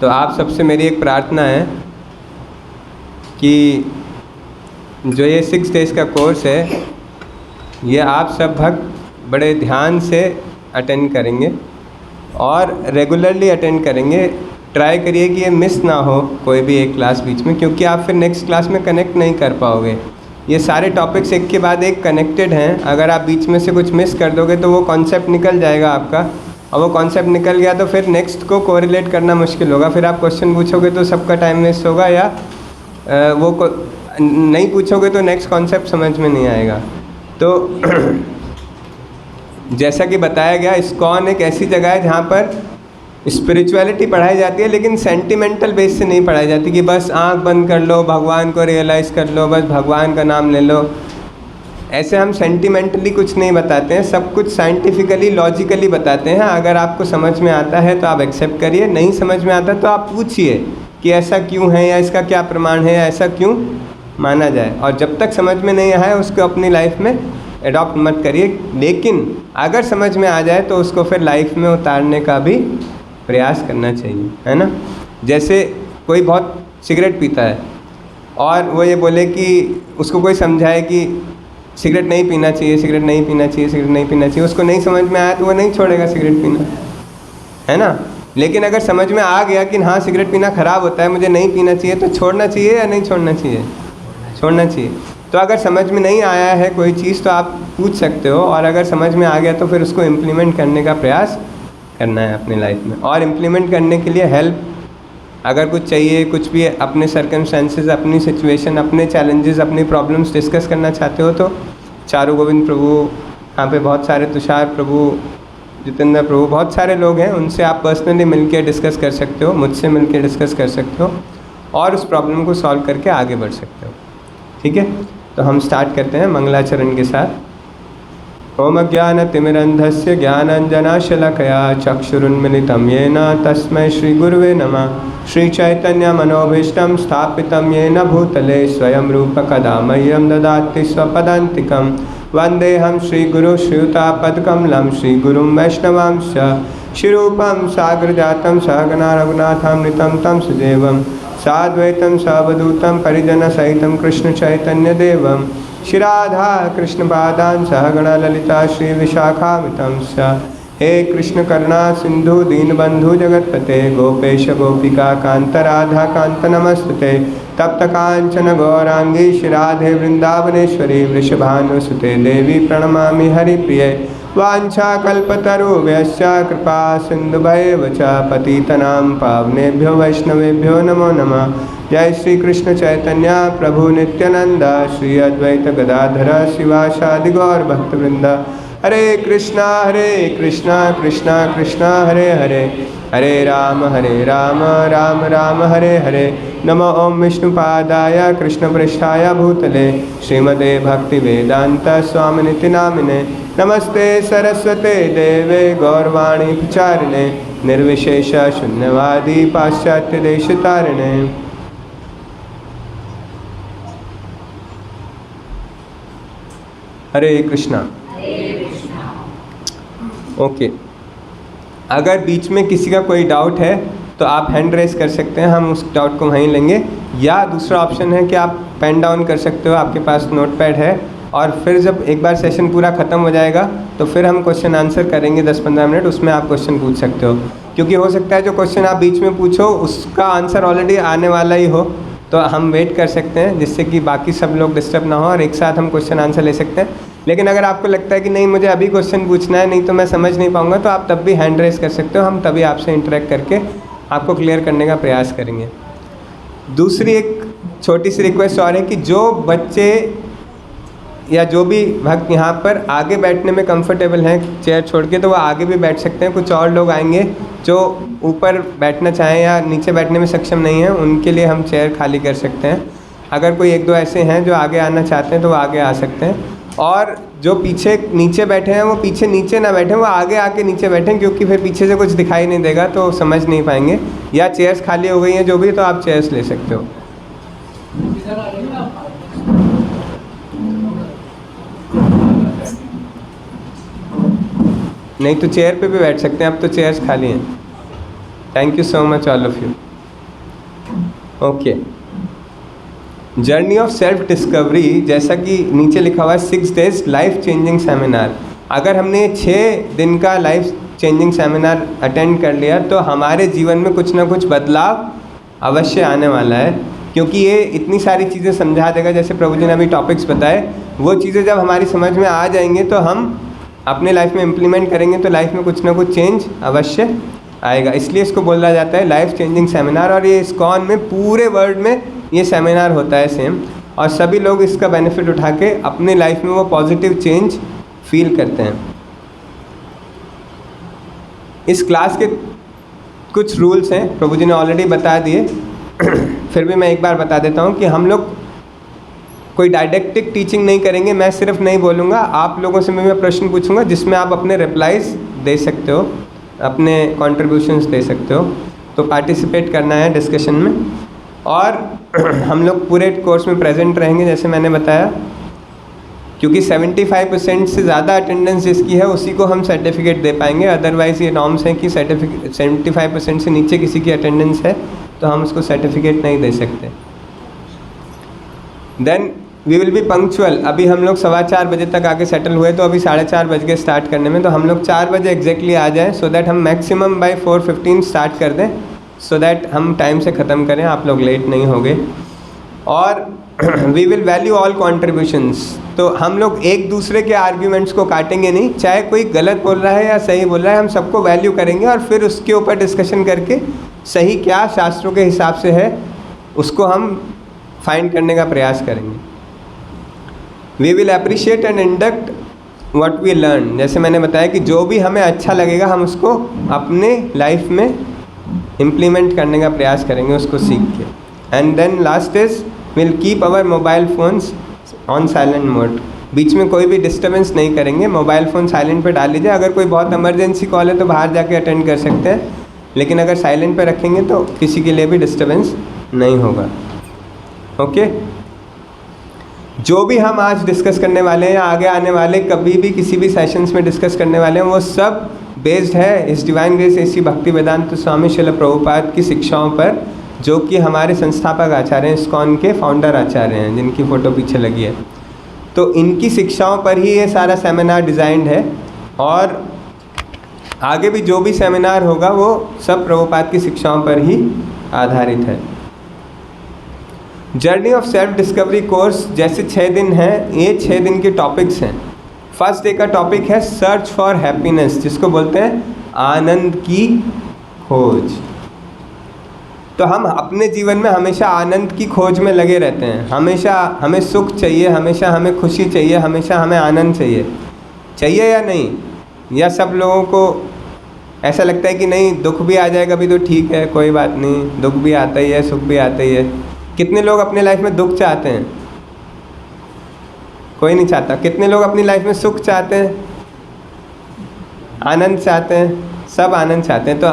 तो आप सबसे मेरी एक प्रार्थना है कि जो ये 6 डेज़ का कोर्स है ये आप सब भक्त बड़े ध्यान से अटेंड करेंगे और रेगुलरली अटेंड करेंगे। ट्राई करिए कि ये मिस ना हो कोई भी एक क्लास बीच में, क्योंकि आप फिर नेक्स्ट क्लास में कनेक्ट नहीं कर पाओगे। ये सारे टॉपिक्स एक के बाद एक कनेक्टेड हैं। अगर आप बीच में से कुछ मिस कर दोगे तो वो कॉन्सेप्ट निकल जाएगा आपका, और वो कॉन्सेप्ट निकल गया तो फिर नेक्स्ट को कोरिलेट करना मुश्किल होगा। फिर आप क्वेश्चन पूछोगे तो सबका टाइम वेस्ट होगा, या नहीं पूछोगे तो नेक्स्ट कॉन्सेप्ट समझ में नहीं आएगा। तो जैसा कि बताया गया, इस्कॉन एक ऐसी जगह है जहाँ पर स्पिरिचुअलिटी पढ़ाई जाती है, लेकिन सेंटिमेंटल बेस से नहीं पढ़ाई जाती कि बस आंख बंद कर लो, भगवान को रियलाइज़ कर लो, बस भगवान का नाम ले लो। ऐसे हम सेंटिमेंटली कुछ नहीं बताते हैं, सब कुछ साइंटिफिकली लॉजिकली बताते हैं। अगर आपको समझ में आता है तो आप एक्सेप्ट करिए, नहीं समझ में आता तो आप पूछिए कि ऐसा क्यों है, या इसका क्या प्रमाण है, या ऐसा क्यों माना जाए। और जब तक समझ में नहीं आए उसको अपनी लाइफ में एडॉप्ट मत करिए, लेकिन अगर समझ में आ जाए तो उसको फिर लाइफ में उतारने का भी प्रयास करना चाहिए, है ना। जैसे कोई बहुत सिगरेट पीता है और वो ये बोले कि उसको कोई समझाए कि सिगरेट नहीं पीना चाहिए, सिगरेट नहीं पीना चाहिए, सिगरेट नहीं पीना चाहिए, उसको नहीं समझ में आया तो वो नहीं छोड़ेगा सिगरेट पीना, है ना। लेकिन अगर समझ में आ गया कि हाँ सिगरेट पीना ख़राब होता है, मुझे नहीं पीना चाहिए, तो छोड़ना चाहिए या नहीं छोड़ना चाहिए? छोड़ना चाहिए। तो अगर समझ में नहीं आया है कोई चीज़ तो आप पूछ सकते हो, और अगर समझ में आ गया तो फिर उसको इम्प्लीमेंट करने का प्रयास करना है अपनी लाइफ में। और इम्प्लीमेंट करने के लिए हेल्प अगर कुछ चाहिए, कुछ भी अपने सर्कमस्टेंसेस, अपनी सिचुएशन, अपने चैलेंजेस, अपनी प्रॉब्लम्स डिस्कस करना चाहते हो तो चारू गोविंद प्रभु, यहाँ पे बहुत सारे तुषार प्रभु, जितेंद्र प्रभु, बहुत सारे लोग हैं, उनसे आप पर्सनली मिलके डिस्कस कर सकते हो, मुझसे मिलके डिस्कस कर सकते हो और उस प्रॉब्लम को सॉल्व करके आगे बढ़ सकते हो। ठीक है, तो हम स्टार्ट करते हैं मंगलाचरण के साथ। ओम ज्ञानतिमिरन्धस्य ज्ञानाञ्जनशलाकया चक्षुरुन्मिलितं येन तस्मै श्रीगुरुवे नमः। श्रीचैतन्यमनोभीष्टं स्थापितं येन भूतले स्वयं रूप कदा मह्यं ददाति स्वपदान्तिकं। वन्देऽहं श्रीगुरुं श्रीयुतापदकमलं श्रीगुरुं वैष्णवांश्च। श्रीरूपं साग्रजातं सहगना रघुनाथामृतं तं सुदेवं साद्वैतं सावधूतं परिजनसहितं कृष्णचैतन्यदेवं। श्रीराधा कृष्णपादान् सहगणा ललिता श्रीविशाखामितं च। हे कृष्ण करुणा सिंधु दीनबंधु जगत्पते गोपेश गोपिका कांत राधा कांत नमस्ते। तप्त कांचन गौरांगी श्रीराधे वृंदावनेश्वरी वृषभानुसुते देवी प्रणमामि हरिप्रिये। वाञ्छाकल्पतरुभ्यश्च कृपा सिन्धुभैव च पतितनां पावनेभ्यो वैष्णवेभ्यो नमो नमः। जय श्री कृष्ण चैतन्य प्रभु नित्यानंद श्री अद्वैत गदाधर शिवासादि गौर भक्तवृंद। हरे कृष्णा कृष्णा कृष्णा हरे हरे, हरे राम राम राम हरे हरे। नमो ओम विष्णुपादाय कृष्णपृष्ठाय भूतले श्रीमते भक्तिवेदांत स्वामिनिति नामिने। नमस्ते सरस्वते देवे गौरवाणी प्रचारिणे निर्विशेष शून्यवादी पाश्चात्य देशतारिणे। हरे कृष्णा। ओके, अगर बीच में किसी का कोई डाउट है तो आप हैंड रेस कर सकते हैं, हम उस डाउट को वहीं लेंगे। या दूसरा ऑप्शन है कि आप पेन डाउन कर सकते हो, आपके पास नोट पैड है, और फिर जब एक बार सेशन पूरा ख़त्म हो जाएगा तो फिर हम क्वेश्चन आंसर करेंगे 10-15 मिनट, उसमें आप क्वेश्चन पूछ सकते हो। क्योंकि हो सकता है जो क्वेश्चन आप बीच में पूछो उसका आंसर ऑलरेडी आने वाला ही हो, तो हम वेट कर सकते हैं जिससे कि बाकी सब लोग डिस्टर्ब ना हो और एक साथ हम क्वेश्चन आंसर ले सकते हैं। लेकिन अगर आपको लगता है कि नहीं मुझे अभी क्वेश्चन पूछना है, नहीं तो मैं समझ नहीं पाऊंगा, तो आप तब भी हैंड रेस कर सकते हो, हम तभी आपसे इंटरेक्ट करके आपको क्लियर करने का प्रयास करेंगे। दूसरी एक छोटी सी रिक्वेस्ट और है कि जो बच्चे या जो भी भक्त यहाँ पर आगे बैठने में कंफर्टेबल हैं चेयर छोड़ के, तो वो आगे भी बैठ सकते हैं। कुछ और लोग आएंगे जो ऊपर बैठना चाहें या नीचे बैठने में सक्षम नहीं हैं, उनके लिए हम चेयर खाली कर सकते हैं। अगर कोई 1-2 ऐसे हैं जो आगे आना चाहते हैं तो वो आगे आ सकते हैं, और जो पीछे नीचे बैठे हैं वो पीछे नीचे ना बैठें, वो आगे आके नीचे बैठें, क्योंकि फिर पीछे से कुछ दिखाई नहीं देगा तो समझ नहीं पाएंगे। या चेयर्स खाली हो गई हैं जो भी, तो आप चेयर्स ले सकते हो। नहीं तो चेयर पे भी बैठ सकते हैं, अब तो चेयर्स खाली हैं। Thank you so much all of you. Okay, journey of self discovery, जैसा कि नीचे लिखा हुआ है 6 days लाइफ चेंजिंग सेमिनार। अगर हमने 6 दिन का लाइफ चेंजिंग सेमिनार अटेंड कर लिया तो हमारे जीवन में कुछ ना कुछ बदलाव अवश्य आने वाला है, क्योंकि ये इतनी सारी चीज़ें समझा देगा। जैसे प्रभु जी ने अभी टॉपिक्स बताए, वो चीज़ें जब हमारी समझ में आ जाएंगे तो हम अपने लाइफ में इम्प्लीमेंट करेंगे तो लाइफ में कुछ ना कुछ चेंज अवश्य आएगा। इसलिए इसको बोला जाता है लाइफ चेंजिंग सेमिनार। और ये इस्कॉन में पूरे वर्ल्ड में ये सेमिनार होता है सेम, और सभी लोग इसका बेनिफिट उठा के अपने लाइफ में वो पॉजिटिव चेंज फील करते हैं। इस क्लास के कुछ रूल्स हैं, प्रभु जी ने ऑलरेडी बता दिए, फिर भी मैं एक बार बता देता हूँ कि हम लोग कोई डायडेक्टिक टीचिंग नहीं करेंगे। मैं सिर्फ नहीं बोलूँगा, आप लोगों से मैं प्रश्न पूछूंगा जिसमें आप अपने रिप्लाईज दे सकते हो, अपने कॉन्ट्रीब्यूशंस दे सकते हो। तो पार्टिसिपेट करना है डिस्कशन में, और हम लोग पूरे कोर्स में प्रेजेंट रहेंगे जैसे मैंने बताया, क्योंकि 75% से ज़्यादा अटेंडेंस जिसकी है उसी को हम सर्टिफिकेट दे पाएंगे। अदरवाइज़ ये नॉर्म्स हैं कि 75% से नीचे किसी की अटेंडेंस है तो हम उसको सर्टिफिकेट नहीं दे सकते। Then we will be punctual. अभी हम लोग 4:15 बजे तक आके सेटल हुए, तो अभी 4:30 बज के स्टार्ट करने में, तो हम लोग 4 बजे एग्जैक्टली आ जाएं, सो दैट हम मैक्सिमम बाय 4:15 स्टार्ट कर दें, सो दैट हम टाइम से ख़त्म करें, आप लोग लेट नहीं होंगे। और we will value all contributions. तो हम लोग एक दूसरे के आर्ग्यूमेंट्स को काटेंगे नहीं, चाहे कोई गलत बोल रहा है या सही बोल रहा है, हम सबको वैल्यू करेंगे और फिर उसके ऊपर डिस्कशन करके सही क्या शास्त्रों के हिसाब से है उसको हम फाइंड करने का प्रयास करेंगे। We will appreciate and induct what we learn. जैसे मैंने बताया कि जो भी हमें अच्छा लगेगा हम उसको अपने लाइफ में इम्प्लीमेंट करने का प्रयास करेंगे, उसको सीख के। And then last is will keep our mobile phones on silent mode. बीच में कोई भी डिस्टर्बेंस नहीं करेंगे, मोबाइल फ़ोन साइलेंट पे डाल लीजिए। अगर कोई बहुत इमरजेंसी कॉल है तो बाहर जाके अटेंड कर सकते हैं, लेकिन अगर साइलेंट पे रखेंगे तो किसी के लिए भी डिस्टर्बेंस नहीं होगा। ओके, जो भी हम आज डिस्कस करने वाले हैं या आगे आने वाले कभी भी किसी भी सेशंस में डिस्कस करने वाले हैं, वो सब बेस्ड है इस डिवाइन ग्रेस एसी भक्ति वेदांत स्वामी श्रील प्रभुपाद की शिक्षाओं पर, जो कि हमारे संस्थापक आचार्य हैं, इस्कॉन के फाउंडर आचार्य हैं, जिनकी फ़ोटो पीछे लगी है। तो इनकी शिक्षाओं पर ही ये सारा सेमिनार डिज़ाइंड है, और आगे भी जो भी सेमिनार होगा वो सब प्रभुपाद की शिक्षाओं पर ही आधारित है। Journey of self discovery course जैसे 6 दिन हैं, ये 6 दिन के टॉपिक्स हैं। फर्स्ट डे का टॉपिक है सर्च फॉर हैप्पीनेस, जिसको बोलते हैं आनंद की खोज। तो हम अपने जीवन में हमेशा आनंद की खोज में लगे रहते हैं, हमेशा हमें सुख चाहिए, हमेशा हमें खुशी चाहिए, हमेशा हमें आनंद चाहिए या नहीं? या सब लोगों को ऐसा लगता है कि नहीं, दुख भी आ जाएगा भी तो ठीक है, कोई बात नहीं, दुख भी आता ही है, सुख भी आता ही है। कितने लोग अपने लाइफ में दुख चाहते हैं? कोई नहीं चाहता। कितने लोग अपनी लाइफ में सुख चाहते हैं, आनंद चाहते हैं? सब आनंद चाहते हैं। तो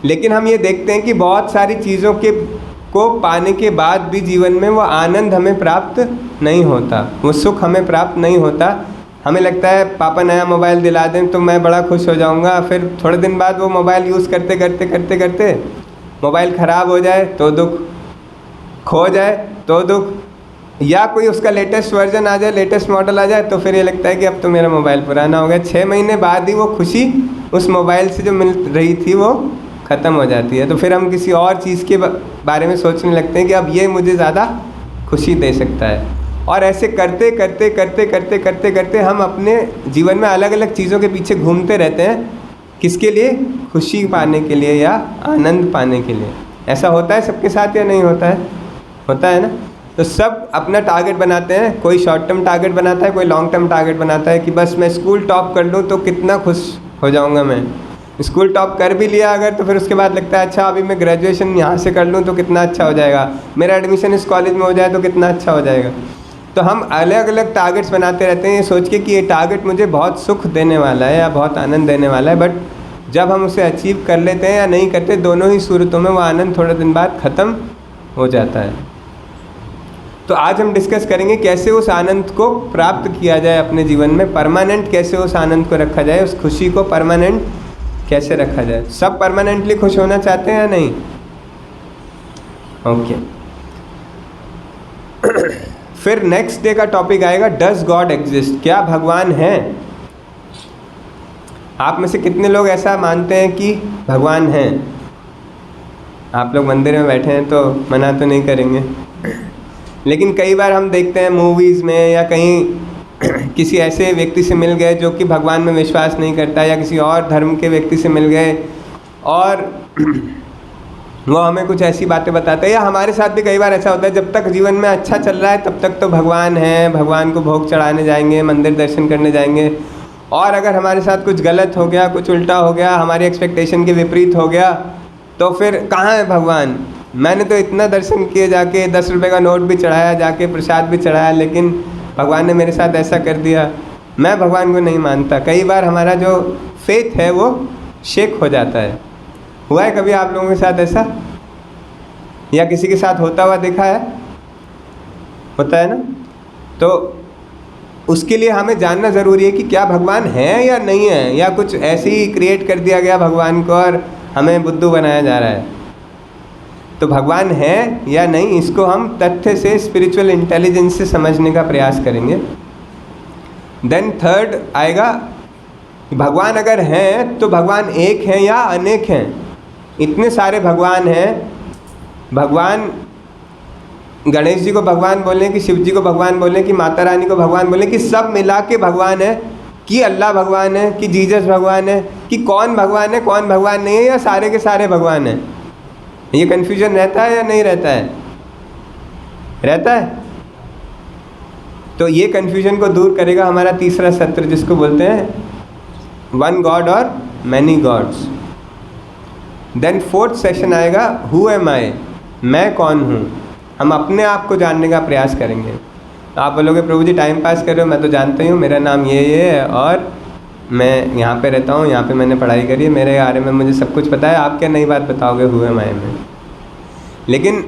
लेकिन हम ये देखते हैं कि बहुत सारी चीज़ों को पाने के बाद भी जीवन में वो आनंद हमें प्राप्त नहीं होता, वो सुख हमें प्राप्त नहीं होता। हमें लगता है पापा नया मोबाइल दिला दें तो मैं बड़ा खुश हो जाऊंगा, फिर थोड़े दिन बाद वो मोबाइल यूज़ करते करते मोबाइल ख़राब हो जाए तो दुख, खो जाए तो दुख, या कोई उसका लेटेस्ट वर्जन आ जाए, लेटेस्ट मॉडल आ जाए तो फिर ये लगता है कि अब तो मेरा मोबाइल पुराना हो गया। 6 महीने बाद ही वो खुशी उस मोबाइल से जो मिल रही थी वो ख़त्म हो जाती है। तो फिर हम किसी और चीज़ के बारे में सोचने लगते हैं कि अब ये मुझे ज़्यादा खुशी दे सकता है। और ऐसे करते करते हम अपने जीवन में अलग अलग चीज़ों के पीछे घूमते रहते हैं। किसके लिए? खुशी पाने के लिए या आनंद पाने के लिए। ऐसा होता है सबके साथ या नहीं होता है? होता है ना। तो सब अपना टारगेट बनाते हैं, कोई शॉर्ट टर्म टारगेट बनाता है, कोई लॉन्ग टर्म टारगेट बनाता है कि बस मैं स्कूल टॉप कर लूँ तो कितना खुश हो जाऊँगा। मैं स्कूल टॉप कर भी लिया अगर तो फिर उसके बाद लगता है अच्छा अभी मैं ग्रेजुएशन यहाँ से कर लूँ तो कितना अच्छा हो जाएगा, मेरा एडमिशन इस कॉलेज में हो जाए तो कितना अच्छा हो जाएगा। तो हम अलग अलग टारगेट्स बनाते रहते हैं ये सोच के कि ये टारगेट मुझे बहुत सुख देने वाला है या बहुत आनंद देने वाला है, बट जब हम उसे अचीव कर लेते हैं या नहीं करते, दोनों ही सूरतों में वो आनंद थोड़े दिन बाद ख़त्म हो जाता है। तो आज हम डिस्कस करेंगे कैसे उस आनंद को प्राप्त किया जाए अपने जीवन में, परमानेंट कैसे उस आनंद को रखा जाए, उस खुशी को परमानेंट कैसे रखा जाए। सब परमानेंटली खुश होना चाहते हैं या नहीं? ओके। फिर नेक्स्ट डे का टॉपिक आएगा, डज गॉड एग्जिस्ट, क्या भगवान है? आप में से कितने लोग ऐसा मानते हैं कि भगवान है? आप लोग मंदिर में बैठे हैं तो मना तो नहीं करेंगे, लेकिन कई बार हम देखते हैं मूवीज़ में या कहीं किसी ऐसे व्यक्ति से मिल गए जो कि भगवान में विश्वास नहीं करता, या किसी और धर्म के व्यक्ति से मिल गए और वो हमें कुछ ऐसी बातें बताते हैं, या हमारे साथ भी कई बार ऐसा होता है, जब तक जीवन में अच्छा चल रहा है तब तक तो भगवान है, भगवान को भोग चढ़ाने जाएंगे, मंदिर दर्शन करने जाएंगे, और अगर हमारे साथ कुछ गलत हो गया, कुछ उल्टा हो गया, हमारी एक्सपेक्टेशन के विपरीत हो गया, तो फिर कहाँ है भगवान? मैंने तो इतना दर्शन किए, जाके 10 रुपये का नोट भी चढ़ाया, जाके प्रसाद भी चढ़ाया, लेकिन भगवान ने मेरे साथ ऐसा कर दिया, मैं भगवान को नहीं मानता। कई बार हमारा जो फेथ है वो शेक हो जाता है। हुआ है कभी आप लोगों के साथ ऐसा, या किसी के साथ होता हुआ देखा है? होता है ना? तो उसके लिए हमें जानना ज़रूरी है कि क्या भगवान है या नहीं है, या कुछ ऐसे ही क्रिएट कर दिया गया भगवान को और हमें बुद्धू बनाया जा रहा है। तो भगवान है या नहीं, इसको हम तथ्य से, स्पिरिचुअल इंटेलिजेंस से समझने का प्रयास करेंगे। देन थर्ड आएगा, भगवान अगर हैं तो भगवान एक हैं या अनेक हैं? इतने सारे भगवान हैं। भगवान गणेश जी को भगवान बोलें कि शिव जी को भगवान बोलें कि माता रानी को भगवान बोलें, कि सब मिला के भगवान है, कि अल्लाह भगवान है, कि जीसस भगवान है, कि कौन भगवान है कौन भगवान नहीं है, या सारे के सारे भगवान हैं? ये कन्फ्यूजन रहता है या नहीं रहता है? रहता है। तो ये कन्फ्यूजन को दूर करेगा हमारा तीसरा सत्र, जिसको बोलते हैं वन गॉड और many gods. Then fourth session आएगा, हु एम आई, मैं कौन हूँ। हम अपने आप को जानने का प्रयास करेंगे। तो आप बोलोगे प्रभु जी टाइम पास कर रहे हो, मैं तो जानता ही हूँ, मेरा नाम ये है और मैं यहाँ पे रहता हूँ, यहाँ पे मैंने पढ़ाई करी है, मेरे बारे में मुझे सब कुछ पता है। आप क्या नई बात बताओगे हु एम आई में? लेकिन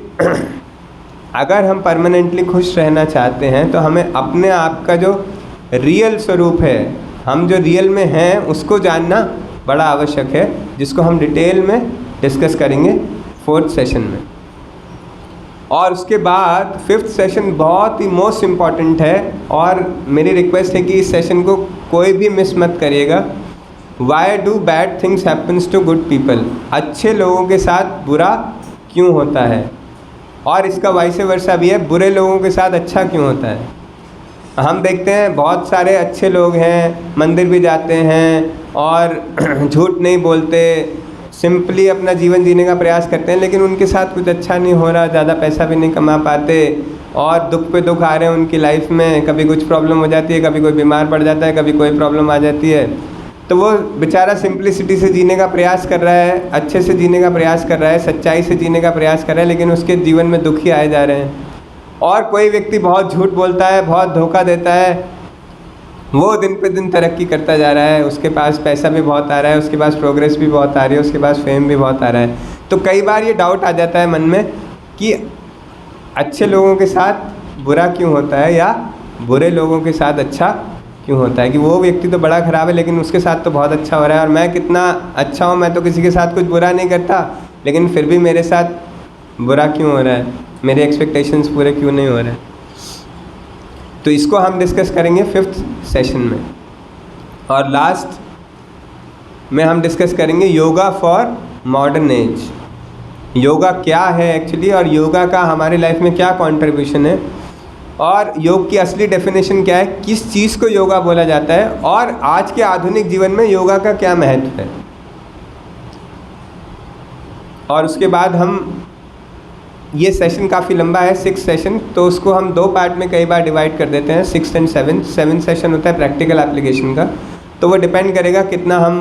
अगर हम परमानेंटली खुश रहना चाहते हैं तो हमें अपने आप का जो रियल स्वरूप है, हम जो रियल में हैं, उसको जानना बड़ा आवश्यक है, जिसको हम डिटेल में डिस्कस करेंगे फोर्थ सेशन में। और उसके बाद फिफ्थ सेशन बहुत ही मोस्ट इम्पॉर्टेंट है, और मेरी रिक्वेस्ट है कि इस सेशन को कोई भी मिस मत करिएगा। Why do bad things happens to good people, अच्छे लोगों के साथ बुरा क्यों होता है? और इसका वाइस वर्सा भी है, बुरे लोगों के साथ अच्छा क्यों होता है? हम देखते हैं बहुत सारे अच्छे लोग हैं, मंदिर भी जाते हैं और झूठ नहीं बोलते, सिंपली अपना जीवन जीने का प्रयास करते हैं, लेकिन उनके साथ कुछ अच्छा नहीं हो रहा, ज़्यादा पैसा भी नहीं कमा पाते, और दुख पे दुख आ रहे हैं उनकी लाइफ में। कभी कुछ प्रॉब्लम हो जाती है, कभी कोई बीमार पड़ जाता है, कभी कोई प्रॉब्लम आ जाती है, तो वो बेचारा सिंप्लिसिटी से जीने का प्रयास कर रहा है, अच्छे से जीने का प्रयास कर रहा है, सच्चाई से जीने का प्रयास कर रहा है, लेकिन उसके जीवन में दुख ही आए जा रहे हैं। और कोई व्यक्ति बहुत झूठ बोलता है, बहुत धोखा देता है, वो दिन पे दिन तरक्की करता जा रहा है, उसके पास पैसा भी बहुत आ रहा है, उसके पास प्रोग्रेस भी बहुत आ रही है, उसके पास फेम भी बहुत आ रहा है। तो कई बार ये डाउट आ जाता है मन में कि अच्छे लोगों के साथ बुरा क्यों होता है, या बुरे लोगों के साथ अच्छा क्यों होता है, कि वो व्यक्ति तो बड़ा ख़राब है लेकिन उसके साथ तो बहुत अच्छा हो रहा है, और मैं कितना अच्छा हूँ, मैं तो किसी के साथ कुछ बुरा नहीं करता, लेकिन फिर भी मेरे साथ बुरा क्यों हो रहा है, मेरे एक्सपेक्टेशंस पूरे क्यों नहीं हो रहे हैं। तो इसको हम डिस्कस करेंगे फिफ्थ सेशन में। और लास्ट में हम डिस्कस करेंगे yoga for modern age. Yoga क्या है एक्चुअली, और योगा का हमारे लाइफ में क्या कंट्रीब्यूशन है, और योग की असली डेफिनेशन क्या है, किस चीज़ को योगा बोला जाता है, और आज के आधुनिक जीवन में योगा का क्या महत्व है। और उसके बाद हम, ये सेशन काफ़ी लंबा है 6 सेशन, तो उसको हम 2 पार्ट में कई बार डिवाइड कर देते हैं, 6 और 7। 7 सेशन होता है प्रैक्टिकल एप्लीकेशन का, तो वो डिपेंड करेगा कितना हम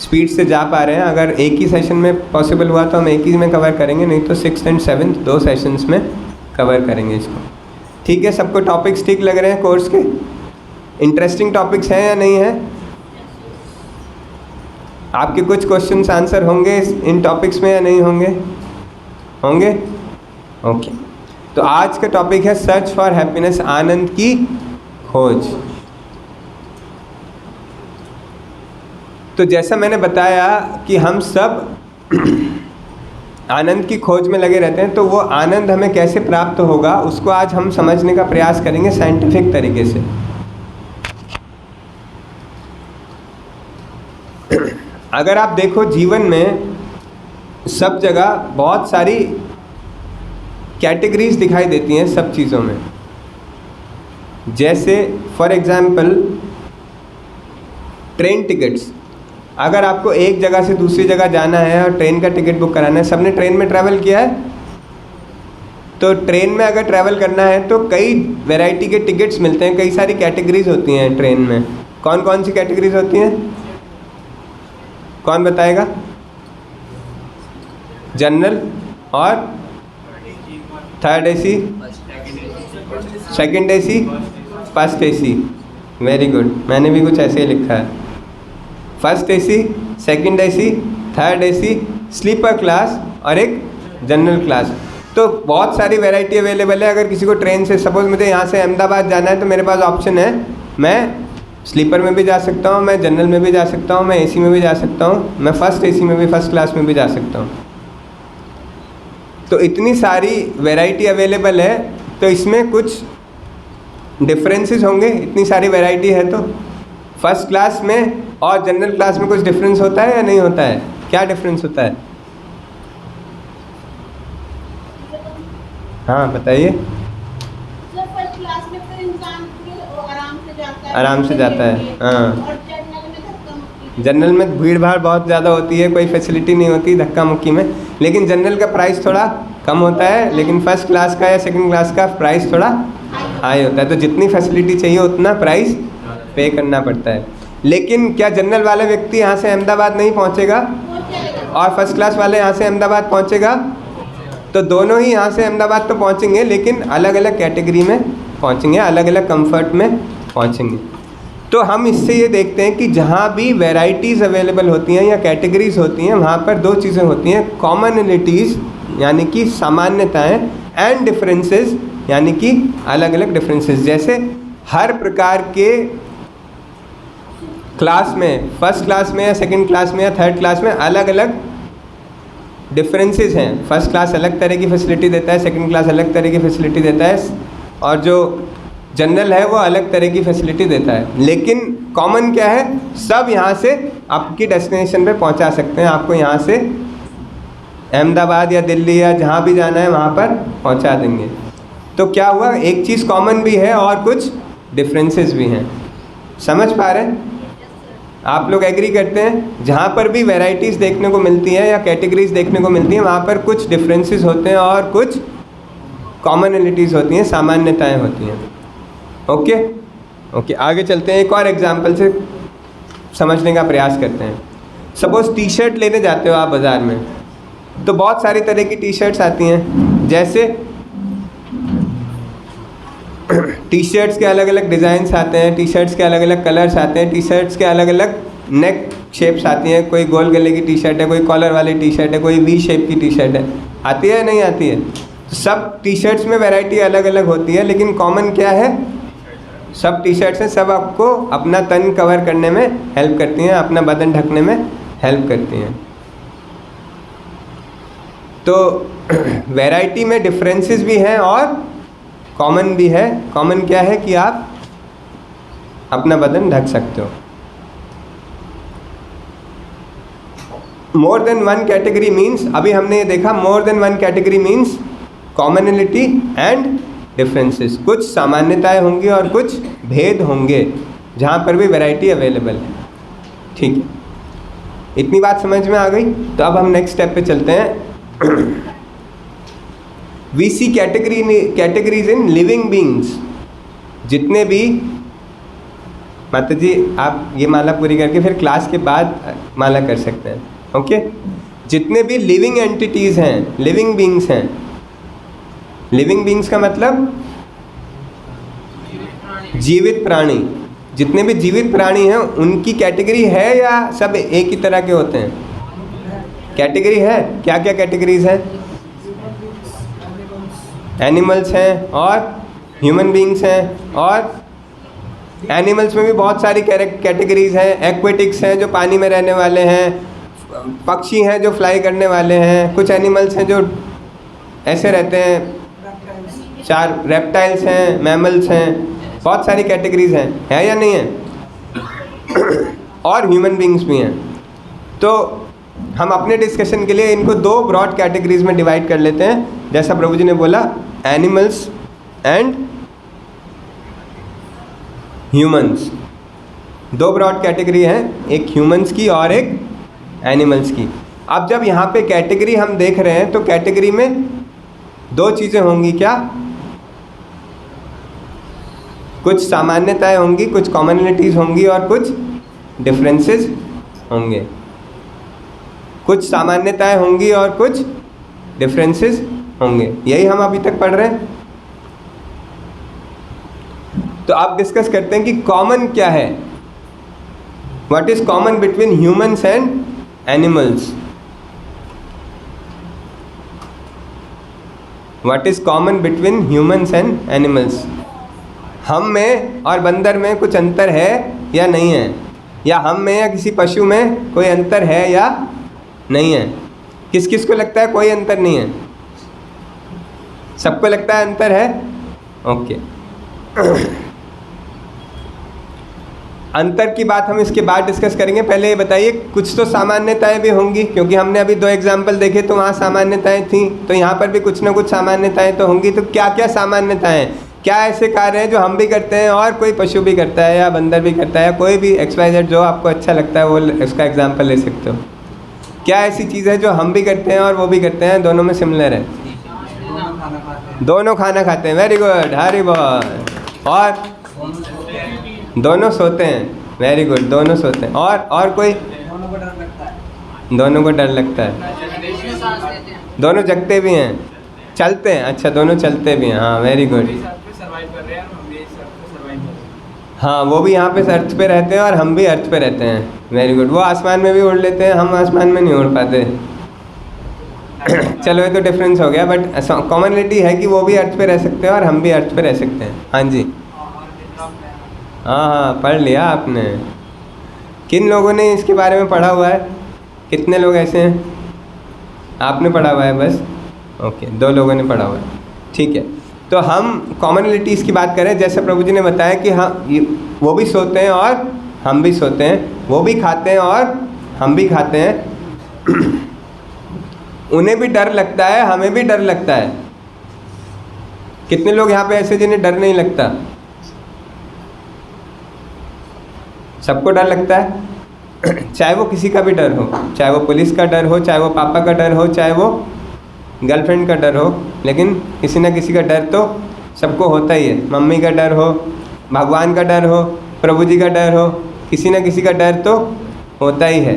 स्पीड से जा पा रहे हैं। अगर एक ही सेशन में पॉसिबल हुआ तो हम एक ही में कवर करेंगे, नहीं तो 6 और 7 2 सेशंस में कवर करेंगे इसको। ठीक है, सबको टॉपिक्स ठीक लग रहे हैं कोर्स के? इंटरेस्टिंग टॉपिक्स हैं या नहीं हैं? आपके कुछ क्वेश्चंस आंसर होंगे इन टॉपिक्स में या नहीं होंगे? होंगे? ओके। तो आज का टॉपिक है सर्च फॉर हैप्पीनेस, आनंद की खोज। तो जैसा मैंने बताया कि हम सब आनंद की खोज में लगे रहते हैं। तो वो आनंद हमें कैसे प्राप्त होगा उसको आज हम समझने का प्रयास करेंगे साइंटिफिक तरीके से। अगर आप देखो जीवन में सब जगह बहुत सारी कैटेगरीज दिखाई देती हैं सब चीज़ों में। जैसे फॉर एग्जाम्पल ट्रेन टिकट्स, अगर आपको एक जगह से दूसरी जगह जाना है और ट्रेन का टिकट बुक कराना है, सबने ट्रेन में ट्रैवल किया है, तो ट्रेन में अगर ट्रैवल करना है तो कई वैरायटी के टिकट्स मिलते हैं, कई सारी कैटेगरीज होती हैं ट्रेन में। कौन कौन सी कैटेगरीज होती हैं, कौन बताएगा? जनरल और third AC, second AC, first AC. Very good, मैंने भी कुछ ऐसे ही लिखा है। First AC, second AC, third AC, sleeper class और एक जनरल क्लास। तो बहुत सारी वैरायटी अवेलेबल है। अगर किसी को ट्रेन से, सपोज मुझे यहाँ से अहमदाबाद जाना है, तो मेरे पास ऑप्शन है, मैं स्लीपर में भी जा सकता हूँ, मैं जनरल में भी जा सकता हूँ, मैं एसी में भी जा सकता हूँ, मैं फर्स्ट एसी में भी, फर्स्ट क्लास में भी जा सकता हूँ। तो इतनी सारी वैरायटी अवेलेबल है, तो इसमें कुछ डिफरेंसेस होंगे। इतनी सारी वैरायटी है तो फर्स्ट क्लास में और जनरल क्लास में कुछ डिफरेंस होता है या नहीं होता है? क्या डिफरेंस होता है? हाँ बताइए। फर्स्ट क्लास में तो इंसान आराम से जाता है। हाँ, जनरल में भीड़ भाड़ बहुत ज़्यादा होती है, कोई फैसिलिटी नहीं होती धक्का मुक्की में। लेकिन जनरल का प्राइस थोड़ा कम होता है, लेकिन फर्स्ट क्लास का या सेकंड क्लास का प्राइस थोड़ा हाई होता है। तो जितनी फैसिलिटी चाहिए उतना प्राइस पे करना पड़ता है। लेकिन क्या जनरल वाला व्यक्ति यहाँ से अहमदाबाद नहीं पहुँचेगा और फर्स्ट क्लास वाले यहाँ से अहमदाबाद पहुँचेगा? तो दोनों ही यहाँ से अहमदाबाद तो पहुँचेंगे, लेकिन अलग अलग कैटेगरी में पहुँचेंगे, अलग अलग कंफर्ट में पहुँचेंगे। तो हम इससे ये देखते हैं कि जहाँ भी वैरायटीज़ अवेलेबल होती हैं या कैटेगरीज होती हैं, वहाँ पर दो चीज़ें होती हैं, कॉमनलिटीज़ यानी कि सामान्यताएं, एंड डिफरेंसेस यानी कि अलग अलग डिफरेंसेस। जैसे हर प्रकार के क्लास में, फर्स्ट क्लास में या सेकंड क्लास में या थर्ड क्लास में अलग अलग डिफरेंसेस हैं। फर्स्ट क्लास अलग तरह की फैसिलिटी देता है, सेकंड क्लास अलग तरह की फैसिलिटी देता है, और जो जनरल है वो अलग तरह की फैसिलिटी देता है। लेकिन कॉमन क्या है? सब यहाँ से आपकी डेस्टिनेशन पे पहुँचा सकते हैं। आपको यहाँ से अहमदाबाद या दिल्ली या जहाँ भी जाना है वहाँ पर पहुँचा देंगे। तो क्या हुआ, एक चीज़ कॉमन भी है और कुछ डिफरेंसेस भी हैं। समझ पा रहे हैं? आप लोग एग्री करते हैं? जहाँ पर भी वैरायटीज़ देखने को मिलती हैं या कैटेगरीज देखने को मिलती हैं, वहाँ पर कुछ डिफरेंसेस होते हैं और कुछ कॉमनलिटीज़ होती हैं, सामान्यताएं होती हैं। ओके ओके, आगे चलते हैं। एक और एग्जांपल से समझने का प्रयास करते हैं। सपोज टी शर्ट लेने जाते हो आप बाज़ार में, तो बहुत सारी तरह की टी शर्ट्स आती हैं। जैसे टी शर्ट्स के अलग अलग डिज़ाइंस आते हैं, टी शर्ट्स के अलग अलग कलर्स आते हैं, टी शर्ट्स के अलग अलग नेक शेप्स आती हैं। कोई गोल गले की टी शर्ट है, कोई कॉलर वाली टी शर्ट है, कोई वी शेप की टी शर्ट है। आती है नहीं आती है? तो सब टी शर्ट्स में वैरायटी अलग अलग होती है, लेकिन कॉमन क्या है? सब टी शर्ट्स हैं, सब आपको अपना तन कवर करने में हेल्प करती हैं, अपना बदन ढकने में हेल्प करती हैं। तो वैरायटी में डिफरेंसेस भी हैं और कॉमन भी है। कॉमन क्या है कि आप अपना बदन ढक सकते हो। More than one category means, अभी हमने ये देखा, more than one category means commonality and differences. कुछ सामान्यताएं होंगी और कुछ भेद होंगे जहाँ पर भी वैरायटी अवेलेबल है। ठीक है, इतनी बात समझ में आ गई? तो अब हम नेक्स्ट स्टेप पे चलते हैं। We see categories in living beings. जितने भी, माता जी आप ये माला पूरी करके फिर क्लास के बाद माला कर सकते हैं। ओके, जितने भी लिविंग एंटिटीज़ हैं, लिविंग बींग्स हैं। लिविंग बींग्स का मतलब जीवित प्राणी। जितने भी जीवित प्राणी हैं उनकी कैटेगरी है या सब एक ही तरह के होते हैं? कैटेगरी है। क्या क्या कैटेगरीज हैं? एनिमल्स हैं और ह्यूमन बींग्स हैं, और एनिमल्स में भी बहुत सारी कैटेगरीज हैं। एक्वेटिक्स हैं जो पानी में रहने वाले हैं, पक्षी हैं जो फ्लाई करने वाले हैं, कुछ एनिमल्स हैं जो ऐसे रहते हैं, 4 रेप्टाइल्स हैं, मैमल्स हैं, बहुत सारी कैटेगरीज हैं, है या नहीं है? और ह्यूमन बींग्स भी हैं। तो हम अपने डिस्कशन के लिए इनको 2 ब्रॉड कैटेगरीज में डिवाइड कर लेते हैं, जैसा प्रभु जी ने बोला, animals and humans. 2 broad category हैं, एक ह्यूमंस की और एक एनिमल्स की। अब जब यहाँ पे कैटेगरी हम देख रहे हैं तो कैटेगरी में 2 चीज़ें होंगी, क्या? कुछ सामान्यताएं होंगी, कुछ कॉमनलिटीज़ होंगी और कुछ डिफरेंसेस होंगे। कुछ सामान्यताएं होंगी और कुछ डिफरेंसेस होंगे, यही हम अभी तक पढ़ रहे हैं। तो आप डिस्कस करते हैं कि कॉमन क्या है, what is common between humans and animals. What is common between humans and animals. हम में और बंदर में कुछ अंतर है या नहीं है, या हम में या किसी पशु में कोई अंतर है या नहीं है। किस किस को लगता है कोई अंतर नहीं है? सबको लगता है अंतर है? ओके। अंतर की बात हम इसके बाद डिस्कस करेंगे। पहले ये बताइए, कुछ तो सामान्यताएं भी होंगी, क्योंकि हमने अभी 2 एग्जाम्पल देखे तो वहाँ सामान्यताएं थी, तो यहाँ पर भी कुछ ना कुछ सामान्यताएं तो होंगी। तो क्या क्या सामान्यताएं, क्या ऐसे कार्य हैं जो हम भी करते हैं और कोई पशु भी करता है या बंदर भी करता है, या कोई भी XYZ जो आपको अच्छा लगता है वो इसका एग्जाम्पल ले सकते हो। क्या ऐसी चीज़ है जो हम भी करते हैं और वो भी करते हैं, दोनों में सिमिलर है? दोनों खाना खाते हैं, वेरी गुड, हरी बोल। और दोनों सोते हैं, वेरी गुड, दोनों सोते हैं। और कोई? दोनों को डर लगता है। दोनों जगते भी हैं, चलते हैं, अच्छा दोनों चलते भी हैं, हाँ वेरी गुड। हाँ, वो भी यहाँ पे अर्थ पे रहते हैं और हम भी अर्थ पे रहते हैं, वेरी गुड। वो आसमान में भी उड़ लेते हैं, हम आसमान में नहीं उड़ पाते। चलो ये तो डिफरेंस हो गया, बट कॉमनलिटी है कि वो भी अर्थ पे रह सकते हैं और हम भी अर्थ पे रह सकते हैं। हाँ जी, हाँ पढ़ लिया आपने। किन लोगों ने इसके बारे में पढ़ा हुआ है? कितने लोग ऐसे हैं? आपने पढ़ा हुआ है बस? ओके, 2 लोगों ने पढ़ा हुआ है, ठीक है। तो हम कॉमनलिटीज़ की बात करें, जैसे प्रभु जी ने बताया कि वो भी सोते हैं और हम भी सोते हैं, वो भी खाते हैं और हम भी खाते हैं। उन्हें भी डर लगता है, हमें भी डर लगता है। कितने लोग यहाँ पे ऐसे जिन्हें डर नहीं लगता? सबको डर लगता है, चाहे वो किसी का भी डर हो, चाहे वो पुलिस का डर हो, चाहे वो पापा का डर हो, चाहे वो गर्लफ्रेंड का डर हो, लेकिन किसी ना किसी का डर तो सबको होता ही है। मम्मी का डर हो, भगवान का डर हो, प्रभु जी का डर हो, किसी ना किसी का डर तो होता ही है।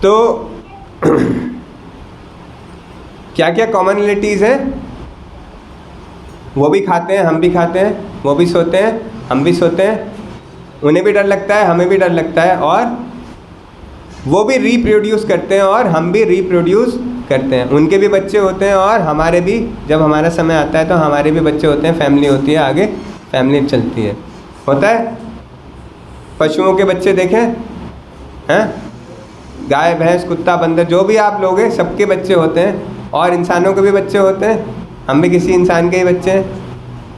तो क्या क्या कॉमनलिटीज़ हैं? वो भी खाते हैं, हम भी खाते हैं, वो भी सोते हैं, हम भी सोते हैं, उन्हें भी डर लगता है, हमें भी डर लगता है, और वो भी रिप्रोड्यूस करते हैं और हम भी रिप्रोड्यूस करते हैं। उनके भी बच्चे होते हैं और हमारे भी, जब हमारा समय आता है तो हमारे भी बच्चे होते हैं, फैमिली होती है, आगे फैमिली चलती है, होता है। पशुओं के बच्चे देखें हैं, गाय भैंस कुत्ता बंदर जो भी आप लोग हैं सबके बच्चे होते हैं, और इंसानों के भी बच्चे होते हैं, हम भी किसी इंसान के ही बच्चे हैं।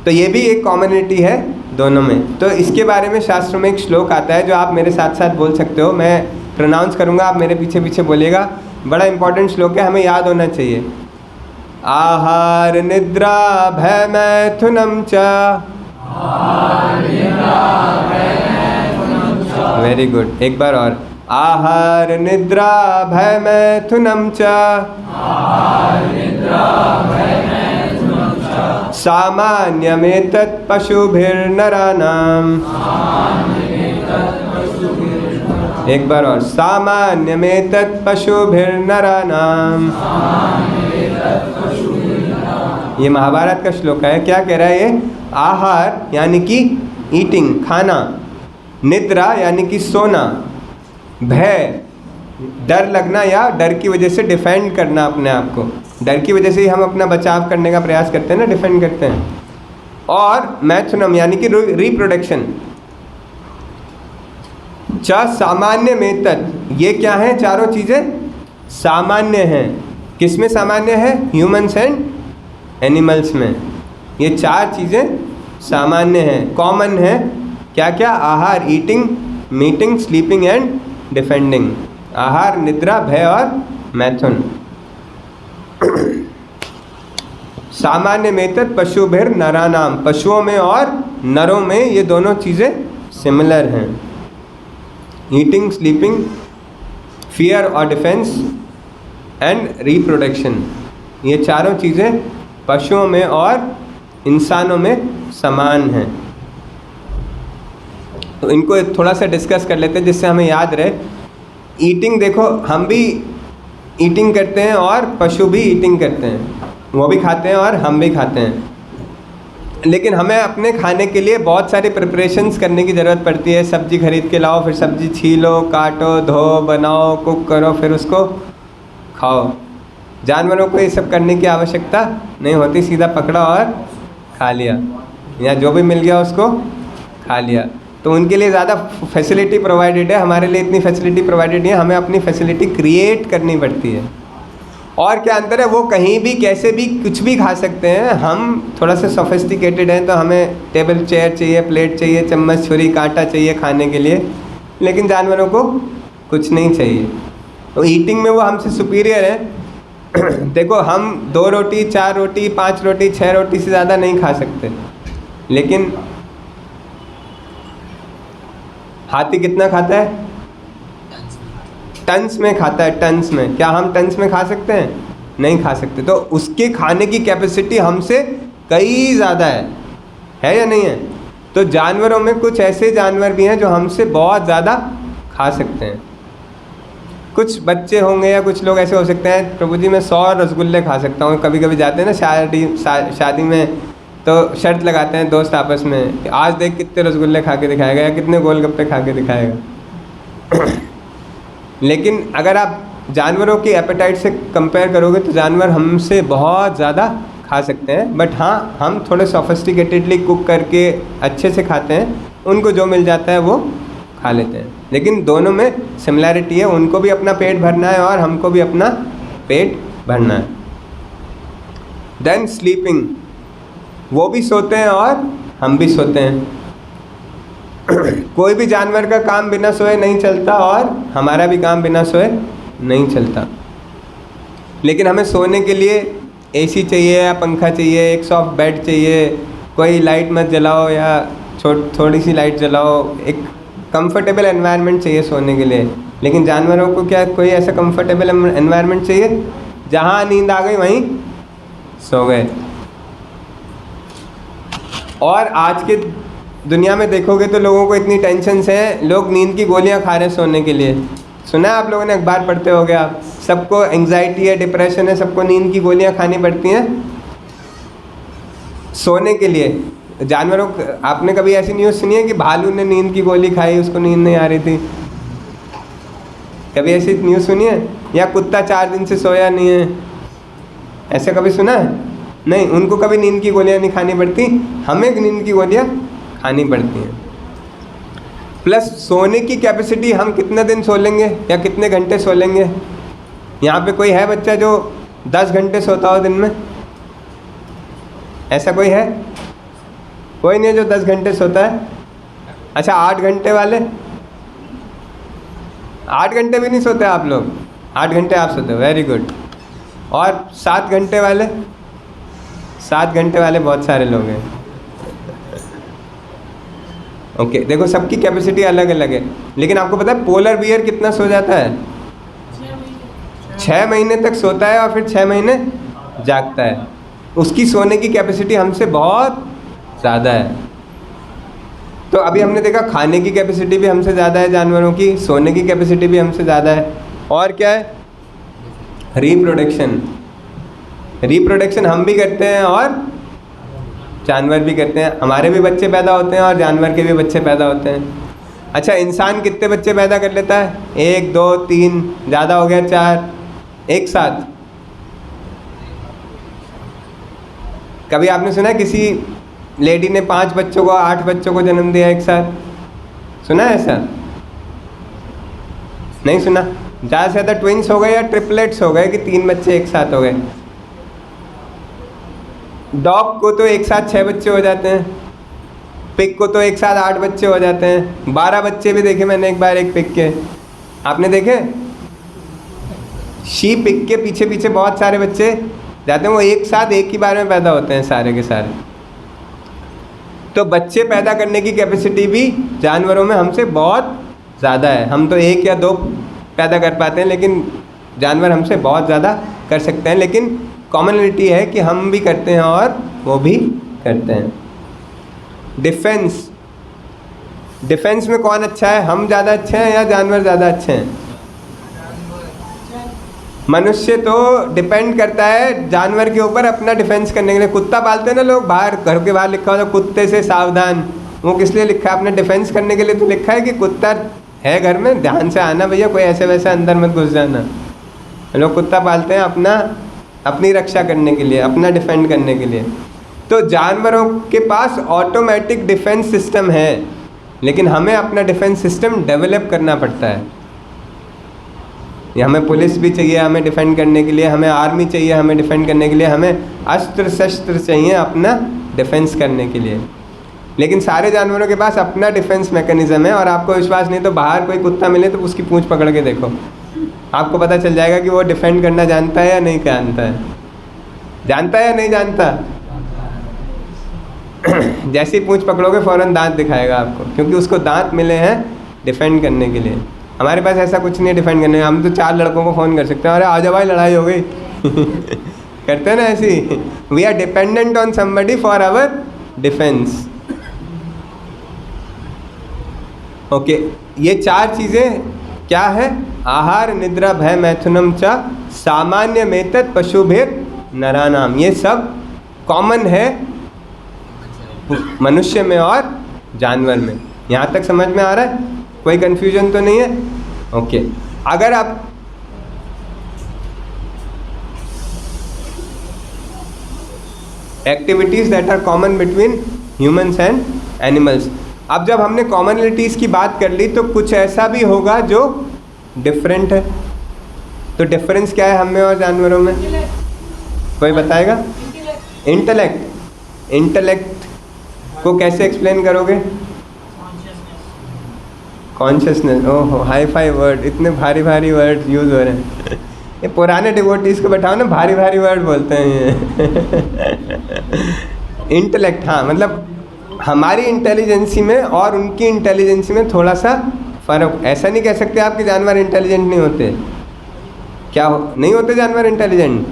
तो ये भी एक कॉमनलिटी है दोनों में। तो इसके बारे में शास्त्र में एक श्लोक आता है जो आप मेरे साथ साथ बोल सकते हो, मैं प्रोनाउंस करूँगा, आप मेरे पीछे पीछे बोलिएगा। बड़ा इंपॉर्टेंट श्लोक है, हमें याद होना चाहिए। आहार निद्रा भय मैथुनम च, वेरी गुड, एक बार और। आहार निद्रा भय मैथुनम च, सामान्यमेतत् पशुभिर्नराणाम्, एक बार और, सामान्यमेतत् पशुभिर्नराणाम्। ये महाभारत का श्लोक है। क्या कह रहा है ये? आहार यानी कि ईटिंग, खाना, निद्रा यानी कि सोना, भय डर लगना या डर की वजह से डिफेंड करना अपने आप को, डर की वजह से ही हम अपना बचाव करने का प्रयास करते हैं ना, डिफेंड करते हैं। और मैथुनम यानी कि रिप्रोडक्शन, च सामान्य में तत्, ये क्या है? चारों चीज़ें सामान्य हैं। किस में सामान्य है? ह्यूमन्स एंड एनिमल्स में। ये चार चीज़ें सामान्य हैं, कॉमन है। क्या क्या? आहार, eating, meeting, sleeping and defending. आहार, निद्रा, भय और मैथुन। सामान्य में तत् पशुभिर नरानाम, पशुओं में और नरों में ये दोनों चीज़ें सिमिलर हैं। ईटिंग, स्लीपिंग, फियर और डिफेंस एंड रिप्रोडक्शन, ये चारों चीज़ें पशुओं में और इंसानों में समान हैं। तो इनको थोड़ा सा डिस्कस कर लेते हैं जिससे हमें याद रहे। ईटिंग, देखो हम भी ईटिंग करते हैं और पशु भी ईटिंग करते हैं, वो भी खाते हैं और हम भी खाते हैं। लेकिन हमें अपने खाने के लिए बहुत सारी प्रिपरेशंस करने की ज़रूरत पड़ती है। सब्ज़ी खरीद के लाओ, फिर सब्ज़ी छीलो, काटो, धो, बनाओ, कुक करो, फिर उसको खाओ। जानवरों को ये सब करने की आवश्यकता नहीं होती, सीधा पकड़ा और खा लिया, या जो भी मिल गया उसको खा लिया। तो उनके लिए ज़्यादा फैसिलिटी प्रोवाइडेड है, हमारे लिए इतनी फैसिलिटी प्रोवाइडेड नहीं है, हमें अपनी फैसिलिटी क्रिएट करनी पड़ती है। और क्या अंतर है? वो कहीं भी कैसे भी कुछ भी खा सकते हैं। हम थोड़ा सा सोफिस्टिकेटेड हैं, तो हमें टेबल चेयर चाहिए, प्लेट चाहिए, चम्मच, छुरी, कांटा चाहिए खाने के लिए, लेकिन जानवरों को कुछ नहीं चाहिए। तो ईटिंग में वो हमसे सुपीरियर है। देखो हम 2 रोटी, 4 रोटी, 5 रोटी, 6 रोटी से ज़्यादा नहीं खा सकते, लेकिन हाथी कितना खाता है? टन्स में खाता है, टन्स में। क्या हम टन्स में खा सकते हैं? नहीं खा सकते। तो उसके खाने की कैपेसिटी हमसे कई ज़्यादा है या नहीं है? तो जानवरों में कुछ ऐसे जानवर भी हैं जो हमसे बहुत ज़्यादा खा सकते हैं। कुछ बच्चे होंगे या कुछ लोग ऐसे हो सकते हैं, प्रभु जी मैं 100 रसगुल्ले खा सकता हूँ। कभी कभी जाते हैं ना शादी में, तो शर्त लगाते हैं दोस्त आपस में, आज देख कितने रसगुल्ले खा के दिखाएगा या कितने गोलगप्पे खा के दिखाएगा। लेकिन अगर आप जानवरों की एपेटाइट से कंपेयर करोगे तो जानवर हमसे बहुत ज़्यादा खा सकते हैं। बट हाँ, हम थोड़े सोफिस्टिकेटेडली कुक करके अच्छे से खाते हैं, उनको जो मिल जाता है वो खा लेते हैं। लेकिन दोनों में सिमिलैरिटी है, उनको भी अपना पेट भरना है और हमको भी अपना पेट भरना है। देन स्लीपिंग, वो भी सोते हैं और हम भी सोते हैं। कोई भी जानवर का काम बिना सोए नहीं चलता और हमारा भी काम बिना सोए नहीं चलता। लेकिन हमें सोने के लिए एसी चाहिए या पंखा चाहिए, एक सॉफ्ट बेड चाहिए, कोई लाइट मत जलाओ या थोड़ी सी लाइट जलाओ, एक कंफर्टेबल एनवायरनमेंट चाहिए सोने के लिए। लेकिन जानवरों को क्या कोई ऐसा कंफर्टेबल एनवायरनमेंट चाहिए? जहाँ नींद आ गई वहीं सो गए। और आज के दुनिया में देखोगे तो लोगों को इतनी टेंशन्स हैं, लोग नींद की गोलियां खा रहे हैं सोने के लिए। सुना है आप लोगों ने, अखबार पढ़ते होगे आप, सबको एंग्जाइटी है, डिप्रेशन है, सबको नींद की गोलियां खानी पड़ती हैं सोने के लिए। जानवरों, आपने कभी ऐसी न्यूज़ सुनी है कि भालू ने नींद की गोली खाई, उसको नींद नहीं आ रही थी? कभी ऐसी न्यूज़ सुनी है? या कुत्ता 4 दिन से सोया नहीं है, ऐसा कभी सुना है? नहीं, उनको कभी नींद की गोलियां नहीं खानी पड़ती, हमें नींद की गोलियां खानी पड़ती हैं। प्लस सोने की कैपेसिटी, हम कितने दिन सो लेंगे या कितने घंटे सो लेंगे? यहाँ पे कोई है बच्चा जो 10 घंटे सोता हो दिन में? ऐसा कोई है? कोई नहीं है जो 10 घंटे सोता है। अच्छा, 8 घंटे वाले? 8 घंटे भी नहीं सोते आप लोग? 8 घंटे आप सोते हो, वेरी गुड। और 7 घंटे वाले? 7 घंटे वाले बहुत सारे लोग हैं। ओके, देखो सबकी कैपेसिटी अलग अलग है। लेकिन आपको पता है पोलर बियर कितना सो जाता है? 6 महीने तक सोता है और फिर 6 महीने जागता है। उसकी सोने की कैपेसिटी हमसे बहुत ज़्यादा है। तो अभी हमने देखा खाने की कैपेसिटी भी हमसे ज़्यादा है जानवरों की, सोने की कैपेसिटी भी हमसे ज़्यादा है। और क्या है? रिप्रोडक्शन। रिप्रोडक्शन हम भी करते हैं और जानवर भी करते हैं। हमारे भी बच्चे पैदा होते हैं और जानवर के भी बच्चे पैदा होते हैं। अच्छा, इंसान कितने बच्चे पैदा कर लेता है? 1, 2, 3, ज़्यादा हो गया 4 एक साथ। कभी आपने सुना है किसी लेडी ने 5 बच्चों को, 8 बच्चों को जन्म दिया एक साथ? सुना है ऐसा? नहीं सुना? ज़्यादा से ज़्यादा ट्विंस हो गए या ट्रिपलेट्स हो गए कि 3 बच्चे एक साथ हो गए? डॉग को तो एक साथ 6 बच्चे हो जाते हैं, पिग को तो एक साथ 8 बच्चे हो जाते हैं, 12 बच्चे भी देखे मैंने एक बार एक पिग के। आपने देखे? शीप पिग के पीछे पीछे बहुत सारे बच्चे जाते हैं, वो एक साथ एक ही बार में पैदा होते हैं सारे के सारे। तो बच्चे पैदा करने की कैपेसिटी भी जानवरों में हमसे बहुत ज़्यादा है। हम तो 1 या 2 पैदा कर पाते हैं, लेकिन जानवर हमसे बहुत ज़्यादा कर सकते हैं। लेकिन कॉमनलिटी है कि हम भी करते हैं और वो भी करते हैं। डिफेंस, डिफेंस में कौन अच्छा है? हम ज़्यादा अच्छे हैं या जानवर ज़्यादा अच्छे हैं? मनुष्य तो डिपेंड करता है जानवर के ऊपर अपना डिफेंस करने के लिए। कुत्ता पालते हैं ना लोग, बाहर घर के बाहर लिखा होता है कुत्ते से सावधान। वो किस लिए लिखा है? अपने डिफेंस करने के लिए तो लिखा है कि कुत्ता है घर में, ध्यान से आना भैया, कोई ऐसे वैसे अंदर मत घुस जाना। लोग कुत्ता पालते हैं अपनी रक्षा करने के लिए, अपना डिफेंड करने के लिए। तो जानवरों के पास ऑटोमेटिक डिफेंस सिस्टम है, लेकिन हमें अपना डिफेंस सिस्टम डेवलप करना पड़ता है। हमें पुलिस भी चाहिए हमें डिफेंड करने के लिए, हमें आर्मी चाहिए हमें डिफेंड करने के लिए, हमें अस्त्र शस्त्र चाहिए अपना डिफेंस करने के लिए। लेकिन सारे जानवरों के पास अपना डिफेंस मैकेनिज्म है। और आपको विश्वास नहीं तो बाहर कोई कुत्ता मिले तो उसकी पूंछ पकड़ के देखो, आपको पता चल जाएगा कि वो डिफेंड करना जानता है या नहीं जानता है। जानता है या नहीं जानता? जैसे ही पूंछ पकड़ोगे फ़ौरन दांत दिखाएगा आपको, क्योंकि उसको दांत मिले हैं डिफेंड करने के लिए। हमारे पास ऐसा कुछ नहीं है डिफेंड करने। हम तो 4 लड़कों को फ़ोन कर सकते हैं, अरे आ जाओ भाई लड़ाई हो गई। करते हैं ना ऐसी। We are dependent on somebody for our defence. Okay, ये 4 चीज़ें क्या है? आहार निद्रा भय मैथुनम च सामान्य मेतत पशुभिर नरानाम। ये सब कॉमन है मनुष्य में और जानवर में। यहाँ तक समझ में आ रहा है? कोई कंफ्यूजन तो नहीं है? ओके, अगर आप activities that are common between humans and animals. अब जब हमने कॉमनलिटीज़ की बात कर ली तो कुछ ऐसा भी होगा जो डिफरेंट है। तो डिफरेंस क्या है हम में और जानवरों में? कोई बताएगा? इंटेलेक्ट। इंटेलेक्ट को कैसे एक्सप्लेन करोगे? कॉन्शियसनेस। ओहो, हाई फाई वर्ड, इतने भारी भारी वर्ड यूज़ हो रहे हैं। ये पुराने डिवोटीज़ को बैठाओ ना, भारी भारी वर्ड बोलते हैं ये। इंटेलेक्ट, हाँ, मतलब हमारी इंटेलिजेंसी में और उनकी इंटेलिजेंसी में थोड़ा सा फ़र्क। ऐसा नहीं कह सकते आप कि जानवर इंटेलिजेंट नहीं होते। क्या नहीं होते जानवर इंटेलिजेंट?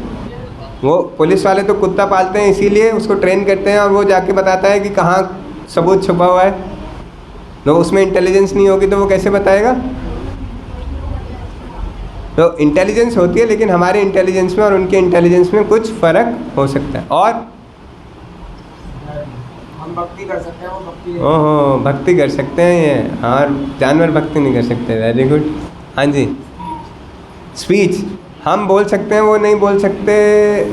वो पुलिस वाले तो कुत्ता पालते हैं, इसीलिए उसको ट्रेन करते हैं और वो जाके बताता है कि कहाँ सबूत छुपा हुआ है। तो उसमें इंटेलिजेंस नहीं होगी तो वो कैसे बताएगा? तो इंटेलिजेंस होती है, लेकिन हमारे इंटेलिजेंस में और उनके इंटेलिजेंस में कुछ फ़र्क हो सकता है। और हम भक्ति कर सकते हैं, वो भक्ति। ओहो, भक्ति कर सकते हैं ये, और जानवर भक्ति नहीं कर सकते। Very good. हाँ जी, स्पीच हम बोल सकते हैं, वो नहीं बोल सकते।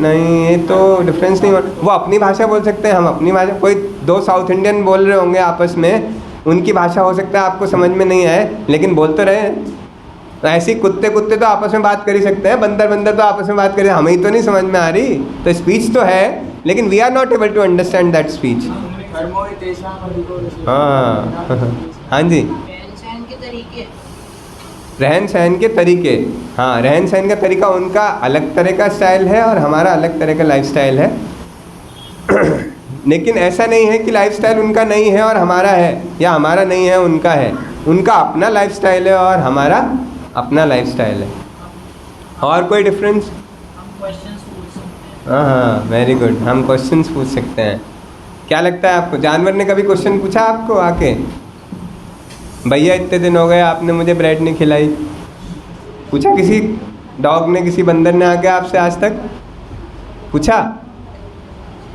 नहीं, ये तो डिफरेंस नहीं। वो अपनी भाषा बोल सकते हैं, हम अपनी भाषा। कोई 2 साउथ इंडियन बोल रहे होंगे आपस में, उनकी भाषा हो सकता है आपको समझ में नहीं आए, लेकिन बोल तो रहे हैं। तो ऐसे ही कुत्ते तो आपस में बात कर ही सकते हैं, बंदर तो आपस में बात कर, हमें ही तो नहीं समझ में आ रही। तो स्पीच तो है, लेकिन we are not able to understand that speech. हाँ हाँ जी, रहन सहन के तरीके। हाँ, रहन सहन का तरीका उनका अलग तरह का स्टाइल है और हमारा अलग तरह का लाइफस्टाइल है। लेकिन ऐसा नहीं है कि लाइफस्टाइल उनका नहीं है और हमारा है, या हमारा नहीं है उनका है। उनका अपना लाइफस्टाइल है और हमारा अपना लाइफस्टाइल है। और कोई डिफरेंस? हाँ, वेरी गुड, हम क्वेश्चंस पूछ सकते हैं। क्या लगता है आपको, जानवर ने कभी क्वेश्चन पूछा आपको आके, भैया इतने दिन हो गए आपने मुझे ब्रेड नहीं खिलाई? पूछा किसी डॉग ने, किसी बंदर ने आके आपसे आज तक पूछा?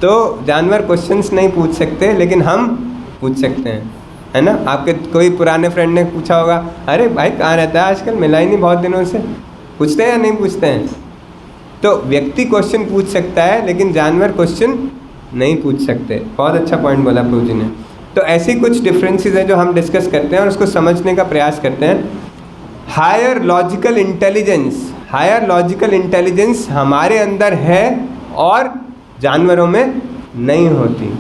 तो जानवर क्वेश्चंस नहीं पूछ सकते, लेकिन हम पूछ सकते हैं, है ना। आपके कोई पुराने फ्रेंड ने पूछा होगा, अरे भाई कहाँ रहता है आजकल, मिला ही नहीं बहुत दिनों से। पूछते हैं या नहीं पूछते हैं? तो व्यक्ति क्वेश्चन पूछ सकता है, लेकिन जानवर क्वेश्चन नहीं पूछ सकते। बहुत अच्छा पॉइंट बोला प्रभु जी ने। तो ऐसी कुछ डिफरेंसेस हैं जो हम डिस्कस करते हैं और उसको समझने का प्रयास करते हैं। हायर लॉजिकल इंटेलिजेंस हमारे अंदर है और जानवरों में नहीं होती।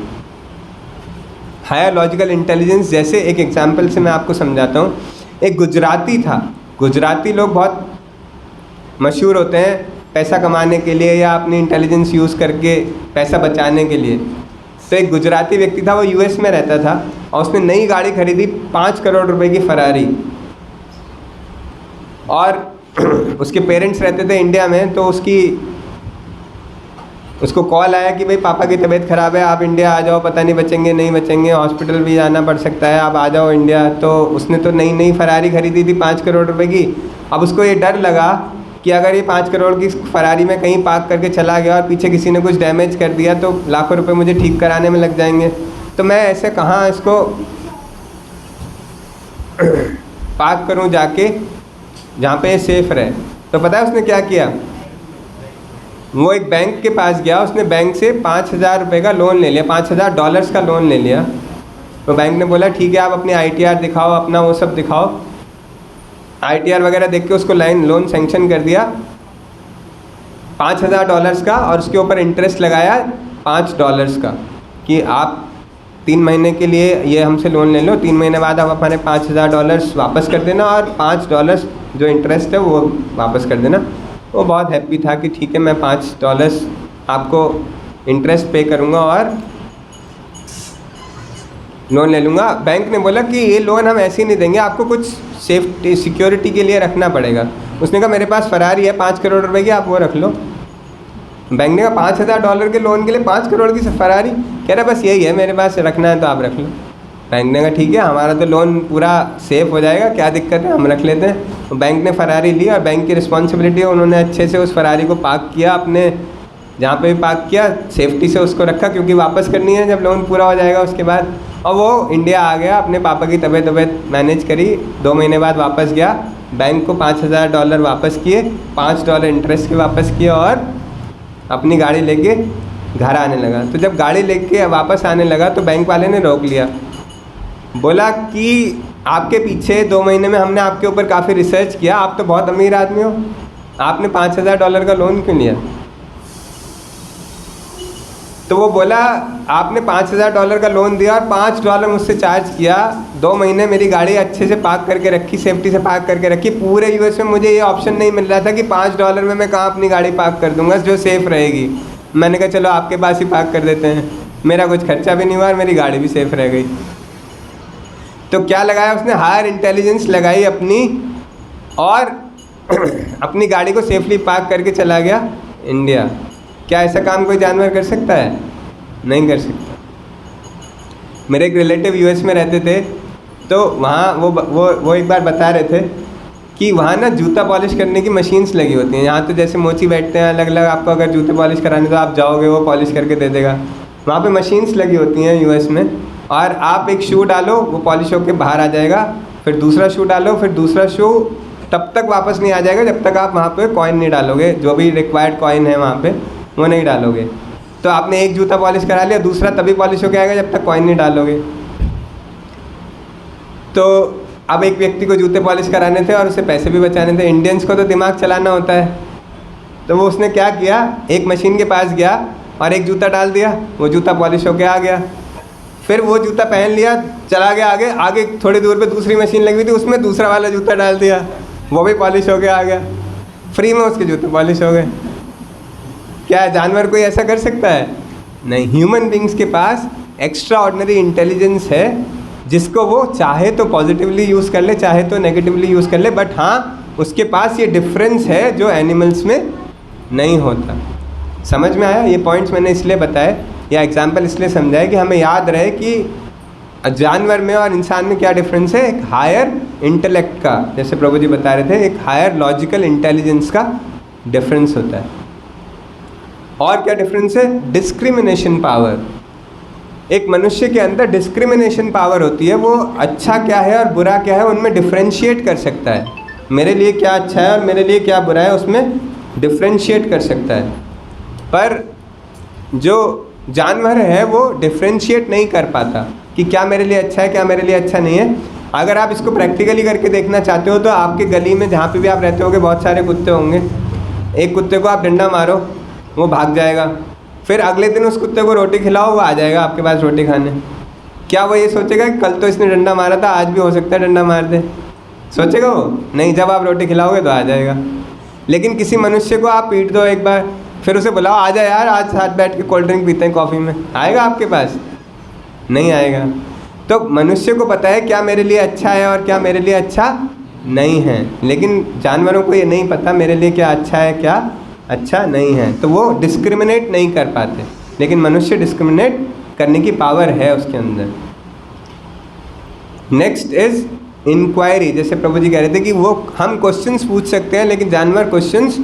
हायर लॉजिकल इंटेलिजेंस, जैसे एक एग्जांपल से मैं आपको समझाता हूँ। एक गुजराती था, गुजराती लोग बहुत मशहूर होते हैं पैसा कमाने के लिए या अपनी इंटेलिजेंस यूज़ करके पैसा बचाने के लिए। तो एक गुजराती व्यक्ति था, वो यूएस में रहता था और उसने नई गाड़ी खरीदी 5 करोड़ रुपए की फरारी। और उसके पेरेंट्स रहते थे इंडिया में, तो उसको कॉल आया कि भाई पापा की तबीयत ख़राब है, आप इंडिया आ जाओ, पता नहीं बचेंगे नहीं बचेंगे, हॉस्पिटल भी जाना पड़ सकता है, आप आ जाओ इंडिया। तो उसने तो नई फरारी खरीदी थी 5 करोड़ रुपए की। अब उसको ये डर लगा कि अगर ये 5 करोड़ की फरारी में कहीं पार्क करके चला गया और पीछे किसी ने कुछ डैमेज कर दिया तो लाखों रुपए मुझे ठीक कराने में लग जाएंगे। तो मैं ऐसे कहाँ इसको पार्क करूँ जाके जहाँ पे ये सेफ रहे। तो पता है उसने क्या किया, वो एक बैंक के पास गया, उसने बैंक से 5,000 रुपये का लोन ले लिया, $5,000 का लोन ले लिया। तो बैंक ने बोला ठीक है, आप अपनी ITR दिखाओ, अपना वो सब दिखाओ। ITR वगैरह देख के उसको लोन सेंक्शन कर दिया $5,000 का, और उसके ऊपर इंटरेस्ट लगाया $5 का कि आप 3 महीने के लिए ये हमसे लोन ले लो, 3 महीने बाद आप हमारे $5,000 वापस कर देना और $5 जो इंटरेस्ट है वो वापस कर देना। वो बहुत हैप्पी था कि ठीक है, मैं $5 आपको इंटरेस्ट पे करूँगा और लोन ले लूँगा। बैंक ने बोला कि ये लोन हम ऐसे ही नहीं देंगे, आपको कुछ सेफ्टी सिक्योरिटी के लिए रखना पड़ेगा। उसने कहा मेरे पास फरारी है 5 करोड़ रुपए की, आप वो रख लो। बैंक ने कहा $5,000 के लोन के लिए 5 करोड़ की फरारी? कह रहा बस यही है मेरे पास, रखना है तो आप रख लो। बैंक ने कहा ठीक है, हमारा तो लोन पूरा सेफ हो जाएगा, क्या दिक्कत है, हम रख लेते हैं। तो बैंक ने फरारी ली और बैंक की रिस्पॉन्सिबिलिटी है, उन्होंने अच्छे से उस फरारी को पार्क किया, अपने जहाँ पे भी पार्क किया सेफ्टी से उसको रखा, क्योंकि वापस करनी है जब लोन पूरा हो जाएगा उसके बाद। और वो इंडिया आ गया, अपने पापा की तबीयत मैनेज करी, 2 महीने बाद वापस गया, बैंक को $5,000 वापस किए, $5 इंटरेस्ट के वापस किए और अपनी गाड़ी लेके घर आने लगा। तो जब गाड़ी लेके वापस आने लगा तो बैंक वाले ने रोक लिया, बोला कि आपके पीछे 2 महीने में हमने आपके ऊपर काफ़ी रिसर्च किया, आप तो बहुत अमीर आदमी हो, आपने $5,000 का लोन क्यों लिया? तो वो बोला आपने $5,000 का लोन दिया और $5 मुझसे चार्ज किया, 2 महीने मेरी गाड़ी अच्छे से पार्क करके रखी, सेफ्टी से पार्क करके रखी। पूरे यूएस में मुझे ये ऑप्शन नहीं मिल रहा था कि $5 में मैं कहाँ अपनी गाड़ी पार्क कर दूंगा जो सेफ़ रहेगी। मैंने कहा चलो आपके पास ही पार्क कर देते हैं, मेरा कुछ खर्चा भी नहीं हुआ और मेरी गाड़ी भी सेफ़ रह गई। तो क्या लगाया उसने, हायर इंटेलिजेंस लगाई अपनी, और अपनी गाड़ी को सेफली पार्क करके चला गया इंडिया। क्या ऐसा काम कोई जानवर कर सकता है? नहीं कर सकता। मेरे एक रिलेटिव यूएस में रहते थे, तो वहाँ वो एक बार बता रहे थे कि वहाँ ना जूता पॉलिश करने की मशीन्स लगी होती हैं। यहाँ तो जैसे मोची बैठते हैं अलग अलग, आपको अगर जूते पॉलिश कराने तो आप जाओगे वो पॉलिश करके दे देगा। वहाँ पे मशीन्स लगी होती हैं यूएस में, और आप एक शू डालो वो पॉलिश होकर बाहर आ जाएगा, फिर दूसरा शू डालो, फिर दूसरा शू, तब तक वापस नहीं आ जाएगा जब तक आप वहाँ पे कॉइन नहीं डालोगे, जो भी रिक्वायर्ड कॉइन है वहाँ पे वो नहीं डालोगे। तो आपने एक जूता पॉलिश करा लिया, दूसरा तभी पॉलिश होकर आएगा जब तक कॉइन नहीं डालोगे। तो अब एक व्यक्ति को जूते पॉलिश कराने थे और उसे पैसे भी बचाने थे। इंडियंस को तो दिमाग चलाना होता है, तो वो उसने क्या किया, एक मशीन के पास गया और एक जूता डाल दिया, वो जूता पॉलिश होकर आ गया। फिर वो जूता पहन लिया, चला गया आगे थोड़ी दूर पे दूसरी मशीन लगी हुई थी, उसमें दूसरा वाला जूता डाल दिया, वो भी पॉलिश होके आ गया। फ्री में उसके जूते पॉलिश हो गए। क्या जानवर कोई ऐसा कर सकता है? नहीं। ह्यूमन बींग्स के पास एक्स्ट्रा ऑर्डिनरी इंटेलिजेंस है, जिसको वो चाहे तो पॉजिटिवली यूज़ कर ले, चाहे तो नेगेटिवली यूज़ कर ले, बट हाँ उसके पास ये डिफरेंस है जो एनिमल्स में नहीं होता। समझ में आया? ये पॉइंट्स मैंने इसलिए बताए या एग्जाम्पल इसलिए समझाया कि हमें याद रहे कि जानवर में और इंसान में क्या डिफरेंस है। एक हायर इंटेलेक्ट का, जैसे प्रभु जी बता रहे थे, एक हायर लॉजिकल इंटेलिजेंस का डिफरेंस होता है। और क्या डिफरेंस है? Discrimination power. एक मनुष्य के अंदर डिस्क्रिमिनेशन पावर होती है, वो अच्छा क्या है और बुरा क्या है उनमें डिफ्रेंशिएट कर सकता है। मेरे लिए क्या अच्छा है और मेरे लिए क्या बुरा है उसमें डिफ्रेंशिएट कर सकता है। पर जो जानवर है वो डिफ्रेंशिएट नहीं कर पाता कि क्या मेरे लिए अच्छा है क्या मेरे लिए अच्छा नहीं है। अगर आप इसको प्रैक्टिकली करके देखना चाहते हो तो आपके गली में जहाँ पे भी आप रहते होगे बहुत सारे कुत्ते होंगे। एक कुत्ते को आप डंडा मारो, वो भाग जाएगा। फिर अगले दिन उस कुत्ते को रोटी खिलाओ, वो आ जाएगा आपके पास रोटी खाने। क्या वो ये सोचेगा कि कल तो इसने डंडा मारा था, आज भी हो सकता है डंडा मार दे? सोचेगा वो? नहीं, जब आप रोटी खिलाओगे तो आ जाएगा। लेकिन किसी मनुष्य को आप पीट दो एक बार, फिर उसे बुलाओ, आ जा यार, आज साथ बैठ के कोल्ड ड्रिंक पीते हैं कॉफ़ी में, आएगा आपके पास? नहीं आएगा। तो मनुष्य को पता है क्या मेरे लिए अच्छा है और क्या मेरे लिए अच्छा नहीं है, लेकिन जानवरों को ये नहीं पता मेरे लिए क्या अच्छा है क्या अच्छा नहीं है, तो वो डिस्क्रिमिनेट नहीं कर पाते। लेकिन मनुष्य डिस्क्रिमिनेट करने की पावर है उसके अंदर। Next is inquiry. जैसे प्रभु जी कह रहे थे कि वो हम क्वेश्चंस पूछ सकते हैं लेकिन जानवर क्वेश्चंस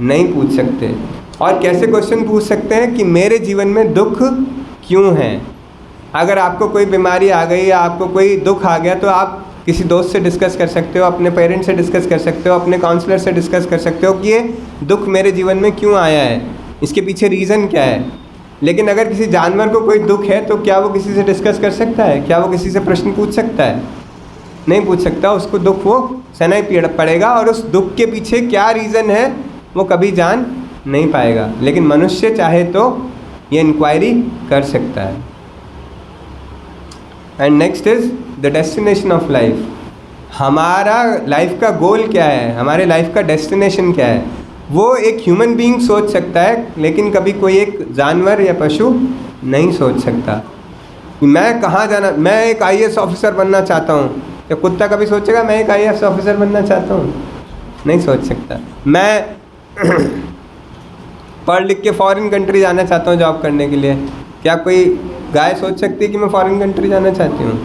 नहीं पूछ सकते। और कैसे क्वेश्चन पूछ सकते हैं कि मेरे जीवन में दुख क्यों है। अगर आपको कोई बीमारी आ गई या आपको कोई दुख आ गया तो आप किसी दोस्त से डिस्कस कर सकते हो, अपने पेरेंट्स से डिस्कस कर सकते हो, अपने काउंसलर से डिस्कस कर सकते हो कि ये दुख मेरे जीवन में क्यों आया है, इसके पीछे रीज़न क्या है। लेकिन अगर किसी जानवर को कोई दुख है तो क्या वो किसी से डिस्कस कर सकता है? क्या वो किसी से प्रश्न पूछ सकता है? नहीं पूछ सकता। उसको दुख वो सहना ही पड़ेगा और उस दुख के पीछे क्या रीज़न है वो कभी जान नहीं पाएगा। लेकिन मनुष्य चाहे तो ये इंक्वायरी कर सकता है। And next is the destination of life. हमारा लाइफ का गोल क्या है, हमारे लाइफ का डेस्टिनेशन क्या है, वो एक ह्यूमन बीइंग सोच सकता है, लेकिन कभी कोई एक जानवर या पशु नहीं सोच सकता कि मैं कहाँ जाना, मैं एक IAS ऑफिसर बनना चाहता हूँ। या कुत्ता कभी सोचेगा मैं एक IAS ऑफिसर बनना चाहता हूँ? नहीं सोच सकता। मैं पढ़ लिख के फॉरेन कंट्री जाना चाहता हूँ जॉब करने के लिए, क्या कोई गाय सोच सकती है कि मैं फॉरेन कंट्री जाना चाहती हूँ?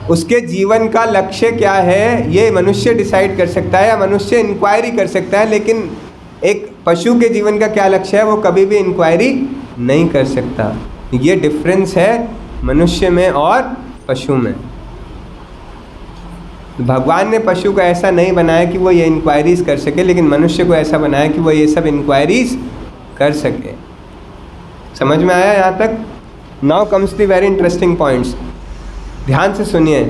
उसके जीवन का लक्ष्य क्या है ये मनुष्य डिसाइड कर सकता है या मनुष्य इंक्वायरी कर सकता है, लेकिन एक पशु के जीवन का क्या लक्ष्य है वो कभी भी इंक्वायरी नहीं कर सकता। ये डिफरेंस है मनुष्य में और पशु में। भगवान ने पशु को ऐसा नहीं बनाया कि वो ये इंक्वायरीज कर सके, लेकिन मनुष्य को ऐसा बनाया कि वो ये सब इंक्वायरीज कर सके। समझ में आया यहाँ तक? Now comes the very interesting points. ध्यान से सुनिए।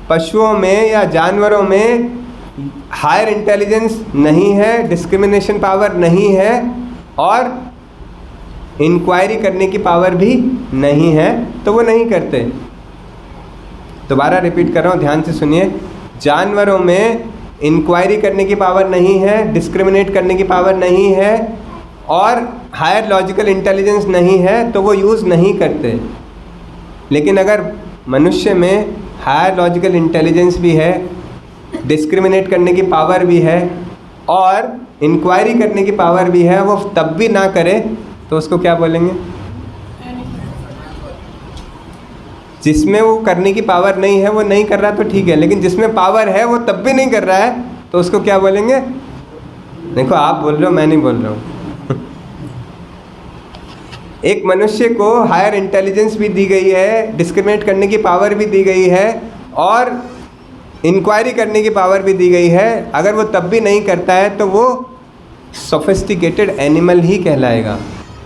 पशुओं में या जानवरों में हायर इंटेलिजेंस नहीं है, डिस्क्रिमिनेशन पावर नहीं है और इंक्वायरी करने की पावर भी नहीं है, तो वो नहीं करते। दोबारा रिपीट कर रहा हूँ, ध्यान से सुनिए। जानवरों में इंक्वायरी करने की पावर नहीं है, डिस्क्रिमिनेट करने की पावर नहीं है और हायर लॉजिकल इंटेलिजेंस नहीं है, तो वो यूज़ नहीं करते। लेकिन अगर मनुष्य में हायर लॉजिकल इंटेलिजेंस भी है, डिस्क्रिमिनेट करने की पावर भी है और इंक्वायरी करने की पावर भी है, वो तब भी ना करे तो उसको क्या बोलेंगे? जिसमें वो करने की पावर नहीं है, वो नहीं कर रहा तो ठीक है, लेकिन जिसमें पावर है वो तब भी नहीं कर रहा है तो उसको क्या बोलेंगे? देखो आप बोल रहे हो, मैं नहीं बोल रहा हूँ। एक मनुष्य को हायर इंटेलिजेंस भी दी गई है, डिस्क्रिमिनेट करने की पावर भी दी गई है और इंक्वायरी करने की पावर भी दी गई है। अगर वो तब भी नहीं करता है तो वो सोफिस्टिकेटेड एनिमल ही कहलाएगा,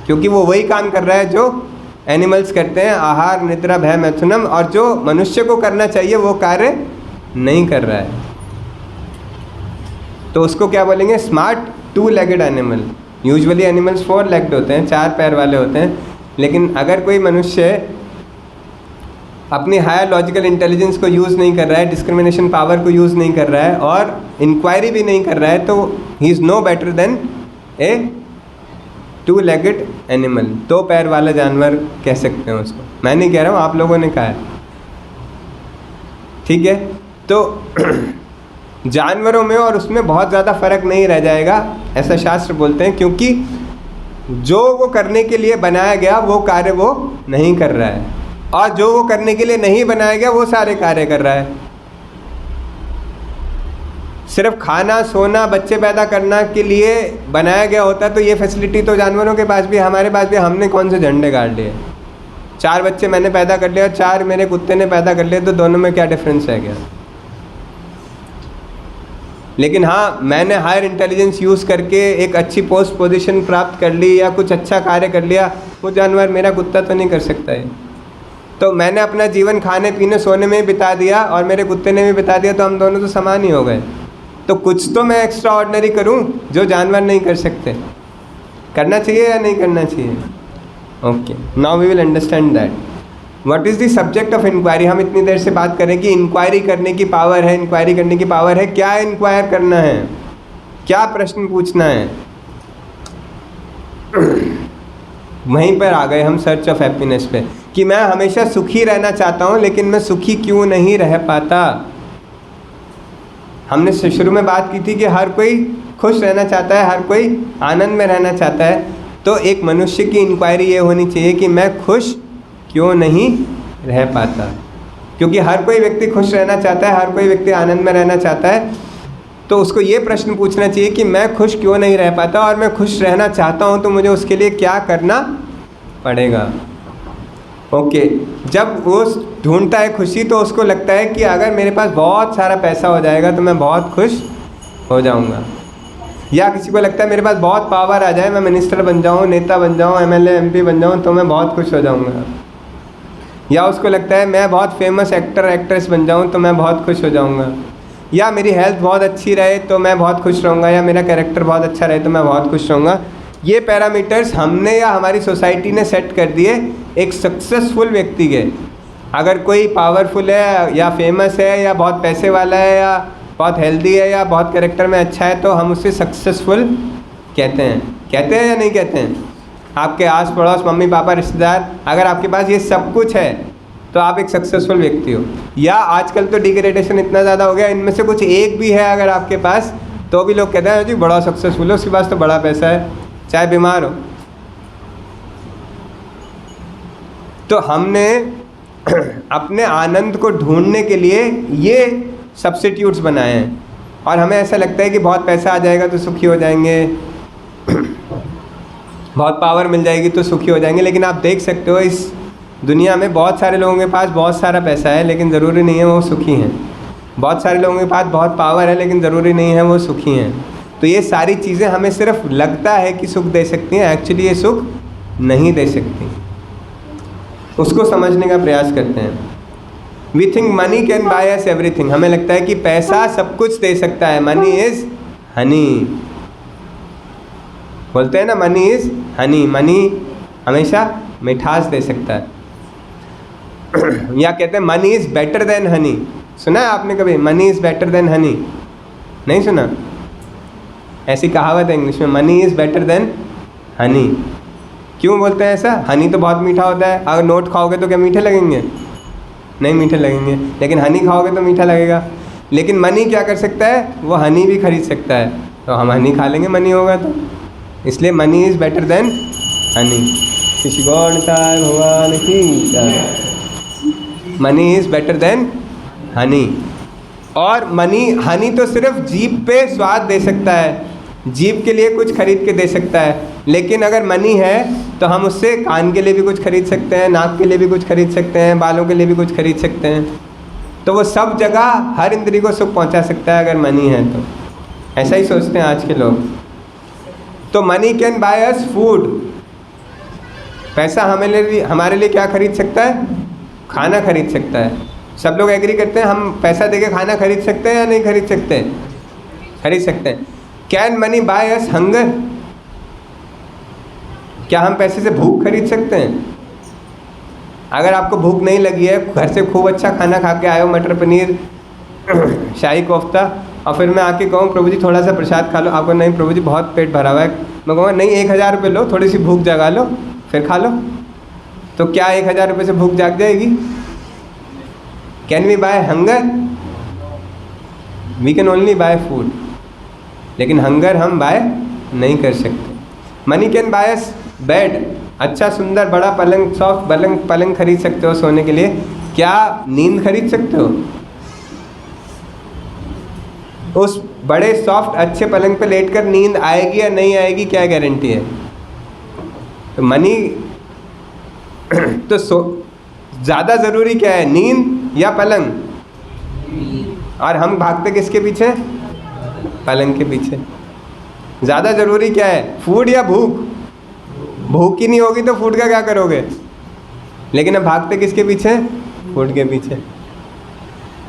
क्योंकि वो वही काम कर रहा है जो एनिमल्स करते हैं, आहार निद्रा भय मैथुनम, और जो मनुष्य को करना चाहिए वो कार्य नहीं कर रहा है। तो उसको क्या बोलेंगे? Smart two legged animal. Usually animals 4 legged होते हैं, 4 पैर वाले होते हैं, लेकिन अगर कोई मनुष्य अपनी हायर लॉजिकल इंटेलिजेंस को यूज़ नहीं कर रहा है, डिस्क्रिमिनेशन पावर को यूज़ नहीं कर रहा है और इंक्वायरी भी नहीं कर रहा है, तो he is no better than a 2 legged animal. 2 पैर वाला जानवर कह सकते हैं उसको। मैं नहीं कह रहा हूँ, आप लोगों ने कहा है, ठीक है? तो जानवरों में और उसमें बहुत ज़्यादा फर्क नहीं रह जाएगा, ऐसा शास्त्र बोलते हैं, क्योंकि जो वो करने के लिए बनाया गया वो कार्य वो नहीं कर रहा है और जो वो करने के लिए नहीं बनाया गया वो सारे कार्य कर रहा है। सिर्फ खाना, सोना, बच्चे पैदा करना के लिए बनाया गया होता तो ये फैसिलिटी तो जानवरों के पास भी, हमारे पास भी। हमने कौन से झंडे गाड़ लिए? 4 बच्चे मैंने पैदा कर लिया और 4 मेरे कुत्ते ने पैदा कर लिए, तो दोनों में क्या डिफरेंस है क्या? लेकिन हाँ, मैंने हायर इंटेलिजेंस यूज़ करके एक अच्छी पोस्ट पोजीशन प्राप्त कर ली या कुछ अच्छा कार्य कर लिया, वो जानवर, मेरा कुत्ता तो नहीं कर सकता है। तो मैंने अपना जीवन खाने पीने सोने में ही बिता दिया और मेरे कुत्ते ने भी बिता दिया, तो हम दोनों तो समान ही हो गए। तो कुछ तो मैं एक्स्ट्रा ऑर्डिनरी करूँ जो जानवर नहीं कर सकते। करना चाहिए या नहीं करना चाहिए? Okay, now we will understand that what is the subject of inquiry. हम इतनी देर से बात करें कि इंक्वायरी करने की पावर है, इंक्वायरी करने की पावर है। क्या इंक्वायर करना है, क्या प्रश्न पूछना है? वहीं पर आ गए हम सर्च ऑफ हैप्पीनेस पे, कि मैं हमेशा सुखी रहना चाहता हूँ लेकिन मैं सुखी क्यों नहीं रह पाता। हमने शुरू में बात की थी कि हर कोई खुश रहना चाहता है, हर कोई आनंद में रहना चाहता है। तो एक मनुष्य की इंक्वायरी ये होनी चाहिए कि मैं खुश क्यों नहीं रह पाता, क्योंकि हर कोई व्यक्ति खुश रहना चाहता है, हर कोई व्यक्ति आनंद में रहना चाहता है। तो उसको ये प्रश्न पूछना चाहिए कि मैं खुश क्यों नहीं रह पाता, और मैं खुश रहना चाहता हूँ तो मुझे उसके लिए क्या करना पड़ेगा। ओके, जब वो ढूंढता है खुशी तो उसको लगता है कि अगर मेरे पास बहुत सारा पैसा हो जाएगा तो मैं बहुत खुश हो जाऊँगा। या किसी को लगता है मेरे पास बहुत पावर आ जाए, मैं मिनिस्टर बन जाऊँ, नेता बन जाऊँ, MLA MP बन जाऊँ तो मैं बहुत खुश हो जाऊँगा। या उसको लगता है मैं बहुत फेमस एक्टर एक्ट्रेस बन जाऊँ तो मैं बहुत खुश हो जाऊँगा। या मेरी हेल्थ बहुत अच्छी रहे तो मैं बहुत खुश रहूँगा, या मेरा कैरेक्टर बहुत अच्छा रहे तो मैं बहुत खुश रहूँगा। ये पैरामीटर्स हमने या हमारी सोसाइटी ने सेट कर दिए एक सक्सेसफुल व्यक्ति के। अगर कोई पावरफुल है या फेमस है या बहुत पैसे वाला है या बहुत हेल्दी है या बहुत कैरेक्टर में अच्छा है तो हम उसे सक्सेसफुल कहते हैं या नहीं कहते हैं? आपके आस पड़ोस मम्मी पापा रिश्तेदार, अगर आपके पास ये सब कुछ है तो आप एक सक्सेसफुल व्यक्ति हो। या आजकल तो डिग्रेडेशन इतना ज़्यादा हो गया, इनमें से कुछ एक भी है अगर आपके पास तो भी लोग कहते हैं जी बड़ा सक्सेसफुल है, उसके पास तो बड़ा पैसा है, चाहे बीमार हो। तो हमने अपने आनंद को ढूंढने के लिए ये सब्स्टिट्यूट्स बनाए हैं, और हमें ऐसा लगता है कि बहुत पैसा आ जाएगा तो सुखी हो जाएंगे, बहुत पावर मिल जाएगी तो सुखी हो जाएंगे। लेकिन आप देख सकते हो इस दुनिया में बहुत सारे लोगों के पास बहुत सारा पैसा है लेकिन ज़रूरी नहीं है वो सुखी हैं। बहुत सारे लोगों के पास बहुत पावर है लेकिन ज़रूरी नहीं है वो सुखी हैं। तो ये सारी चीज़ें हमें सिर्फ लगता है कि सुख दे सकती हैं, एक्चुअली ये सुख नहीं दे सकती। उसको समझने का प्रयास करते हैं। We think money can buy us everything. हमें लगता है कि पैसा सब कुछ दे सकता है। मनी इज़ हनी, बोलते हैं ना, मनी इज़ हनी। मनी हमेशा मिठास दे सकता है। या कहते हैं money is better than Honey. सुना है आपने कभी money is better than Honey? नहीं सुना? ऐसी कहावत है इंग्लिश में, money is better than Honey. क्यों बोलते हैं ऐसा? हनी तो बहुत मीठा होता है। अगर नोट खाओगे तो क्या मीठे लगेंगे? नहीं मीठे लगेंगे। लेकिन हनी खाओगे तो मीठा लगेगा। लेकिन मनी क्या कर सकता है? वो हनी भी खरीद सकता है। तो हम हनी खा लेंगे मनी होगा तो। इसलिए money is better than Honey. किसी गौड़ साहब भगवान की जय। Money is better than Honey. और हनी तो सिर्फ जीभ पे स्वाद दे सकता है, जीभ के लिए कुछ खरीद के दे सकता है। लेकिन अगर मनी है तो हम उससे कान के लिए भी कुछ खरीद सकते हैं, नाक के लिए भी कुछ खरीद सकते हैं, बालों के लिए भी कुछ खरीद सकते हैं। तो वो सब जगह हर इंद्रिय को सुख पहुंचा सकता है अगर मनी है तो। ऐसा ही सोचते हैं आज के लोग। तो money can buy us food. पैसा हमारे लिए क्या खरीद सकता है? खाना खरीद सकता है। सब लोग एग्री करते हैं हम पैसा देके खाना खरीद सकते हैं या नहीं खरीद सकते? खरीद सकते हैं। Can money by us hunger? क्या हम पैसे से भूख खरीद सकते हैं? अगर आपको भूख नहीं लगी है, घर से खूब अच्छा खाना खा के आए हो, मटर पनीर शाही कोफ्ता, और फिर मैं आके कहूँ प्रभु जी थोड़ा सा प्रसाद खा लो, आपको नहीं प्रभु जी बहुत पेट भरा हुआ है, मैं कहूँगा नहीं 1000 रुपये लो, थोड़ी सी भूख जगा लो फिर खा लो। तो क्या 1000 रुपये से भूख जाग जाएगी? Can we buy hunger? We can only buy food, लेकिन हंगर हम बाय नहीं कर सकते। Money can buy us bed. अच्छा सुंदर बड़ा पलंग, सॉफ्ट पलंग खरीद सकते हो सोने के लिए। क्या नींद खरीद सकते हो? उस बड़े सॉफ्ट अच्छे पलंग पे लेटकर नींद आएगी या नहीं आएगी, क्या गारंटी है? तो मनी तो ज़्यादा ज़रूरी क्या है, नींद या पलंग? और हम भागते किसके पीछे? पलंग के पीछे। ज़्यादा ज़रूरी क्या है, फूड या भूख? भूख ही नहीं होगी तो फूड का क्या करोगे? लेकिन अब भागते किसके पीछे? फूड के पीछे।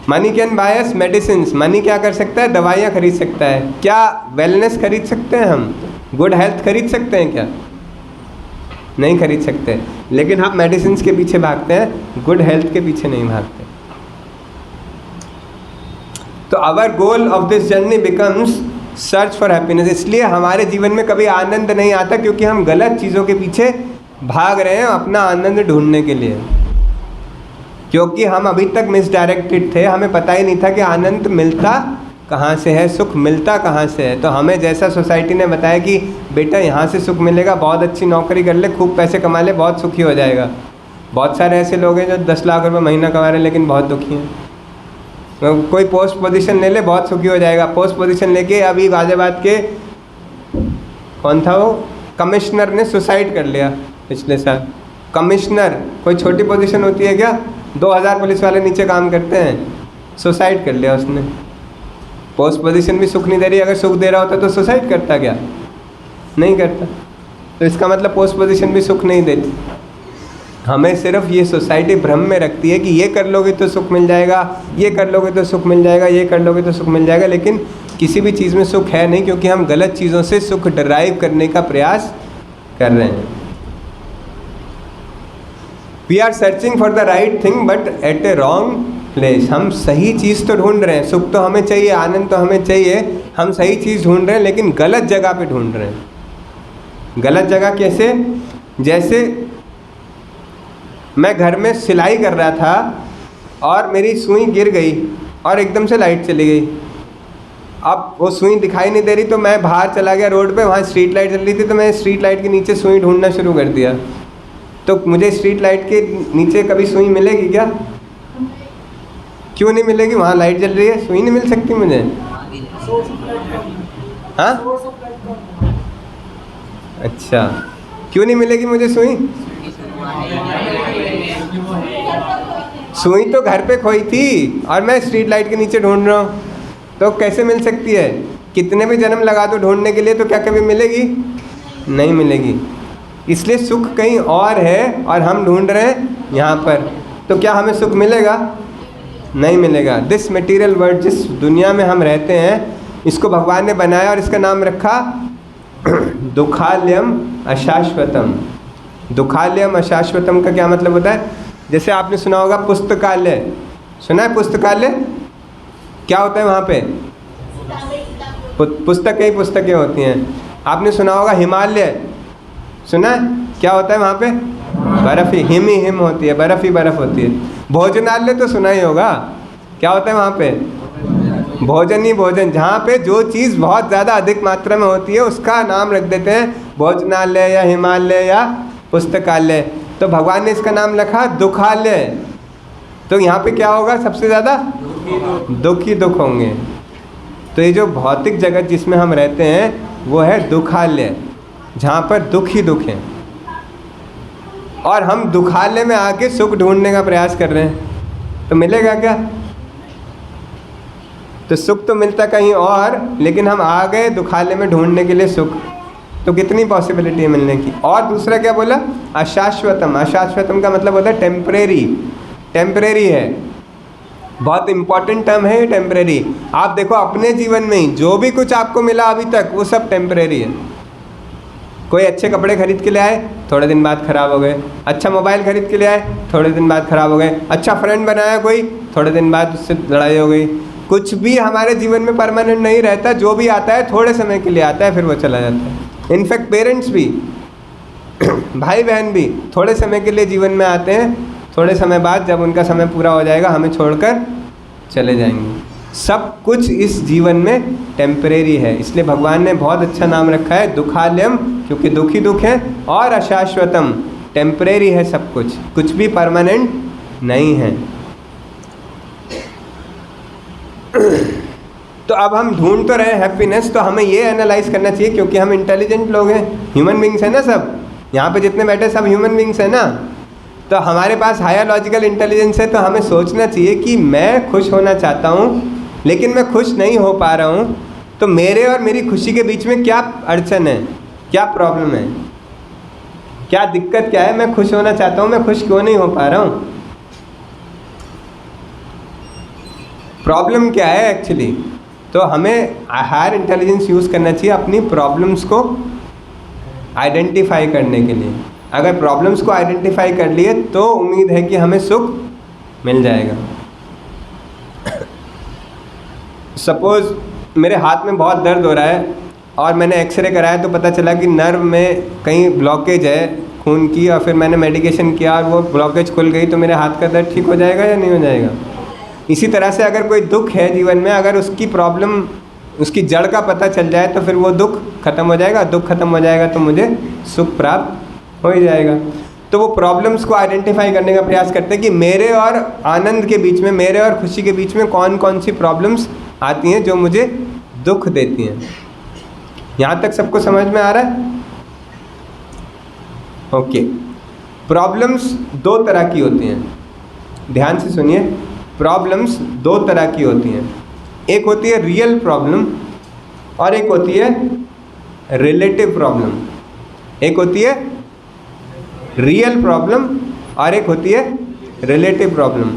Money can buy us medicines, money क्या कर सकता है? दवाइयाँ खरीद सकता है। क्या वेलनेस खरीद सकते हैं हम? गुड हेल्थ खरीद सकते हैं क्या? नहीं खरीद सकते। लेकिन हम मेडिसिन्स के पीछे भागते हैं, गुड हेल्थ के पीछे नहीं भागते। तो our goal of this journey becomes search for happiness. इसलिए हमारे जीवन में कभी आनंद नहीं आता, क्योंकि हम गलत चीज़ों के पीछे भाग रहे हैं अपना आनंद ढूंढने के लिए। क्योंकि हम अभी तक मिसडायरेक्टेड थे, हमें पता ही नहीं था कि आनंद मिलता कहाँ से है, सुख मिलता कहाँ से है। तो हमें जैसा सोसाइटी ने बताया कि बेटा यहाँ से सुख मिलेगा, बहुत अच्छी नौकरी कर ले, खूब पैसे कमा ले, बहुत सुखी हो जाएगा। बहुत सारे ऐसे लोग हैं जो 10 लाख रुपए महीना कमा रहे हैं लेकिन बहुत दुखी हैं। कोई पोस्ट पोजीशन ले ले, बहुत सुखी हो जाएगा। पोस्ट पोजीशन लेके अभी गाजियाबाद के कौन था वो कमिश्नर ने सुसाइड कर लिया पिछले साल। कमिश्नर कोई छोटी पोजीशन होती है क्या? 2000 पुलिस वाले नीचे काम करते हैं, सुसाइड कर लिया उसने। पोस्ट पोजीशन भी सुख नहीं दे रही, अगर सुख दे रहा होता तो सुसाइड करता क्या? नहीं करता। तो इसका मतलब पोस्ट पोजीशन भी सुख नहीं देती। हमें सिर्फ ये सोसाइटी भ्रम में रखती है कि ये कर लोगे तो सुख मिल जाएगा, ये कर लोगे तो सुख मिल जाएगा, ये कर लोगे तो सुख मिल जाएगा। लेकिन किसी भी चीज़ में सुख है नहीं, क्योंकि हम गलत चीज़ों से सुख डराइव करने का प्रयास कर रहे हैं। We are searching for the right thing but at a wrong place. हम सही चीज़ तो ढूंढ रहे हैं, सुख तो हमें चाहिए, आनंद तो हमें चाहिए, हम सही चीज़ ढूंढ रहे हैं लेकिन गलत जगह पे ढूंढ रहे हैं। गलत जगह कैसे? जैसे मैं घर में सिलाई कर रहा था और मेरी सुई गिर गई और एकदम से लाइट चली गई। अब वो सुई दिखाई नहीं दे रही, तो मैं बाहर चला गया रोड पे, वहाँ स्ट्रीट लाइट चल रही थी, तो मैं स्ट्रीट लाइट के नीचे सुई ढूंढना शुरू कर दिया। तो मुझे स्ट्रीट लाइट के नीचे कभी सुई मिलेगी क्या? क्यों नहीं मिलेगी? वहाँ लाइट जल रही है, सुई नहीं मिल सकती मुझे। हाँ, अच्छा, क्यों नहीं मिलेगी मुझे सुई? सुई तो घर पे खोई थी और मैं स्ट्रीट लाइट के नीचे ढूंढ रहा हूँ, तो कैसे मिल सकती है? कितने भी जन्म लगा दो ढूंढने के लिए, तो क्या कभी मिलेगी? नहीं मिलेगी। इसलिए सुख कहीं और है और हम ढूंढ रहे हैं यहाँ पर। तो क्या हमें सुख मिलेगा? नहीं मिलेगा। दिस मटेरियल वर्ल्ड, जिस दुनिया में हम रहते हैं, इसको भगवान ने बनाया और इसका नाम रखा दुखालयम अशाश्वतम। दुखालयम अशाश्वतम का क्या मतलब होता है? जैसे आपने सुना होगा पुस्तकालय, सुना है पुस्तकालय? क्या होता है वहाँ पे? पुस्तकें ही पुस्तकें होती हैं। आपने सुना होगा हिमालय, सुना है? क्या होता है वहाँ पे? बर्फ़ ही हिम होती है, बर्फ़ ही बर्फ़ होती है। भोजनालय तो सुना ही होगा, क्या होता है वहाँ पे? भोजन ही भोजन। जहाँ पे जो चीज़ बहुत ज़्यादा अधिक मात्रा में होती है उसका नाम रख देते हैं भोजनालय या हिमालय या पुस्तकालय। तो भगवान ने इसका नाम रखा दुखालय। तो यहाँ पे क्या होगा? सबसे ज़्यादा दुख ही दुख होंगे। तो ये जो भौतिक जगत जिसमें हम रहते हैं वो है दुखालय, जहाँ पर दुख ही दुख है। और हम दुखालय में आके सुख ढूंढने का प्रयास कर रहे हैं, तो मिलेगा क्या? तो सुख तो मिलता कहीं और, लेकिन हम आ गए दुखालय में ढूंढने के लिए सुख। तो कितनी पॉसिबिलिटी है मिलने की। और दूसरा क्या बोला? अशाश्वतम। अशाश्वतम का मतलब होता है टेम्परेरी। टेम्परेरी है, बहुत इंपॉर्टेंट टर्म है ये, टेम्परेरी। आप देखो अपने जीवन में ही जो भी कुछ आपको मिला अभी तक वो सब टेम्परेरी है। कोई अच्छे कपड़े खरीद के ले आए, थोड़े दिन बाद ख़राब हो गए। अच्छा मोबाइल खरीद के ले आए, थोड़े दिन बाद ख़राब हो गए। अच्छा फ्रेंड बनाया कोई, थोड़े दिन बाद उससे लड़ाई हो गई। कुछ भी हमारे जीवन में परमानेंट नहीं रहता, जो भी आता है थोड़े समय के लिए आता है, फिर वो चला जाता है। इनफैक्ट पेरेंट्स भी भाई बहन भी थोड़े समय के लिए जीवन में आते हैं, थोड़े समय बाद जब उनका समय पूरा हो जाएगा हमें छोड़कर चले जाएंगे। सब कुछ इस जीवन में टेम्परेरी है। इसलिए भगवान ने बहुत अच्छा नाम रखा है दुखालयम, क्योंकि दुख ही दुख है, और अशाश्वतम, टेम्परेरी है सब कुछ, कुछ भी परमानेंट नहीं है। तो अब हम ढूंढ तो रहे हैप्पीनेस, तो हमें ये एनालाइज करना चाहिए, क्योंकि हम इंटेलिजेंट लोग हैं, ह्यूमन बींग्स हैं ना, सब यहाँ पे जितने बैठे सब ह्यूमन बींग्स हैं ना। तो हमारे पास हायर लॉजिकल इंटेलिजेंस है, तो हमें सोचना चाहिए कि मैं खुश होना चाहता हूँ लेकिन मैं खुश नहीं हो पा रहा हूँ, तो मेरे और मेरी खुशी के बीच में क्या अड़चन है, क्या प्रॉब्लम है। क्या दिक्कत क्या है? मैं खुश होना चाहता हूँ, मैं खुश क्यों नहीं हो पा रहा हूँ? प्रॉब्लम क्या है एक्चुअली? तो हमें हायर इंटेलिजेंस यूज़ करना चाहिए अपनी प्रॉब्लम्स को आइडेंटिफाई करने के लिए। अगर प्रॉब्लम्स को आइडेंटिफाई कर लिए तो उम्मीद है कि हमें सुख मिल जाएगा। सपोज़ मेरे हाथ में बहुत दर्द हो रहा है और मैंने एक्सरे कराया तो पता चला कि नर्व में कहीं ब्लॉकेज है खून की, और फिर मैंने मेडिकेशन किया और वो ब्लॉकेज खुल गई, तो मेरे हाथ का दर्द ठीक हो जाएगा या नहीं हो जाएगा? इसी तरह से अगर कोई दुख है जीवन में, अगर उसकी प्रॉब्लम, उसकी जड़ का पता चल जाए तो फिर वो दुख खत्म हो जाएगा। दुख खत्म हो जाएगा तो मुझे सुख प्राप्त हो ही जाएगा। तो वो प्रॉब्लम्स को आइडेंटिफाई करने का प्रयास करते हैं कि मेरे और आनंद के बीच में, मेरे और खुशी के बीच में कौन कौन सी प्रॉब्लम्स आती हैं जो मुझे दुख देती हैं। यहाँ तक सबको समझ में आ रहा है? ओके। प्रॉब्लम्स दो तरह की होती हैं, ध्यान से सुनिए। प्रॉब्लम्स दो तरह की होती हैं, एक होती है रियल प्रॉब्लम और एक होती है रिलेटिव प्रॉब्लम। एक होती है रियल प्रॉब्लम और एक होती है रिलेटिव प्रॉब्लम।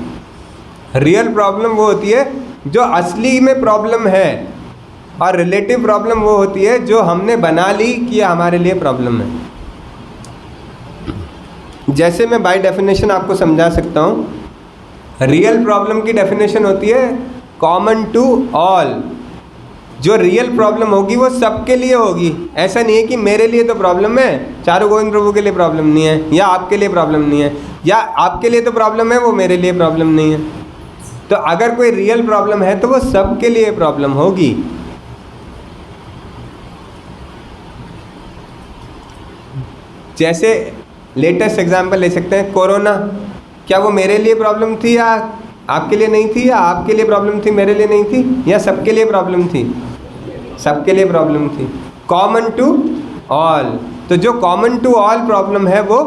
रियल प्रॉब्लम वो होती है जो असली में प्रॉब्लम है, और रिलेटिव प्रॉब्लम वो होती है जो हमने बना ली कि ये हमारे लिए प्रॉब्लम है। जैसे मैं बाय डेफिनेशन आपको समझा सकता हूँ। रियल प्रॉब्लम की डेफिनेशन होती है कॉमन टू ऑल। जो रियल प्रॉब्लम होगी वो सबके लिए होगी। ऐसा नहीं है कि मेरे लिए तो प्रॉब्लम है, चारू गोविंद प्रभु के लिए प्रॉब्लम नहीं है, या आपके लिए प्रॉब्लम नहीं है, या आपके लिए तो प्रॉब्लम है वो मेरे लिए प्रॉब्लम नहीं है। तो अगर कोई रियल प्रॉब्लम है तो वो सबके लिए प्रॉब्लम होगी। जैसे लेटेस्ट एग्जांपल ले सकते हैं, कोरोना। क्या वो मेरे लिए प्रॉब्लम थी या आपके लिए नहीं थी, या आपके लिए प्रॉब्लम थी मेरे लिए नहीं थी, या सबके लिए प्रॉब्लम थी? सबके लिए प्रॉब्लम थी। Common to all. तो जो कॉमन टू ऑल प्रॉब्लम है वो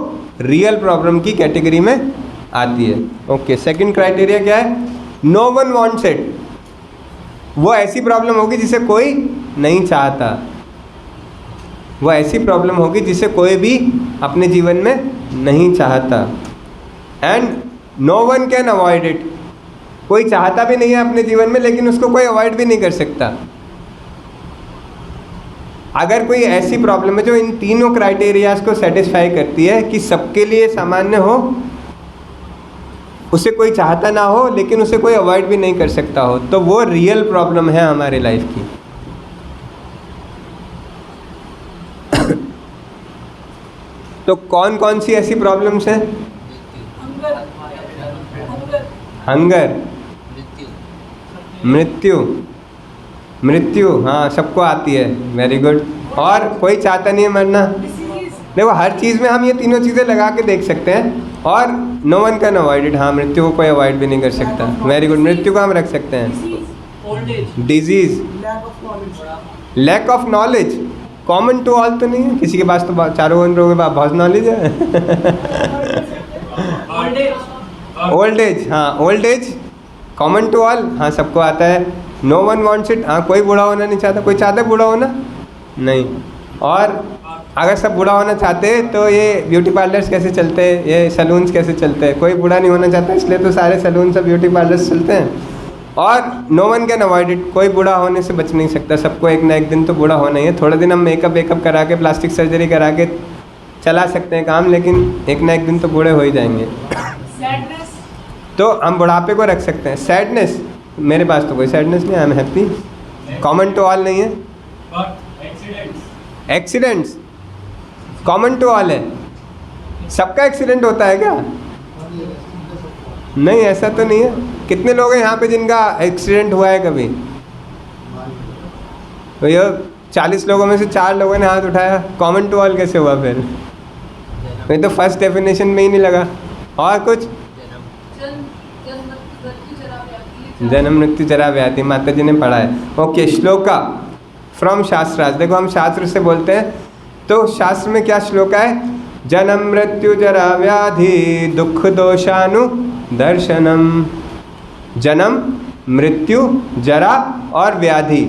रियल प्रॉब्लम की कैटेगरी में आती है। ओके, सेकंड क्राइटेरिया क्या है? No one wants it. वो ऐसी प्रॉब्लम होगी जिसे कोई नहीं चाहता। वो ऐसी प्रॉब्लम होगी जिसे कोई भी अपने जीवन में नहीं चाहता। And no one can avoid it. कोई चाहता भी नहीं है अपने जीवन में, लेकिन उसको कोई अवॉइड भी नहीं कर सकता। अगर कोई ऐसी प्रॉब्लम है जो इन तीनों क्राइटेरियाज को सेटिस्फाई करती है कि सबके लिए सामान्य हो, उसे कोई चाहता ना हो लेकिन उसे कोई अवॉइड भी नहीं कर सकता हो, तो वो रियल प्रॉब्लम है हमारे लाइफ की। तो कौन कौन सी ऐसी प्रॉब्लम्स हैं? हंगर, मृत्यु। मृत्यु, हाँ, सबको आती है। Very good. और कोई चाहता नहीं है मरना। देखो, हर चीज़ में हम ये तीनों चीज़ें लगा के देख सकते हैं। और no one can avoid it. हाँ, मृत्यु को कोई अवॉइड भी नहीं कर सकता। Very good. मृत्यु को हम रख सकते हैं। Disease, lack of knowledge. Common to all तो नहीं है, किसी के पास तो चारों लोगों के पास बहुत नॉलेज है। ओल्ड एज, हाँ, old age common to all, हाँ, सबको आता है। नो वन वांट्स इट, हाँ, कोई बूढ़ा होना नहीं चाहता। कोई चाहता है बूढ़ा होना? नहीं। और अगर सब बूढ़ा होना चाहते तो ये ब्यूटी पार्लर्स कैसे चलते हैं, ये सैलून्स कैसे चलते हैं? कोई बूढ़ा नहीं होना चाहता, इसलिए तो सारे सैलून्स और ब्यूटी पार्लर्स चलते हैं। और no one can avoid it. कोई बूढ़ा होने से बच नहीं सकता, सबको एक ना एक दिन तो बूढ़ा होना ही है। थोड़े दिन हम मेकअप करा के, प्लास्टिक सर्जरी करा के चला सकते हैं काम, लेकिन एक ना एक दिन तो बूढ़े हो ही जाएंगे। तो हम बुढ़ापे को रख सकते हैं। सैडनेस, मेरे पास तो कोई सैडनेस नहीं है, I am happy. Common to all नहीं है। एक्सीडेंट्स कॉमन टू ऑल है। सबका एक्सीडेंट होता है क्या? नहीं, ऐसा तो नहीं है। कितने लोग हैं यहाँ पे जिनका एक्सीडेंट हुआ है कभी? तो ये 40 लोगों में से 4 लोगों ने हाथ उठाया। कॉमन टू ऑल कैसे हुआ फिर? नहीं तो फर्स्ट डेफिनेशन में ही नहीं लगा। और कुछ? जन्म मृत्यु जरा व्याधि, माता जी ने पढ़ा है। Okay, shloka from shastras. देखो, हम शास्त्र से बोलते हैं, तो शास्त्र में क्या श्लोका है? जन्म मृत्यु जरा व्याधि दुख दोषानु दर्शनम। जन्म, मृत्यु, जरा और व्याधि,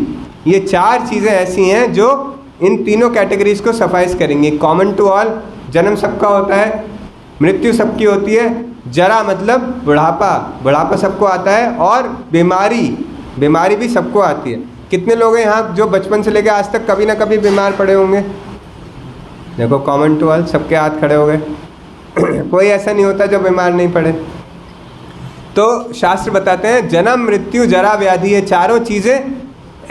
ये 4 चीज़ें ऐसी हैं जो इन तीनों कैटेगरीज को सफाइस करेंगी। कॉमन टू ऑल, जन्म सबका होता है, मृत्यु सबकी होती है, जरा मतलब बुढ़ापा, बुढ़ापा सबको आता है, और बीमारी भी सबको आती है। कितने लोग हैं यहाँ जो बचपन से लेकर आज तक कभी ना कभी बीमार पड़े होंगे? देखो, कॉमन टू ऑल, सबके हाथ खड़े हो गए। कोई ऐसा नहीं होता जो बीमार नहीं पड़े। तो शास्त्र बताते हैं जन्म मृत्यु जरा व्याधि, ये चारों चीज़ें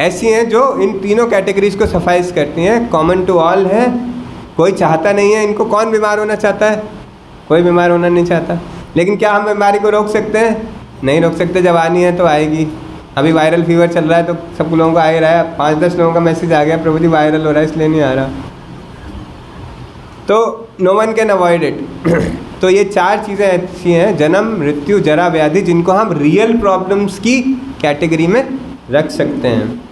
ऐसी हैं जो इन तीनों कैटेगरीज को सफाइज करती हैं, कॉमन टू ऑल है। कोई चाहता नहीं है इनको। कौन बीमार होना चाहता है? कोई बीमार होना नहीं चाहता। लेकिन क्या हम बीमारी को रोक सकते हैं? नहीं रोक सकते। जब आनी है तो आएगी। अभी वायरल फीवर चल रहा है तो सब लोगों को आ ही रहा है। 5-10 लोगों का मैसेज आ गया, प्रभु जी वायरल हो रहा है इसलिए नहीं आ रहा। तो no one can avoid it. तो ये चार चीज़ें ऐसी हैं, जन्म मृत्यु जरा व्याधि, जिनको हम रियल प्रॉब्लम्स की कैटेगरी में रख सकते हैं।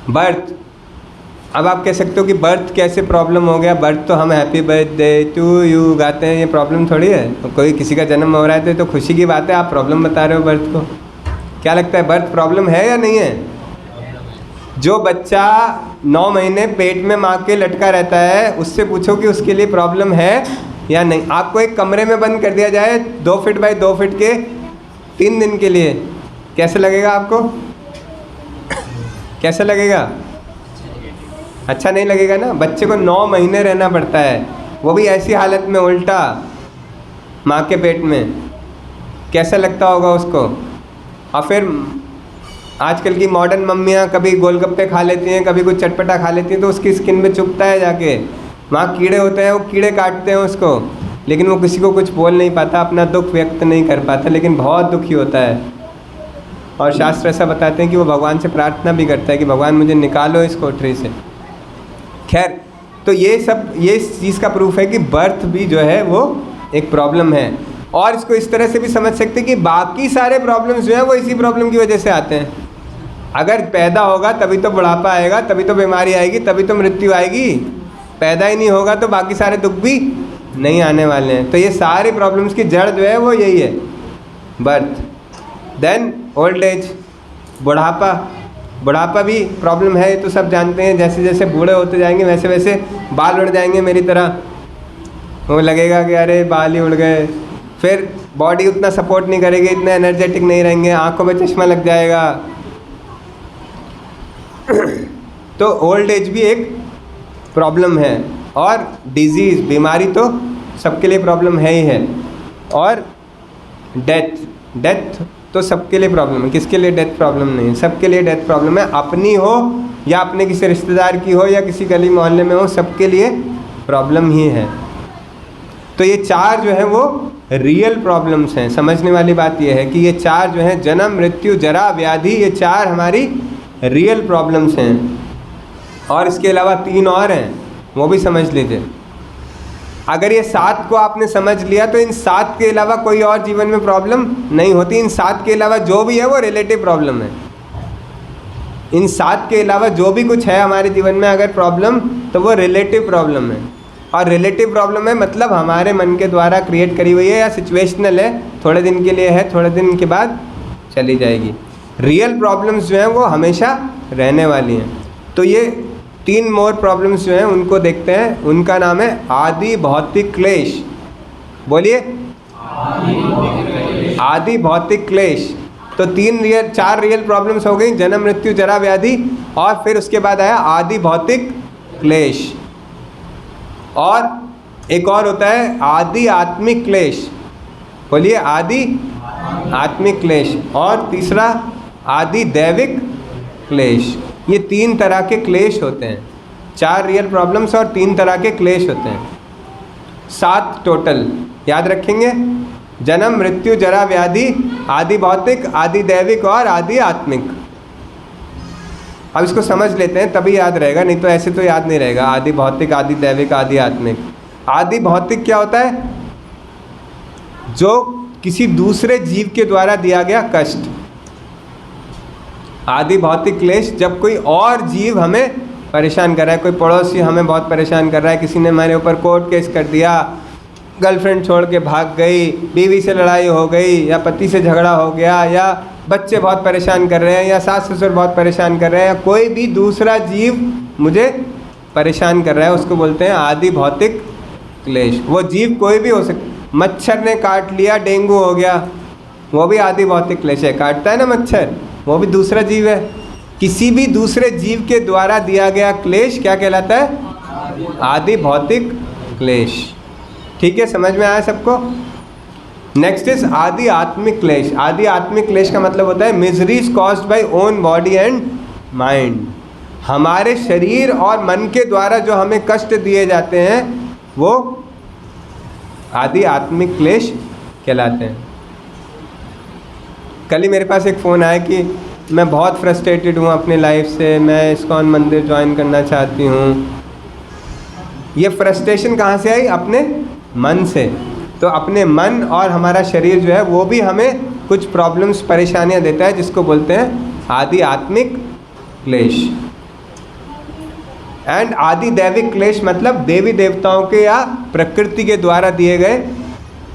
बर्थ, अब आप कह सकते हो कि बर्थ कैसे प्रॉब्लम हो गया? बर्थ तो हम हैप्पी बर्थडे टू यू गाते हैं, ये प्रॉब्लम थोड़ी है। तो कोई किसी का जन्म हो रहा है तो खुशी की बात है, आप प्रॉब्लम बता रहे हो बर्थ को। क्या लगता है, बर्थ प्रॉब्लम है या नहीं है? जो बच्चा 9 महीने पेट में माँ के लटका रहता है, उससे पूछो कि उसके लिए प्रॉब्लम है या नहीं। आपको एक कमरे में बंद कर दिया जाए 2 फीट बाई 2 फीट के 3 दिन के लिए, कैसे लगेगा आपको? कैसा लगेगा? अच्छा नहीं लगेगा ना। बच्चे को 9 महीने रहना पड़ता है, वो भी ऐसी हालत में, उल्टा माँ के पेट में। कैसा लगता होगा उसको? और फिर आजकल की मॉडर्न मम्मियाँ कभी गोलगप्पे खा लेती हैं, कभी कुछ चटपटा खा लेती हैं, तो उसकी स्किन में चुभता है जाके। वहाँ कीड़े होते हैं, वो कीड़े काटते हैं उसको, लेकिन वो किसी को कुछ बोल नहीं पाता, अपना दुख व्यक्त नहीं कर पाता, लेकिन बहुत दुखी होता है। और शास्त्र ऐसा बताते हैं कि वो भगवान से प्रार्थना भी करता है कि भगवान मुझे निकालो इस कोठरी से। खैर, तो ये सब ये इस चीज़ का प्रूफ है कि बर्थ भी जो है वो एक प्रॉब्लम है। और इसको इस तरह से भी समझ सकते हैं कि बाकी सारे प्रॉब्लम्स जो हैं वो इसी प्रॉब्लम की वजह से आते हैं। अगर पैदा होगा तभी तो बुढ़ापा आएगा, तभी तो बीमारी आएगी, तभी तो मृत्यु आएगी। पैदा ही नहीं होगा तो बाकी सारे दुख भी नहीं आने वाले हैं। तो ये सारी प्रॉब्लम्स की जड़ जो है वो यही है, बर्थ। देन ओल्ड एज, बुढ़ापा। बुढ़ापा भी प्रॉब्लम है, ये तो सब जानते हैं। जैसे जैसे बूढ़े होते जाएंगे वैसे वैसे बाल उड़ जाएंगे मेरी तरह, वो लगेगा कि अरे बाल ही उड़ गए। फिर बॉडी उतना सपोर्ट नहीं करेगी, इतने एनर्जेटिक नहीं रहेंगे, आंखों में चश्मा लग जाएगा। तो ओल्ड एज भी एक प्रॉब्लम है। और डिजीज़, बीमारी तो सबके लिए प्रॉब्लम है ही है। और डेथ तो सबके लिए प्रॉब्लम है। किसके लिए डेथ प्रॉब्लम नहीं है? सबके लिए डेथ प्रॉब्लम है। अपनी हो या अपने किसी रिश्तेदार की हो या किसी गली मोहल्ले में हो, सबके लिए प्रॉब्लम ही है। तो ये चार जो है वो रियल प्रॉब्लम्स हैं। समझने वाली बात ये है कि ये चार जो हैं, जन्म मृत्यु जरा व्याधि, ये चार हमारी रियल प्रॉब्लम्स हैं। और इसके अलावा 3 और हैं, वो भी समझ लीजिए। अगर ये 7 को आपने समझ लिया तो इन 7 के अलावा कोई और जीवन में प्रॉब्लम नहीं होती। इन 7 के अलावा जो भी है वो रिलेटिव प्रॉब्लम है। इन 7 के अलावा जो भी कुछ है हमारे जीवन में अगर प्रॉब्लम, तो वो रिलेटिव प्रॉब्लम है। और रिलेटिव प्रॉब्लम है मतलब हमारे मन के द्वारा क्रिएट करी हुई है या सिचुएशनल है, थोड़े दिन के लिए है, थोड़े दिन के बाद चली जाएगी। रियल प्रॉब्लम्स जो हैं वो हमेशा रहने वाली हैं। तो ये 3 मोर प्रॉब्लम्स जो हैं उनको देखते हैं। उनका नाम है आदि भौतिक क्लेश। बोलिए, आदि भौतिक क्लेश। तो 4 रियल प्रॉब्लम्स हो गई, जन्म मृत्यु जरा व्याधि, और फिर उसके बाद आया आदि भौतिक क्लेश। और एक और होता है आदि आत्मिक क्लेश। बोलिए, आदि आत्मिक क्लेश। और तीसरा आदि दैविक क्लेश। ये 3 तरह के क्लेश होते हैं। 4 रियल प्रॉब्लम्स और 3 तरह के क्लेश होते हैं। 7 टोटल याद रखेंगे, जन्म मृत्यु जरा व्याधि, आदि भौतिक, आदि दैविक और आदि आत्मिक। अब इसको समझ लेते हैं तभी याद रहेगा, नहीं तो ऐसे तो याद नहीं रहेगा। आदि भौतिक, आदि दैविक, आदि आत्मिक। आदि भौतिक क्या होता है? जो किसी दूसरे जीव के द्वारा दिया गया कष्ट। आदि भौतिक क्लेश, जब कोई और जीव हमें परेशान कर रहा है, कोई पड़ोसी हमें बहुत परेशान कर रहा है, किसी ने हमारे ऊपर कोर्ट केस कर दिया, गर्लफ्रेंड छोड़ के भाग गई, बीवी से लड़ाई हो गई, या पति से झगड़ा हो गया, या बच्चे बहुत परेशान कर रहे हैं, या सास ससुर बहुत परेशान कर रहे हैं, या कोई भी दूसरा जीव मुझे परेशान कर रहा है, उसको बोलते हैं आदि भौतिक क्लेश। वो जीव कोई भी हो सकता, मच्छर ने काट लिया, डेंगू हो गया, वो भी आदि भौतिक क्लेश है। काटता है ना मच्छर, वो भी दूसरा जीव है। किसी भी दूसरे जीव के द्वारा दिया गया क्लेश क्या कहलाता है? आदि भौतिक क्लेश। ठीक है, समझ में आया सबको? नेक्स्ट इज आदि आत्मिक क्लेश। आदि आत्मिक क्लेश का मतलब होता है miseries caused by own body and mind. हमारे शरीर और मन के द्वारा जो हमें कष्ट दिए जाते हैं वो आदि आत्मिक क्लेश कहलाते हैं। कल ही मेरे पास एक फ़ोन आया कि मैं बहुत फ्रस्ट्रेटेड हूँ अपने लाइफ से, मैं इस्कॉन मंदिर ज्वाइन करना चाहती हूँ। ये फ्रस्ट्रेशन कहाँ से आई? अपने मन से। तो अपने मन और हमारा शरीर जो है वो भी हमें कुछ प्रॉब्लम्स, परेशानियाँ देता है, जिसको बोलते हैं आदि आत्मिक क्लेश। एंड आदि दैविक क्लेश मतलब देवी देवताओं के या प्रकृति के द्वारा दिए गए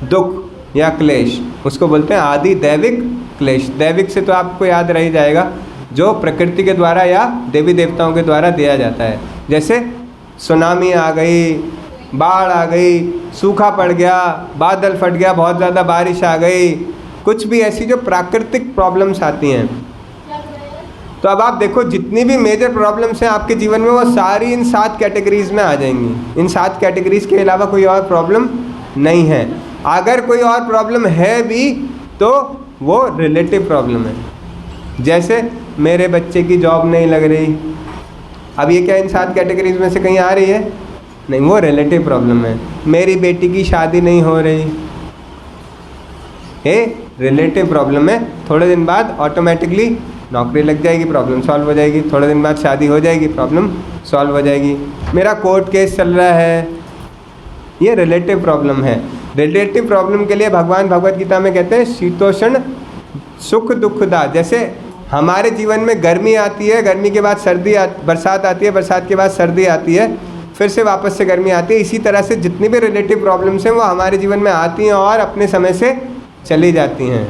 दुख या क्लेश, उसको बोलते हैं आदि दैविक क्लेश। दैविक से तो आपको याद रह ही जाएगा, जो प्रकृति के द्वारा या देवी देवताओं के द्वारा दिया जाता है। जैसे सुनामी आ गई, बाढ़ आ गई, सूखा पड़ गया, बादल फट गया, बहुत ज़्यादा बारिश आ गई, कुछ भी ऐसी जो प्राकृतिक प्रॉब्लम्स आती हैं। तो अब आप देखो जितनी भी मेजर प्रॉब्लम्स हैं आपके जीवन में वो सारी इन 7 कैटेगरीज में आ जाएंगी। इन 7 कैटेगरीज के अलावा कोई और प्रॉब्लम नहीं है। अगर कोई और प्रॉब्लम है भी तो वो रिलेटिव प्रॉब्लम है। जैसे मेरे बच्चे की जॉब नहीं लग रही, अब ये क्या इन 7 कैटेगरीज में से कहीं आ रही है? नहीं, वो रिलेटिव प्रॉब्लम है। मेरी बेटी की शादी नहीं हो रही, ये रिलेटिव प्रॉब्लम है। थोड़े दिन बाद ऑटोमेटिकली नौकरी लग जाएगी, प्रॉब्लम सॉल्व हो जाएगी। थोड़े दिन बाद शादी हो जाएगी, प्रॉब्लम सॉल्व हो जाएगी। मेरा कोर्ट केस चल रहा है, ये रिलेटिव प्रॉब्लम है। रिलेटिव प्रॉब्लम के लिए भगवान भगवत गीता में कहते हैं शीतोष्ण सुख दुखदा। जैसे हमारे जीवन में गर्मी आती है, गर्मी के बाद सर्दी बरसात आती है, बरसात के बाद सर्दी आती है, फिर से वापस से गर्मी आती है। इसी तरह से जितनी भी रिलेटिव प्रॉब्लम्स हैं वो हमारे जीवन में आती हैं और अपने समय से चली जाती हैं।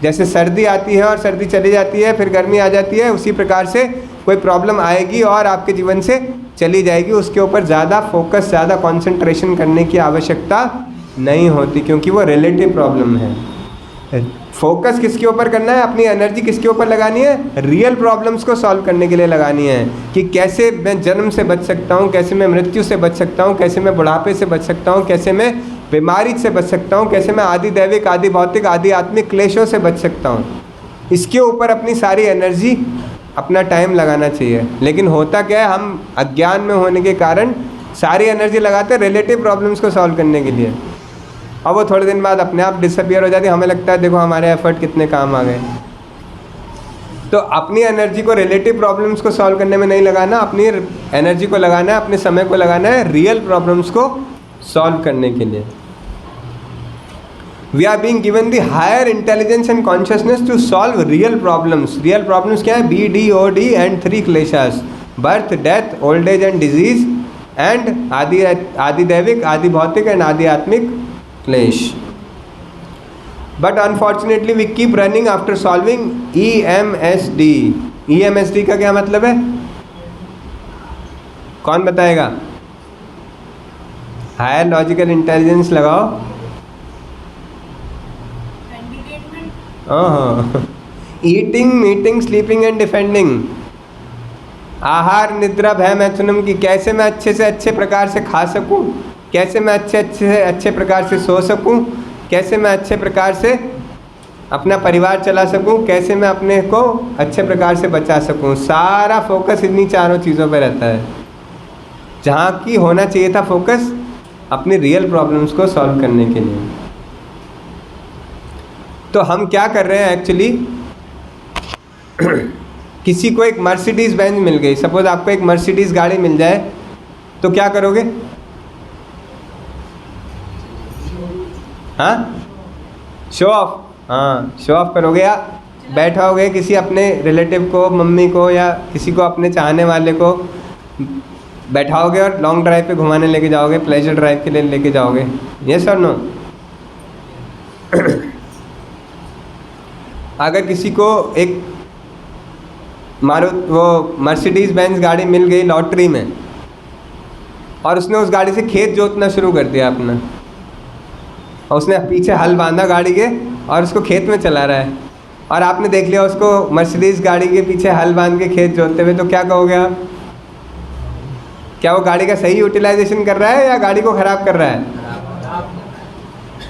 जैसे सर्दी आती है और सर्दी चली जाती है, फिर गर्मी आ जाती है, उसी प्रकार से कोई प्रॉब्लम आएगी और आपके जीवन से चली जाएगी। उसके ऊपर ज़्यादा फोकस, ज़्यादा कंसंट्रेशन करने की आवश्यकता नहीं होती, क्योंकि वो रिलेटिव प्रॉब्लम है। फोकस किसके ऊपर करना है? अपनी एनर्जी किसके ऊपर लगानी है? रियल प्रॉब्लम्स को सॉल्व करने के लिए लगानी है, कि कैसे मैं जन्म से बच सकता हूँ, कैसे मैं मृत्यु से बच सकता हूँ, कैसे मैं बुढ़ापे से बच सकता हूँ, कैसे मैं बीमारी से बच सकता हूँ, कैसे मैं आदि दैविक, आदि भौतिक, आदि आत्मिक क्लेशों से बच सकता हूँ। इसके ऊपर अपनी सारी एनर्जी, अपना टाइम लगाना चाहिए। लेकिन होता क्या है, हम अज्ञान में होने के कारण सारी एनर्जी लगाते हैं रिलेटिव प्रॉब्लम्स को सॉल्व करने के लिए, और वो थोड़े दिन बाद अपने आप डिसअपियर हो जाती है। हमें लगता है देखो हमारे एफर्ट कितने काम आ गए। तो अपनी एनर्जी को रिलेटिव प्रॉब्लम्स को सॉल्व करने में नहीं लगाना, अपनी एनर्जी को लगाना है, अपने समय को लगाना है रियल प्रॉब्लम्स को सॉल्व करने के लिए। We are being given the higher intelligence and consciousness to solve real problems. Real problems क्या है? BDOD एंड 3 क्लेशस, birth, death, old age and disease, and आदि दैविक, आदि भौतिक एंड आदि आत्मिक क्लेश। But unfortunately we keep running after solving EMSD। EMSD का क्या मतलब है? कौन बताएगा? हायर लॉजिकल इंटेलिजेंस लगाओ। हाँ, eating, meeting, sleeping and defending. आहार, निद्रा, भय, मैथुनम की कैसे मैं अच्छे से अच्छे प्रकार से खा सकूं, कैसे मैं अच्छे प्रकार से सो सकूं, कैसे मैं अच्छे प्रकार से अपना परिवार चला सकूं, कैसे मैं अपने को अच्छे प्रकार से बचा सकूं। सारा फोकस इन्हीं चारों चीज़ों पर रहता है। जहाँ की होना चाहिए था फोकस अपनी रियल प्रॉब्लम्स को सॉल्व करने के लिए। तो हम क्या कर रहे हैं एक्चुअली, किसी को एक मर्सिडीज़ बेंज मिल गई, सपोज आपको एक मर्सिडीज़ गाड़ी मिल जाए, तो क्या करोगे? हाँ, शो ऑफ। हाँ, शो ऑफ करोगे, या बैठाओगे किसी अपने रिलेटिव को, मम्मी को, या किसी को अपने चाहने वाले को बैठाओगे और लॉन्ग ड्राइव पे घुमाने लेके जाओगे, प्लेजर ड्राइव के लिए लेके जाओगे। यस और नो? अगर किसी को एक वो मर्सिडीज़ बेंज गाड़ी मिल गई लॉटरी में, और उसने उस गाड़ी से खेत जोतना शुरू कर दिया अपना, और उसने पीछे हल बांधा गाड़ी के और उसको खेत में चला रहा है, और आपने देख लिया उसको मर्सिडीज़ गाड़ी के पीछे हल बांध के खेत जोतते हुए, तो क्या कहोगे आप? क्या वो गाड़ी का सही यूटिलाइजेशन कर रहा है या गाड़ी को ख़राब कर रहा है?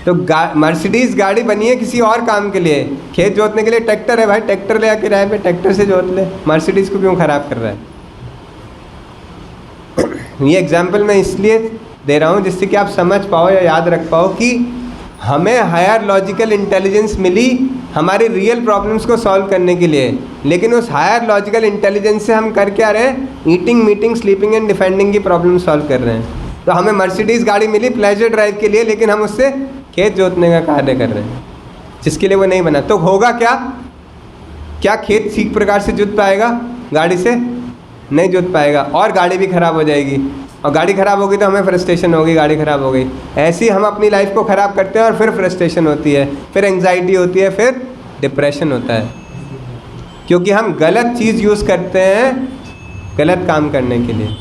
तो मर्सिडीज़ गाड़ी बनी है किसी और काम के लिए, खेत जोतने के लिए ट्रैक्टर है भाई, ट्रैक्टर ले आके किराए पे ट्रैक्टर से जोत ले, मर्सिडीज़ को क्यों ख़राब कर रहा है? ये एग्जाम्पल मैं इसलिए दे रहा हूँ जिससे कि आप समझ पाओ या याद रख पाओ कि हमें हायर लॉजिकल इंटेलिजेंस मिली हमारी रियल प्रॉब्लम्स को सॉल्व करने के लिए, लेकिन उस हायर लॉजिकल इंटेलिजेंस से हम कर क्या रहे हैं? Eating, meeting, sleeping and defending की प्रॉब्लम सॉल्व कर रहे हैं। तो हमें मर्सिडीज़ गाड़ी मिली प्लेजर ड्राइव के लिए, लेकिन हम उससे खेत जोतने का कार्य कर रहे हैं जिसके लिए वो नहीं बना। तो होगा क्या? क्या खेत ठीक प्रकार से जुत पाएगा? गाड़ी से नहीं जुत पाएगा, और गाड़ी भी ख़राब हो जाएगी, और गाड़ी ख़राब होगी तो हमें फ्रस्ट्रेशन होगी, गाड़ी ख़राब हो गई। ऐसे ही हम अपनी लाइफ को ख़राब करते हैं और फिर फ्रस्ट्रेशन होती है, फिर एंग्जाइटी होती है, फिर डिप्रेशन होता है, क्योंकि हम गलत चीज़ यूज़ करते हैं गलत काम करने के लिए।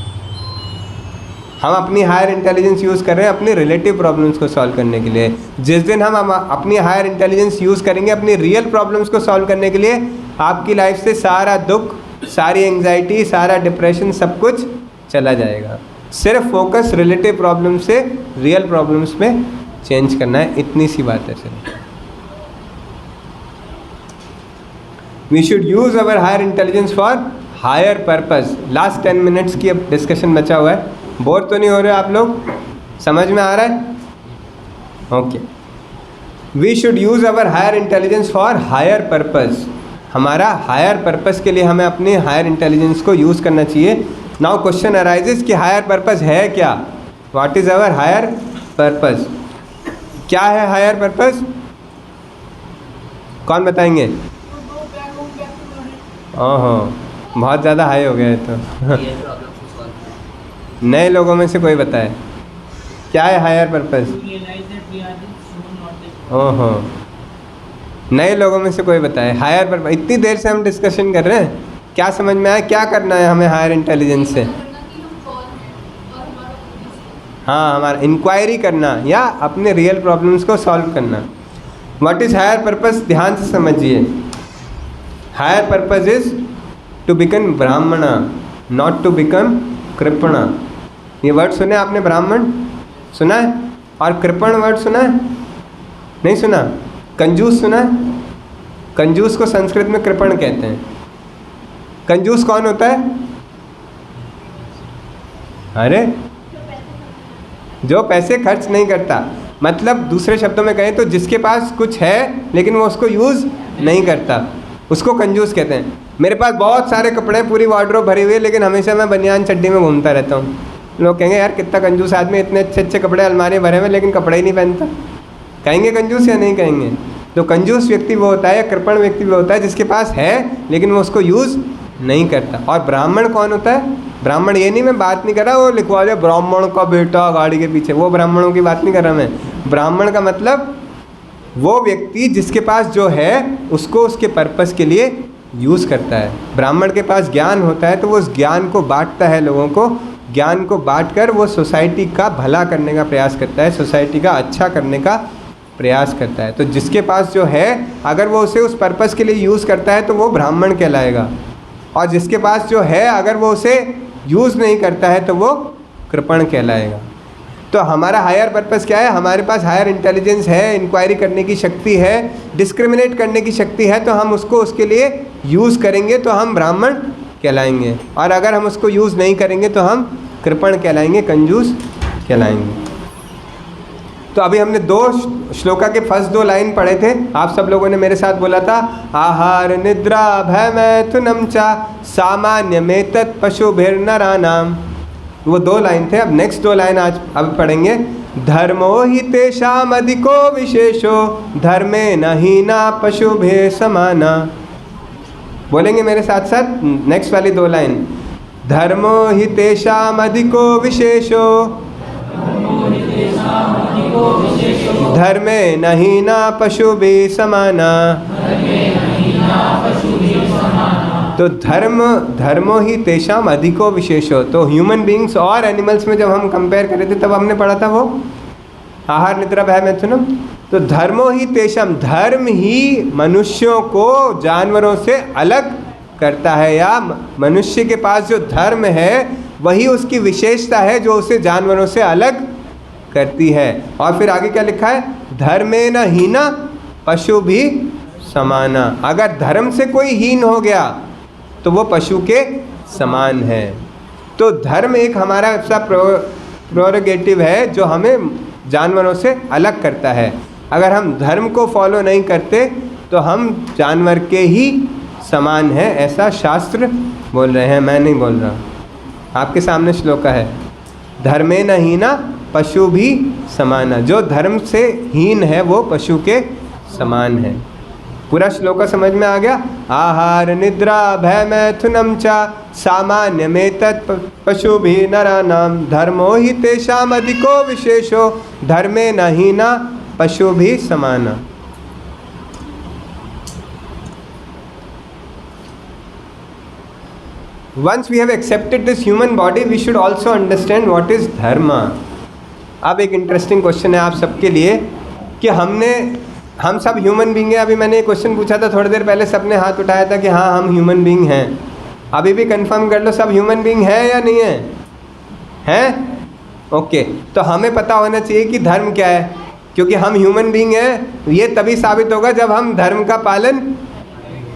हम अपनी हायर इंटेलिजेंस यूज़ कर रहे हैं अपनी रिलेटिव प्रॉब्लम्स को सॉल्व करने के लिए। जिस दिन हम अपनी हायर इंटेलिजेंस यूज़ करेंगे अपनी रियल प्रॉब्लम्स को सॉल्व करने के लिए, आपकी लाइफ से सारा दुख, सारी एंग्जाइटी, सारा डिप्रेशन, सब कुछ चला जाएगा। सिर्फ फोकस रिलेटिव प्रॉब्लम से रियल प्रॉब्लम्स में चेंज करना है, इतनी सी बात है सिर्फ। We should use our higher intelligence for higher purpose. Last 10 minutes की अब डिस्कशन बचा हुआ है, बोर तो नहीं हो रहे आप लोग? समझ में आ रहा है? Okay. We should use our higher intelligence for higher purpose. हमारा हायर पर्पस के लिए हमें अपने हायर इंटेलिजेंस को यूज़ करना चाहिए। नाउ क्वेश्चन अराइजेस कि हायर पर्पस है क्या? What is our higher purpose? क्या है हायर पर्पस? कौन बताएंगे? ओहो, बहुत ज़्यादा हाई हो गया है तो नए लोगों में से कोई बताए क्या है हायर पर्पस? ओहो, नए लोगों में से कोई बताए हायर पर्पस। इतनी देर से हम डिस्कशन कर रहे हैं, क्या समझ में आया? क्या करना है हमें हायर इंटेलिजेंस से? हाँ, हमारा इंक्वायरी करना या अपने रियल प्रॉब्लम्स को सॉल्व करना। What is higher purpose? ध्यान से समझिए। Higher purpose is to become brahmana, not to become kripana. ये वर्ड सुने आपने? ब्राह्मण सुना है? और कृपण वर्ड सुना है? नहीं सुना? कंजूस सुना है? कंजूस को संस्कृत में कृपण कहते हैं। कंजूस कौन होता है? अरे, जो पैसे खर्च नहीं करता। मतलब दूसरे शब्दों में कहें तो जिसके पास कुछ है लेकिन वो उसको यूज़ नहीं करता, उसको कंजूस कहते हैं। मेरे पास बहुत सारे कपड़े, पूरी वार्डरोब भरी हुई है, लेकिन हमेशा मैं बनियान चड्डी में घूमता रहता हूँ। लोग कहेंगे यार कितना कंजूस आदमी, इतने अच्छे अच्छे कपड़े अलमारी भरे हुए लेकिन कपड़े ही नहीं पहनता। कहेंगे कंजूस या नहीं कहेंगे? तो कंजूस व्यक्ति वो होता है, या कृपण व्यक्ति वो होता है जिसके पास है लेकिन वो उसको यूज़ नहीं करता। और ब्राह्मण कौन होता है? ब्राह्मण ये नहीं, मैं बात नहीं कर रहा वो लिखवा दे ब्राह्मण का बेटा गाड़ी के पीछे, वो ब्राह्मणों की बात नहीं कर रहा मैं। ब्राह्मण का मतलब वो व्यक्ति जिसके पास जो है उसको उसके पर्पस के लिए यूज़ करता है। ब्राह्मण के पास ज्ञान होता है तो वो उस ज्ञान को बांटता है लोगों को, ज्ञान को बांटकर वो सोसाइटी का भला करने का प्रयास करता है, सोसाइटी का अच्छा करने का प्रयास करता है। तो जिसके पास जो है अगर वो उसे उस पर्पस के लिए यूज़ करता है तो वो ब्राह्मण कहलाएगा, और जिसके पास जो है अगर वो उसे यूज़ नहीं करता है तो वो कृपण कहलाएगा। तो हमारा हायर पर्पस क्या है? हमारे पास हायर इंटेलिजेंस है, इंक्वायरी करने की शक्ति है, डिस्क्रिमिनेट करने की शक्ति है, तो हम उसको उसके लिए यूज़ करेंगे तो हम ब्राह्मण कहलाएंगे, और अगर हम उसको यूज़ नहीं करेंगे तो हम कृपण कहलाएंगे, कंजूस कहलाएंगे। तो अभी हमने 2 श्लोका के फर्स्ट 2 लाइन पढ़े थे, आप सब लोगों ने मेरे साथ बोला था आहार निद्रा भय मैथुनम चा सामान्य में तत् पशुभिर्नराणाम। वो 2 लाइन थे। अब नेक्स्ट 2 लाइन आज अब पढ़ेंगे। धर्मो हि तेषाम् अधिको विशेषो धर्मे न हीना पशुभे समाना। बोलेंगे मेरे साथ साथ नेक्स्ट वाली 2 लाइन। धर्मो हि तेषाम् अधिको विशेषो धर्मे न हीना पशुभि समाना। तो धर्मो ही तेषाम अधिको विशेषो। तो ह्यूमन बींग्स और एनिमल्स में जब हम कंपेयर कर रहे थे तब हमने पढ़ा था वो आहार निद्रा भय मैथुनम। तो धर्मो ही तेषाम, धर्म ही मनुष्यों को जानवरों से अलग करता है, या मनुष्य के पास जो धर्म है वही उसकी विशेषता है जो उसे जानवरों से अलग करती है। और फिर आगे क्या लिखा है, धर्मेन हीना पशु भी समाना। अगर धर्म से कोई हीन हो गया तो वो पशु के समान है। तो धर्म एक हमारा ऐसा प्रोरोगेटिव है जो हमें जानवरों से अलग करता है। अगर हम धर्म को फॉलो नहीं करते तो हम जानवर के ही समान हैं, ऐसा शास्त्र बोल रहे हैं, मैं नहीं बोल रहा। आपके सामने श्लोक है, धर्मेन हीना पशु भी समाना। जो धर्म से हीन है वो पशु के समान है। पूरा श्लोक समझ में आ गया। आहार निद्रा भय मैथुनम च सामान्य में तत् पशु भी नरानाम धर्मो ही तेषाम अधिको विशेषो धर्मे न हीना पशु भी समाना। Once we have accepted this human body, we should also understand what is dharma. अब एक इंटरेस्टिंग क्वेश्चन है आप सबके लिए कि हम सब ह्यूमन बींग हैं। अभी मैंने एक क्वेश्चन पूछा था थोड़ी देर पहले, सबने हाथ उठाया था कि हाँ हम ह्यूमन बींग हैं। अभी भी कंफर्म कर लो, सब ह्यूमन बींग है या नहीं है? हैं? ओके, तो हमें पता होना चाहिए कि धर्म क्या है, क्योंकि हम ह्यूमन बींग हैं। ये तभी साबित होगा जब हम धर्म का पालन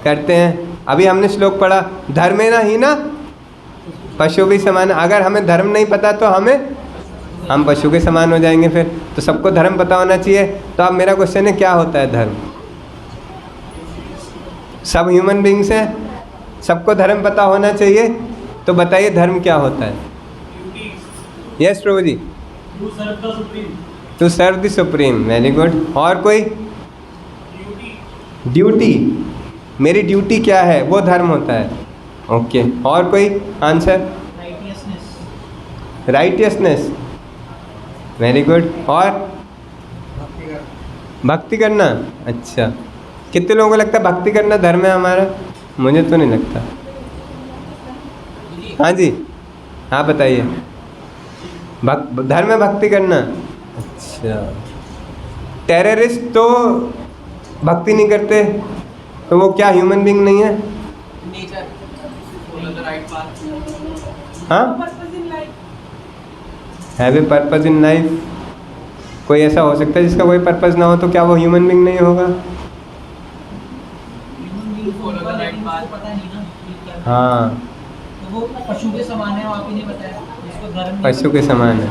करते हैं। अभी हमने श्लोक पढ़ा, धर्मे ना ही ना पशु भी समान। अगर हमें धर्म नहीं पता तो हम पशु के समान हो जाएंगे फिर। तो सबको धर्म पता होना चाहिए। तो अब मेरा क्वेश्चन है, क्या होता है धर्म? सब ह्यूमन बींग्स हैं, सबको धर्म पता होना चाहिए। तो बताइए धर्म क्या होता है? Yes Prabhu ji. To serve the supreme. Very good. और कोई? ड्यूटी। मेरी ड्यूटी क्या है, वो धर्म होता है। ओके, और कोई आंसर? राइटियसनेस। Very good. और भक्ति करना। अच्छा, कितने लोगों को लगता है भक्ति करना धर्म है हमारा? मुझे तो नहीं लगता। हाँ जी, हाँ बताइए। धर्म है भक्ति करना। अच्छा, टेररिस्ट तो भक्ति नहीं करते, तो वो क्या ह्यूमन बीइंग नहीं है? हाँ, have a purpose in life. कोई ऐसा हो सकता है जिसका कोई पर्पस ना हो, तो क्या वो ह्यूमन बीइंग नहीं होगा? हाँ, तो वो पशु के समान है, आप ही नहीं बताया जिसको धर्म पशु के समान है।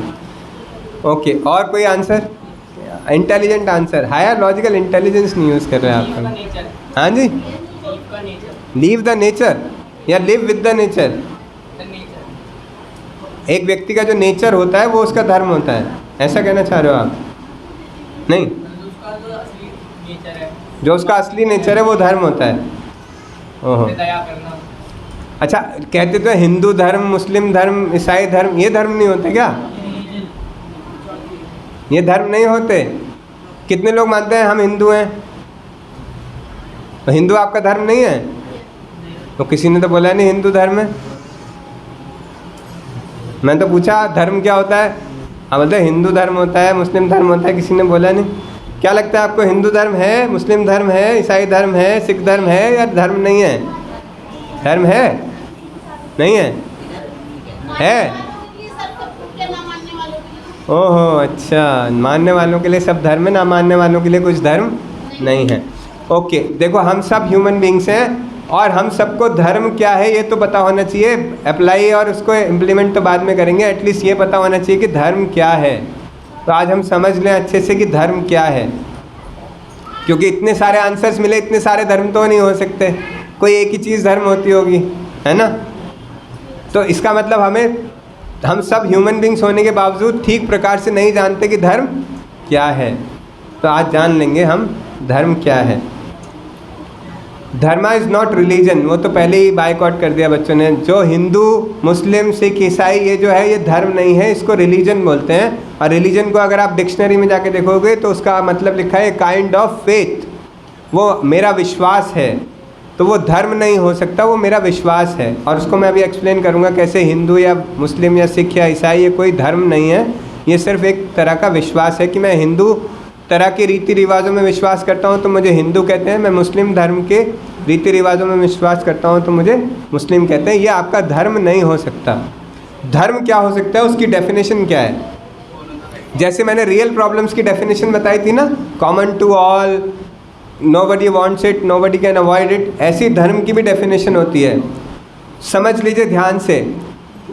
ओके, और कोई answer? Intelligent answer. Higher logical intelligence नहीं यूज़ कर रहे हैं आप। हाँ जी, लीव द नेचर या लिव विद द नेचर। एक व्यक्ति का जो नेचर होता है वो उसका धर्म होता है, ऐसा कहना चाह रहे हो आप? नहीं, जो उसका असली नेचर है वो धर्म होता है। ओहो, अच्छा, कहते तो हिंदू धर्म, मुस्लिम धर्म, ईसाई धर्म, ये धर्म नहीं होते क्या? ये धर्म नहीं होते। कितने लोग मानते हैं हम हिंदू हैं? तो हिंदू आपका धर्म नहीं है? तो किसी ने तो बोला नहीं हिंदू धर्म है। मैं तो पूछा धर्म क्या होता है, आप बोलते हिंदू धर्म होता है, मुस्लिम धर्म होता है, किसी ने बोला नहीं। क्या लगता है आपको, हिंदू धर्म है, मुस्लिम धर्म है, ईसाई धर्म है, सिख धर्म है या धर्म नहीं है? धर्म है? नहीं है? है? ओहो, अच्छा, मानने वालों के लिए सब धर्म है, ना मानने वालों के लिए कुछ धर्म नहीं है। ओके, देखो हम सब ह्यूमन बींग्स हैं और हम सबको धर्म क्या है ये तो पता होना चाहिए। अप्लाई और उसको इम्प्लीमेंट तो बाद में करेंगे, एटलीस्ट ये पता होना चाहिए कि धर्म क्या है। तो आज हम समझ लें अच्छे से कि धर्म क्या है, क्योंकि इतने सारे आंसर्स मिले, इतने सारे धर्म तो नहीं हो सकते, कोई एक ही चीज़ धर्म होती होगी, है ना? तो इसका मतलब हम सब ह्यूमन बींग्स होने के बावजूद ठीक प्रकार से नहीं जानते कि धर्म क्या है। तो आज जान लेंगे हम धर्म क्या है। धर्मा इज़ नॉट रिलीजन, वो तो पहले ही बायकॉट कर दिया बच्चों ने। जो हिंदू, मुस्लिम, सिख, ईसाई ये जो है ये धर्म नहीं है, इसको रिलीजन बोलते हैं। और रिलीजन को अगर आप डिक्शनरी में जाके देखोगे तो उसका मतलब लिखा है काइंड ऑफ फेथ, वो मेरा विश्वास है। तो वो धर्म नहीं हो सकता, वो मेरा विश्वास है। और उसको मैं अभी एक्सप्लेन करूँगा कैसे हिंदू या मुस्लिम या सिख या ईसाई ये कोई धर्म नहीं है, ये सिर्फ एक तरह का विश्वास है कि मैं हिंदू तरह के रीति रिवाजों में विश्वास करता हूँ तो मुझे हिंदू कहते हैं, मैं मुस्लिम धर्म के रीति रिवाजों में विश्वास करता हूँ तो मुझे मुस्लिम कहते हैं। ये आपका धर्म नहीं हो सकता। धर्म क्या हो सकता है, उसकी डेफिनेशन क्या है? जैसे मैंने रियल प्रॉब्लम्स की डेफिनेशन बताई थी ना, common to all, nobody wants it, nobody can avoid it, ऐसी धर्म की भी डेफिनेशन होती है। समझ लीजिए ध्यान से,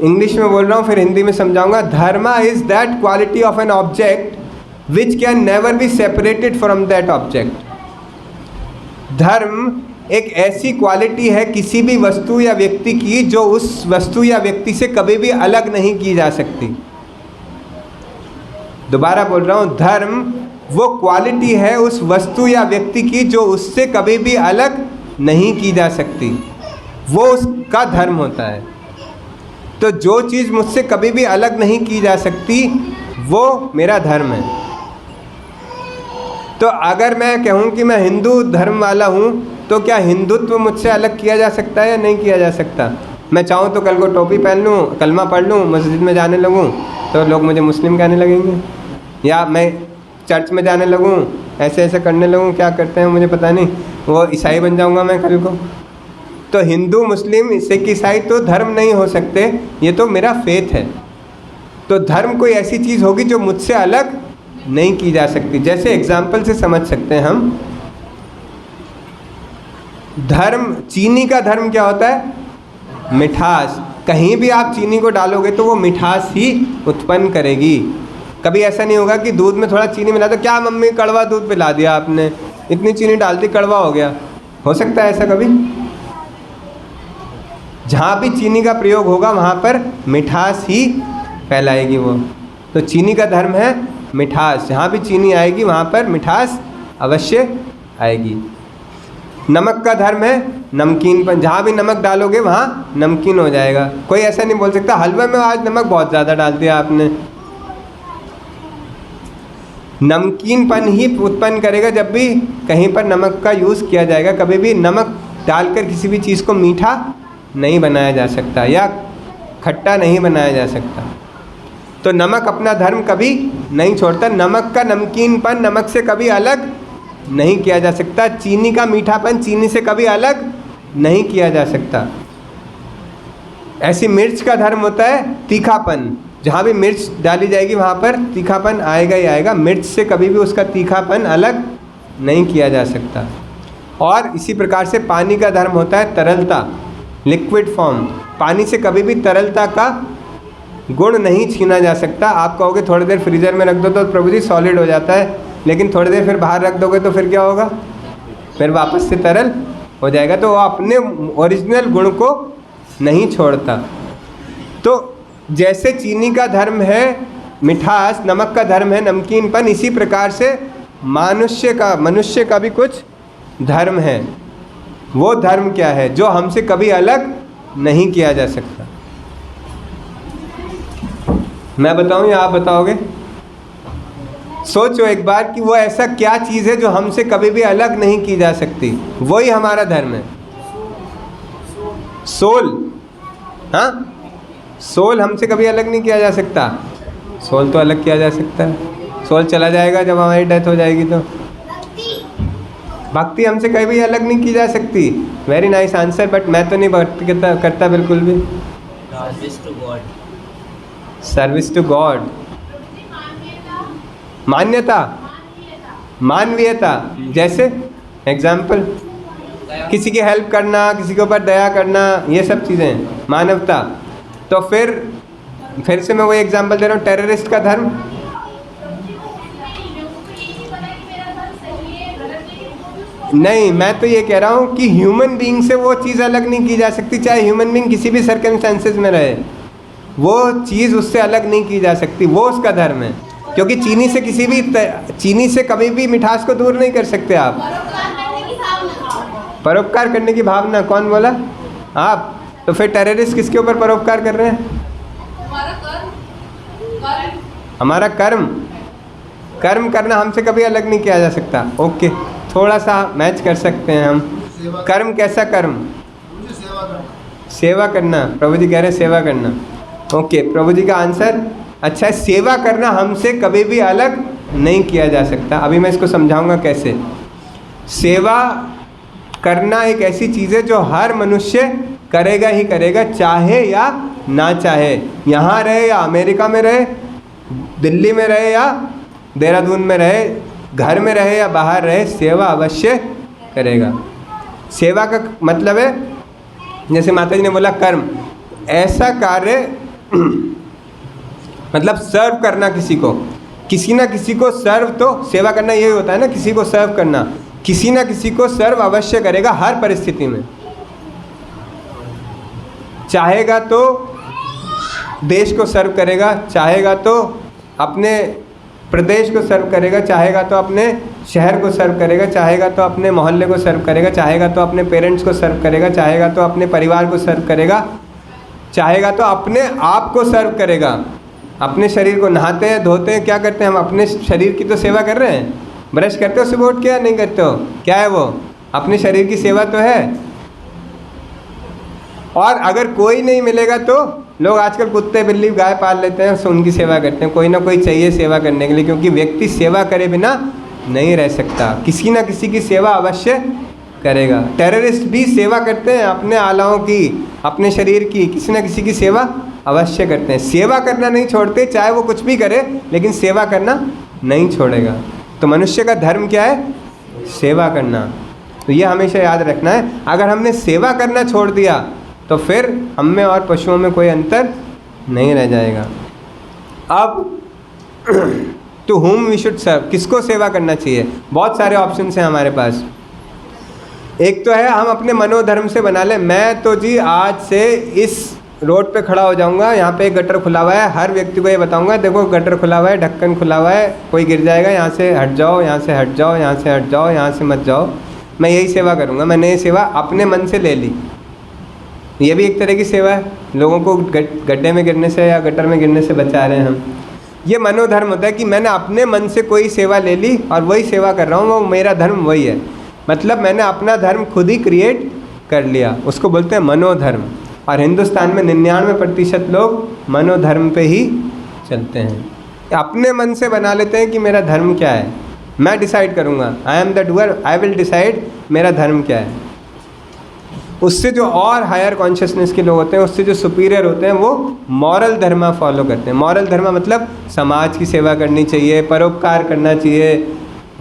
इंग्लिश में बोल रहा हूँ फिर हिंदी में समझाऊंगा। Dharma is that quality of an object which can never be separated from that object. धर्म एक ऐसी क्वालिटी है किसी भी वस्तु या व्यक्ति की जो उस वस्तु या व्यक्ति से कभी भी अलग नहीं की जा सकती। दोबारा बोल रहा हूँ, धर्म वो क्वालिटी है उस वस्तु या व्यक्ति की जो उससे कभी भी अलग नहीं की जा सकती, वो उसका धर्म होता है। तो जो चीज़ मुझसे कभी भी अलग नहीं की जा सकती वो मेरा धर्म है। तो अगर मैं कहूँ कि मैं हिंदू धर्म वाला हूँ तो क्या हिंदुत्व मुझसे अलग किया जा सकता है या नहीं किया जा सकता? मैं चाहूँ तो कल को टोपी पहन लूँ, कलमा पढ़ लूँ, मस्जिद में जाने लगूँ तो लोग मुझे मुस्लिम कहने लगेंगे, या मैं चर्च में जाने लगूँ, ऐसे ऐसे करने लगूँ, क्या करते हैं मुझे पता नहीं, वो ईसाई बन जाऊँगा मैं कल को। तो हिंदू, मुस्लिम, सिख, ईसाई तो धर्म नहीं हो सकते, ये तो मेरा फेथ है। तो धर्म कोई ऐसी चीज़ होगी जो मुझसे अलग नहीं की जा सकती। जैसे एग्जाम्पल से समझ सकते हैं हम, धर्म, चीनी का धर्म क्या होता है? मिठास। कहीं भी आप चीनी को डालोगे तो वो मिठास ही उत्पन्न करेगी। कभी ऐसा नहीं होगा कि दूध में थोड़ा चीनी मिला तो क्या मम्मी कड़वा दूध पिला दिया आपने, इतनी चीनी डाल दी कड़वा हो गया, हो सकता है ऐसा कभी? जहाँ भी चीनी का प्रयोग होगा वहाँ पर मिठास ही फैलाएगी वो। तो चीनी का धर्म है मिठास, जहाँ भी चीनी आएगी वहाँ पर मिठास अवश्य आएगी। नमक का धर्म है नमकीनपन, जहाँ भी नमक डालोगे वहाँ नमकीन हो जाएगा। कोई ऐसा नहीं बोल सकता हलवे में आज नमक बहुत ज़्यादा डाल दिया आपने। नमकीनपन ही उत्पन्न करेगा जब भी कहीं पर नमक का यूज़ किया जाएगा। कभी भी नमक डालकर किसी भी चीज़ को मीठा नहीं बनाया जा सकता या खट्टा नहीं बनाया जा सकता। तो नमक अपना धर्म कभी नहीं छोड़ता। नमक का नमकीनपन नमक से कभी अलग नहीं किया जा सकता। चीनी का मीठापन चीनी से कभी अलग नहीं किया जा सकता। ऐसी मिर्च का धर्म होता है तीखापन, जहाँ भी मिर्च डाली जाएगी वहाँ पर तीखापन आएगा ही आएगा। मिर्च से कभी भी उसका तीखापन अलग नहीं किया जा सकता। और इसी प्रकार से पानी का धर्म होता है तरलता, लिक्विड फॉर्म। पानी से कभी भी तरलता का गुण नहीं छीना जा सकता। आप कहोगे थोड़ी देर फ्रीज़र में रख दो तो प्रभु जी सॉलिड हो जाता है, लेकिन थोड़ी देर फिर बाहर रख दोगे तो फिर क्या होगा? फिर वापस से तरल हो जाएगा। तो वो अपने ओरिजिनल गुण को नहीं छोड़ता। तो जैसे चीनी का धर्म है मिठास, नमक का धर्म है नमकीनपन, इसी प्रकार से मनुष्य का भी कुछ धर्म है। वो धर्म क्या है? जो हमसे कभी अलग नहीं किया जा सकता। मैं बताऊं या आप बताओगे? सोचो एक बार कि वो ऐसा क्या चीज़ है जो हमसे कभी भी अलग नहीं की जा सकती। वही हमारा धर्म है। सोल, हाँ, सोल हमसे कभी अलग नहीं किया जा सकता। सोल तो अलग किया जा सकता है। सोल चला जाएगा जब हमारी डेथ हो जाएगी। तो भक्ति हमसे कभी अलग नहीं की जा सकती। वेरी नाइस आंसर, बट मैं तो नहीं भक्ति करता बिल्कुल भी। Service to God. Service to God, मान्यता, मानवीयता। जैसे एग्जाम्पल, किसी की हेल्प करना, किसी के ऊपर दया करना, ये सब चीज़ें मानवता। तो फिर से मैं वही एग्जाम्पल दे रहा हूँ, टेररिस्ट का धर्म। नहीं, मैं तो ये कह रहा हूँ कि ह्यूमन बीइंग से वो चीज़ अलग नहीं की जा सकती। चाहे ह्यूमन बीइंग किसी भी सर्कमस्टेंसेस में रहे, वो चीज़ उससे अलग नहीं की जा सकती। वो उसका धर्म है। क्योंकि चीनी से कभी भी मिठास को दूर नहीं कर सकते आप। परोपकार करने की भावना, कौन बोला? आप। तो फिर टेररिस्ट किसके ऊपर परोपकार कर रहे हैं? हमारा कर्म। कर्म करना हमसे कभी अलग नहीं किया जा सकता। ओके, थोड़ा सा मैच कर सकते हैं हम। कर्म कैसा कर्म? मुझे सेवा करना। सेवा करना। प्रभु जी कह रहे हैं सेवा करना। ओके, प्रभु जी का आंसर अच्छा है। सेवा करना हमसे कभी भी अलग नहीं किया जा सकता। अभी मैं इसको समझाऊंगा कैसे। सेवा करना एक ऐसी चीज़ है जो हर मनुष्य करेगा ही करेगा, चाहे या ना चाहे। यहाँ रहे या अमेरिका में रहे, दिल्ली में रहे या देहरादून में रहे, घर में रहे या बाहर रहे, सेवा अवश्य करेगा। सेवा का मतलब है, जैसे माता जी ने बोला कर्म, ऐसा कार्य मतलब सर्व करना किसी को, किसी ना किसी को सर्व, तो सेवा करना यही होता है ना, किसी को सर्व करना। किसी ना किसी को सर्व अवश्य करेगा हर परिस्थिति में। चाहेगा तो देश को सर्व करेगा, चाहेगा तो अपने प्रदेश को सर्व करेगा, चाहेगा तो अपने शहर को सर्व करेगा, चाहेगा तो अपने मोहल्ले को सर्व करेगा, चाहेगा तो अपने पेरेंट्स को सर्व करेगा, चाहेगा तो अपने परिवार को सर्व करेगा, चाहेगा तो अपने आप को सर्व करेगा। अपने शरीर को नहाते हैं, धोते हैं, क्या करते हैं हम? अपने शरीर की तो सेवा कर रहे हैं। ब्रश करते हो सुबह उठ के या नहीं करते हो? क्या है वो? अपने शरीर की सेवा तो है। और अगर कोई नहीं मिलेगा तो लोग आजकल कुत्ते बिल्ली गाय पाल लेते हैं, सो उनकी सेवा करते हैं। कोई ना कोई चाहिए सेवा करने के लिए, क्योंकि व्यक्ति सेवा करे बिना नहीं रह सकता। किसी ना किसी की सेवा अवश्य करेगा। टेररिस्ट भी सेवा करते हैं अपने आलाओं की, अपने शरीर की, किसी ना किसी की सेवा अवश्य करते हैं। सेवा करना नहीं छोड़ते, चाहे वो कुछ भी करे, लेकिन सेवा करना नहीं छोड़ेगा। तो मनुष्य का धर्म क्या है? सेवा करना। तो ये हमेशा याद रखना है। अगर हमने सेवा करना छोड़ दिया तो फिर हम में और पशुओं में कोई अंतर नहीं रह जाएगा। अब to whom we should serve, किसको सेवा करना चाहिए? बहुत सारे ऑप्शंस हैं हमारे पास। एक तो है हम अपने मनोधर्म से बना लें, मैं तो जी आज से इस रोड पे खड़ा हो जाऊंगा, यहाँ पे एक गटर खुला हुआ है, हर व्यक्ति को ये बताऊंगा, देखो गटर खुला हुआ है, ढक्कन खुला हुआ है, कोई गिर जाएगा, यहाँ से हट जाओ, यहाँ से हट जाओ, यहाँ से हट जाओ, यहाँ से मत जाओ। मैं यही सेवा करूँगा। मैंने ये सेवा अपने मन से ले ली। ये भी एक तरह की सेवा है। लोगों को गड्ढे में गिरने से या गटर में गिरने से बचा रहे हैं हम। ये मनोधर्म होता है कि मैंने अपने मन से कोई सेवा ले ली और वही सेवा कर रहा हूँ, वो मेरा धर्म वही है। मतलब मैंने अपना धर्म खुद ही क्रिएट कर लिया, उसको बोलते हैं मनोधर्म। और हिंदुस्तान में 99% लोग मनोधर्म पे ही चलते हैं। अपने मन से बना लेते हैं कि मेरा धर्म क्या है, मैं डिसाइड करूँगा, I am the doer, I will decide मेरा धर्म क्या है। उससे जो और हायर कॉन्शियसनेस के लोग होते हैं, उससे जो सुपीरियर होते हैं, वो मॉरल धर्म फॉलो करते हैं। मॉरल धर्म मतलब समाज की सेवा करनी चाहिए, परोपकार करना चाहिए,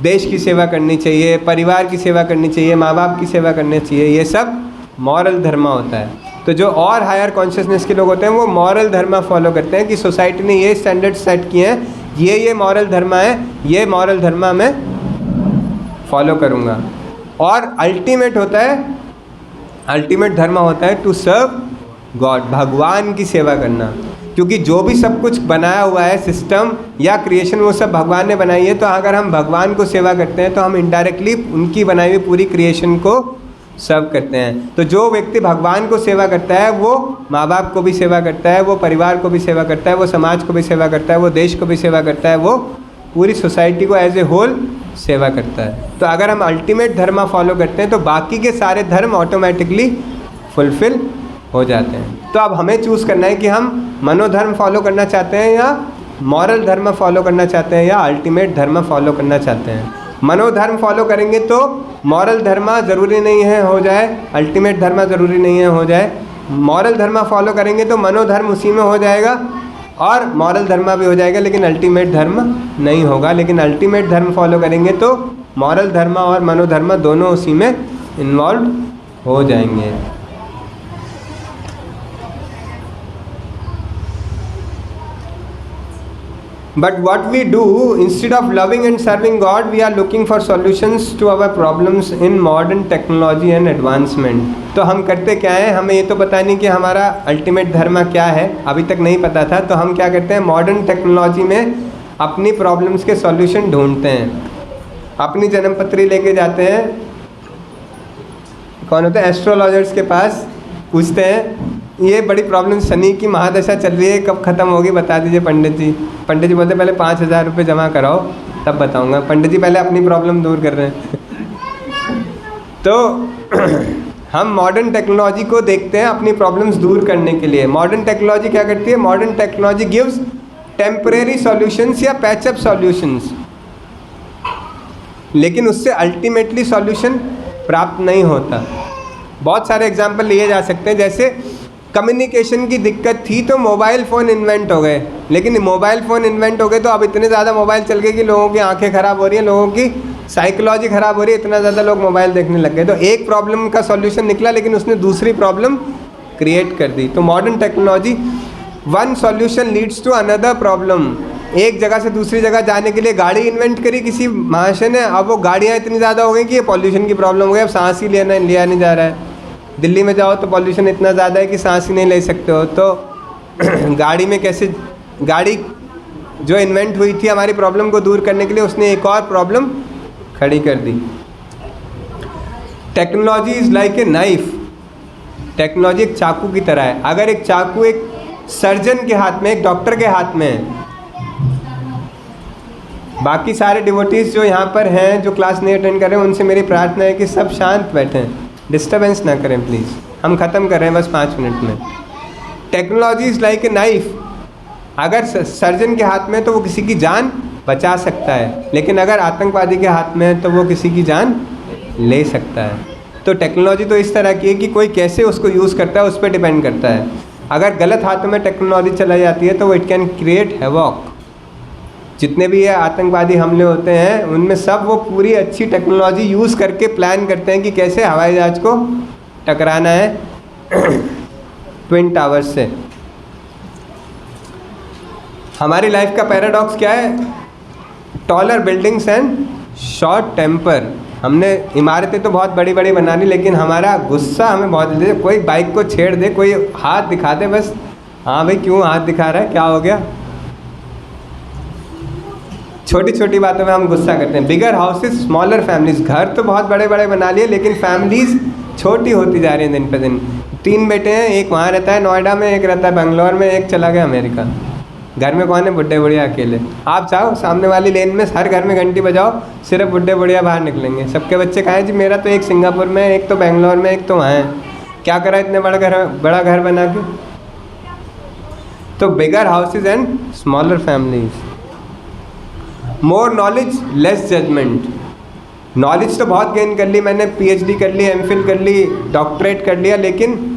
देश की सेवा करनी चाहिए, परिवार की सेवा करनी चाहिए, माँ बाप की सेवा करनी चाहिए। ये सब मॉरल धर्म होता है। तो जो और हायर कॉन्शियसनेस के लोग होते हैं वो मॉरल धर्म फॉलो करते हैं कि सोसाइटी ने ये स्टैंडर्ड सेट किए हैं, ये मॉरल धर्म है, ये मॉरल धर्म मैं फॉलो करूँगा। और अल्टीमेट होता है, अल्टीमेट धर्म होता है टू सर्व गॉड, भगवान की सेवा करना। क्योंकि जो भी सब कुछ बनाया हुआ है, सिस्टम या क्रिएशन, वो सब भगवान ने बनाई है। तो अगर हम भगवान को सेवा करते हैं तो हम इनडायरेक्टली उनकी बनाई हुई पूरी क्रिएशन को सर्व करते हैं। तो जो व्यक्ति भगवान को सेवा करता है वो माँ बाप को भी सेवा करता है, वो परिवार को भी सेवा करता है, वो समाज को भी सेवा करता है, वो देश को भी सेवा करता है, वो पूरी सोसाइटी को एज ए होल सेवा करता है। तो अगर हम अल्टीमेट धर्म फॉलो करते हैं तो बाकी के सारे धर्म ऑटोमेटिकली फुलफिल हो जाते हैं। तो अब हमें चूज़ करना है कि हम मनोधर्म फॉलो करना चाहते हैं या मॉरल धर्म फॉलो करना चाहते हैं या अल्टीमेट धर्म फॉलो करना चाहते हैं। मनोधर्म फॉलो करेंगे तो मॉरल धर्म ज़रूरी नहीं है हो जाए, अल्टीमेट धर्म ज़रूरी नहीं है हो जाए। मॉरल धर्म फॉलो करेंगे तो मनोधर्म उसी में हो जाएगा और मॉरल धर्म भी हो जाएगा, लेकिन अल्टीमेट धर्म नहीं होगा। लेकिन अल्टीमेट धर्म फॉलो करेंगे तो मॉरल धर्म और मनोधर्म दोनों उसी में इन्वॉल्व हो जाएंगे। But what we do, instead of loving and serving God, we are looking for solutions to our problems in modern technology and advancement. तो हम करते क्या हैं, हमें ये तो पता नहीं कि हमारा अल्टीमेट धर्म क्या है, अभी तक नहीं पता था। तो हम क्या करते हैं, मॉडर्न टेक्नोलॉजी में अपनी प्रॉब्लम्स के सॉल्यूशन ढूंढते हैं। अपनी जन्मपत्री लेके जाते हैं, कौन होते हैं, एस्ट्रोलॉजर्स के पास, पूछते हैं ये बड़ी प्रॉब्लम, शनि की महादशा चल रही है, कब ख़त्म होगी बता दीजिए पंडित जी। पंडित जी बोलते पहले 5,000 रुपये जमा कराओ तब बताऊंगा। पंडित जी पहले अपनी प्रॉब्लम दूर कर रहे हैं। तो हम मॉडर्न टेक्नोलॉजी को देखते हैं अपनी प्रॉब्लम्स दूर करने के लिए। मॉडर्न टेक्नोलॉजी क्या करती है? Modern technology gives temporary solutions या पैचअप सॉल्यूशंस, लेकिन उससे अल्टीमेटली सॉल्यूशन प्राप्त नहीं होता। बहुत सारे एग्जांपल लिए जा सकते हैं, जैसे कम्युनिकेशन की दिक्कत थी तो मोबाइल फ़ोन इन्वेंट हो गए, लेकिन मोबाइल फ़ोन इन्वेंट हो गए तो अब इतने ज़्यादा मोबाइल चल गए कि लोगों की आंखें ख़राब हो रही हैं, लोगों की साइकोलॉजी ख़राब हो रही है, इतना ज़्यादा लोग मोबाइल देखने लग गए। तो एक प्रॉब्लम का सॉल्यूशन निकला, लेकिन उसने दूसरी प्रॉब्लम क्रिएट कर दी। तो modern technology, one solution leads to another problem. एक जगह से दूसरी जगह जाने के लिए गाड़ी इन्वेंट करी किसी महाशय ने, अब वो गाड़ियाँ इतनी ज़्यादा हो गई कि ये पॉल्यूशन की प्रॉब्लम हो गई, अब सांस ही लिया नहीं जा रहा है। दिल्ली में जाओ तो पॉल्यूशन इतना ज़्यादा है कि सांस ही नहीं ले सकते हो। तो गाड़ी में कैसे, गाड़ी जो इन्वेंट हुई थी हमारी प्रॉब्लम को दूर करने के लिए, उसने एक और प्रॉब्लम खड़ी कर दी। Technology is like a knife. Technology एक चाकू की तरह है। अगर एक चाकू एक सर्जन के हाथ में, एक डॉक्टर के हाथ में है, बाकी सारे डिवोटीज जो यहाँ पर हैं, जो क्लास नहीं अटेंड कर रहे हैं, उनसे मेरी प्रार्थना है कि सब शांत बैठें, डिस्टर्बेंस ना करें प्लीज़। हम ख़त्म कर रहे हैं बस 5 मिनट में। Technology is like a knife. अगर सर्जन के हाथ में तो वो किसी की जान बचा सकता है, लेकिन अगर आतंकवादी के हाथ में है तो वो किसी की जान ले सकता है। तो टेक्नोलॉजी तो इस तरह की है कि कोई कैसे उसको यूज़ करता है उस पर डिपेंड करता है। अगर गलत हाथों में टेक्नोलॉजी चलाई जाती है तो वो इट कैन क्रिएट हैवॉक। जितने भी ये आतंकवादी हमले होते हैं उनमें सब वो पूरी अच्छी टेक्नोलॉजी यूज़ करके प्लान करते हैं कि कैसे हवाई जहाज़ को टकराना है ट्विन टावर्स से। हमारी लाइफ का पैराडॉक्स क्या है? Taller buildings and short temper. हमने इमारतें तो बहुत बड़ी बड़ी बना ली, लेकिन हमारा गुस्सा हमें बहुत जल्दी, कोई बाइक को छेड़ दे, कोई हाथ दिखा दे, बस हाँ भाई क्यों हाथ दिखा रहा है, क्या हो गया। छोटी छोटी बातों में हम गुस्सा करते हैं। बिगर हाउसेस स्मॉलर फैमिलीज। घर तो बहुत बड़े बड़े बना लिए, लेकिन फैमिलीज छोटी होती जा रही हैं दिन पे दिन। 3 बेटे हैं, एक वहाँ रहता है नोएडा में, एक रहता है बेंगलोर में, एक चला गया अमेरिका। घर में कौन है? बुढ़े बुढ़िया अकेले। आप जाओ सामने वाली लेन में, हर घर में घंटी बजाओ, सिर्फ बुढ़े बुढ़िया बाहर निकलेंगे। सबके बच्चे कहाँ हैं जी? मेरा तो एक सिंगापुर में, एक तो बेंगलोर में, एक तो वहाँ है। क्या करा इतने बड़ा घर बना के? तो bigger houses and smaller families. More knowledge less judgement. Knowledge तो बहुत गेन कर ली मैंने, PhD कर ली, MPhil कर ली, डॉक्टरेट कर लिया, लेकिन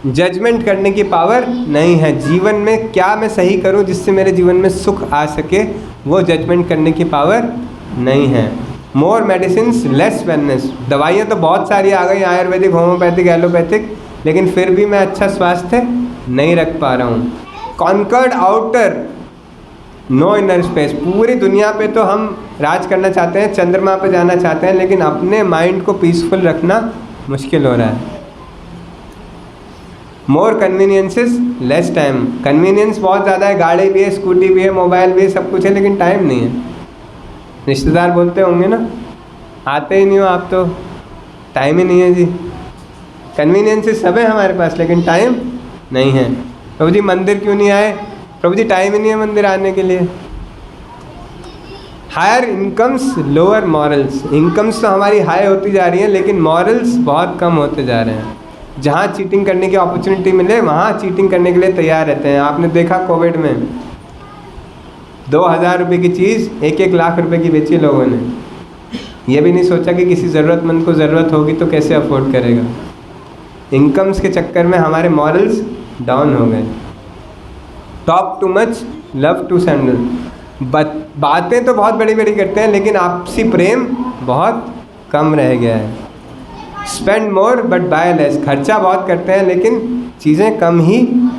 जजमेंट करने की पावर नहीं है। जीवन में क्या मैं सही करूं जिससे मेरे जीवन में सुख आ सके, वो जजमेंट करने की पावर नहीं है। मोर मेडिसिन्स लेस वेलनेस। दवाइयाँ तो बहुत सारी आ गई, आयुर्वेदिक, होम्योपैथिक, एलोपैथिक, लेकिन फिर भी मैं अच्छा स्वास्थ्य नहीं रख पा रहा हूँ। Conquered outer, no inner space. पूरी दुनिया पे तो हम राज करना चाहते हैं, चंद्रमा पे जाना चाहते हैं, लेकिन अपने माइंड को पीसफुल रखना मुश्किल हो रहा है। मोर कन्वीनियंसेस लेस टाइम। कन्वीनियंस बहुत ज़्यादा है, गाड़ी भी है, स्कूटी भी है, मोबाइल भी है, सब कुछ है, लेकिन टाइम नहीं है। रिश्तेदार बोलते होंगे ना, आते ही नहीं हो आप तो, टाइम ही नहीं है जी। कन्वीनियंसेस सब है हमारे पास, लेकिन टाइम नहीं है। प्रभु जी मंदिर क्यों नहीं आए? प्रभु जी टाइम ही नहीं है मंदिर आने के लिए। Higher incomes lower morals. Incomes तो हमारी हाई होती जा रही हैं, लेकिन मॉरल्स बहुत कम होते जा रहे हैं। जहाँ चीटिंग करने की अपॉर्चुनिटी मिले वहाँ चीटिंग करने के लिए तैयार रहते हैं। आपने देखा कोविड में 2000 रुपये की चीज़ 1-1 लाख रुपए की बेची लोगों ने। ये भी नहीं सोचा कि किसी ज़रूरतमंद को ज़रूरत होगी तो कैसे अफोर्ड करेगा। इनकम्स के चक्कर में हमारे मॉरल्स डाउन हो गए। Talk too much love too seldom. बातें तो बहुत बड़ी बड़ी करते हैं, लेकिन आपसी प्रेम बहुत कम रह गया है। Spend more but by less. खर्चा बहुत करते हैं, लेकिन चीज़ें कम ही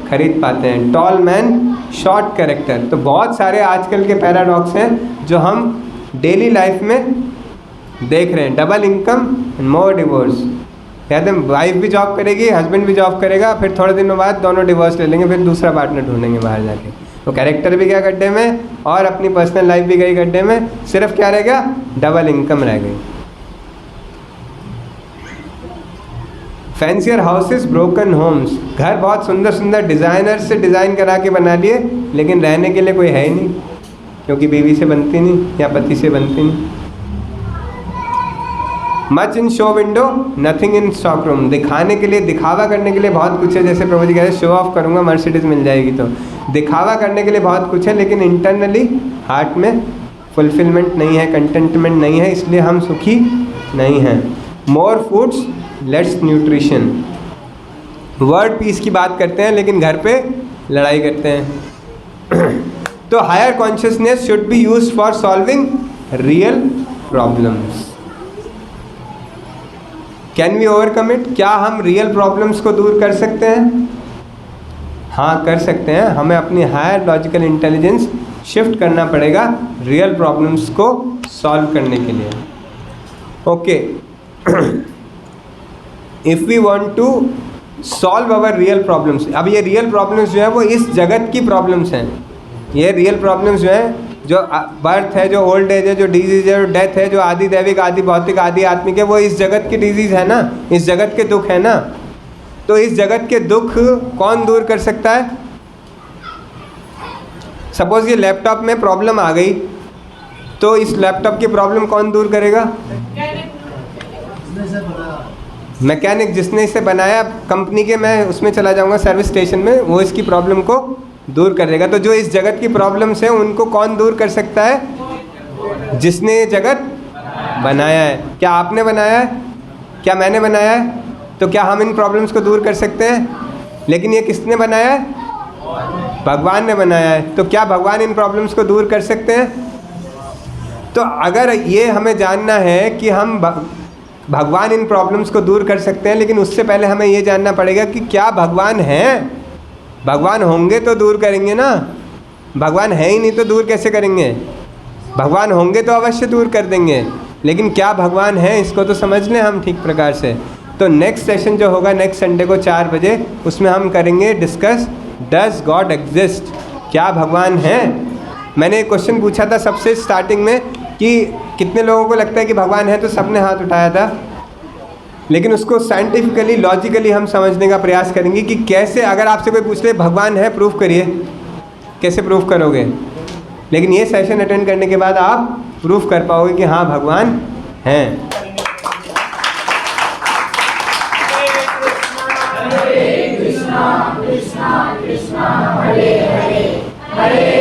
खरीद पाते हैं। Tall man short character. तो बहुत सारे आजकल के पैराडॉक्स हैं जो हम डेली लाइफ में देख रहे हैं। Double income and more divorce. कहते हैं वाइफ भी जॉब करेगी, हस्बैंड भी जॉब करेगा, फिर थोड़े दिनों बाद दोनों डिवोर्स ले लेंगे, फिर दूसरा पार्टनर ढूंढेंगे बाहर जाके। तो कैरेक्टर भी गया गड्ढे में और अपनी पर्सनल लाइफ भी गई गड्ढे में। सिर्फ क्या रह गया? डबल इनकम रह गई। Fancier houses broken homes. घर बहुत सुंदर सुंदर डिज़ाइनर से डिज़ाइन करा के बना लिए, लेकिन रहने के लिए कोई है ही नहीं, क्योंकि बीवी से बनती नहीं या पति से बनती नहीं। Much in show window nothing in stock room. दिखाने के लिए, दिखावा करने के लिए बहुत कुछ है, जैसे प्रभु जी कह रहे हैं शो ऑफ करूँगा मर्सिडीज मिल जाएगी, तो दिखावा करने के लिए बहुत कुछ है, लेकिन इंटरनली हार्ट में फुलफिलमेंट नहीं है, कंटेंटमेंट नहीं है, इसलिए हम सुखी नहीं हैं। More foods less nutrition. World peace की बात करते हैं लेकिन घर पे लड़ाई करते हैं। तो higher consciousness should be used for solving real problems. Can we overcome it? क्या हम रियल प्रॉब्लम्स को दूर कर सकते हैं? हाँ, कर सकते हैं। हमें अपनी हायर लॉजिकल इंटेलिजेंस शिफ्ट करना पड़ेगा रियल प्रॉब्लम्स को सॉल्व करने के लिए। Okay, if we want to solve our real problems, अब ये रियल प्रॉब्लम्स जो है वो इस जगत की प्रॉब्लम्स हैं। ये रियल प्रॉब्लम्स जो हैं, जो बर्थ है, जो ओल्ड एज है, जो डिजीज़ है, जो डेथ है, जो आदि दैविक, आदि भौतिक, आदि आत्मिक है, वो इस जगत की डिजीज़ है ना, इस जगत के दुख है ना। तो इस जगत के दुख कौन दूर कर सकता है? सपोज ये लैपटॉप में प्रॉब्लम आ गई, तो इस लैपटॉप की प्रॉब्लम कौन दूर करेगा? मैकेनिक, जिसने इसे बनाया कंपनी के, मैं उसमें चला जाऊंगा सर्विस स्टेशन में, वो इसकी प्रॉब्लम को दूर कर देगा। तो जो इस जगत की प्रॉब्लम्स हैं उनको कौन दूर कर सकता है? जिसने ये जगत बनाया है। क्या आपने बनाया है? क्या मैंने बनाया है? तो क्या हम इन प्रॉब्लम्स को दूर कर सकते हैं? लेकिन ये किसने बनाया है? भगवान ने बनाया है। तो क्या भगवान इन प्रॉब्लम्स को दूर कर सकते हैं? तो अगर ये हमें जानना है कि हम भगवान इन प्रॉब्लम्स को दूर कर सकते हैं, लेकिन उससे पहले हमें ये जानना पड़ेगा कि क्या भगवान हैं? भगवान होंगे तो दूर करेंगे ना, भगवान है ही नहीं तो दूर कैसे करेंगे? भगवान होंगे तो अवश्य दूर कर देंगे, लेकिन क्या भगवान है इसको तो समझ लें हम ठीक प्रकार से। तो नेक्स्ट सेशन जो होगा नेक्स्ट संडे को 4 बजे, उसमें हम करेंगे डिस्कस डज गॉड एग्जिस्ट, क्या भगवान है। मैंने एक क्वेश्चन पूछा था सबसे स्टार्टिंग में कि कितने लोगों को लगता है कि भगवान है, तो सबने हाथ उठाया था। लेकिन उसको साइंटिफिकली, लॉजिकली हम समझने का प्रयास करेंगे कि कैसे, अगर आपसे कोई पूछ ले भगवान है प्रूफ करिए, कैसे प्रूफ करोगे? लेकिन ये सेशन अटेंड करने के बाद आप प्रूफ कर पाओगे कि हाँ भगवान हैं। कृष्णा कृष्णा कृष्णा हरे हरे हरे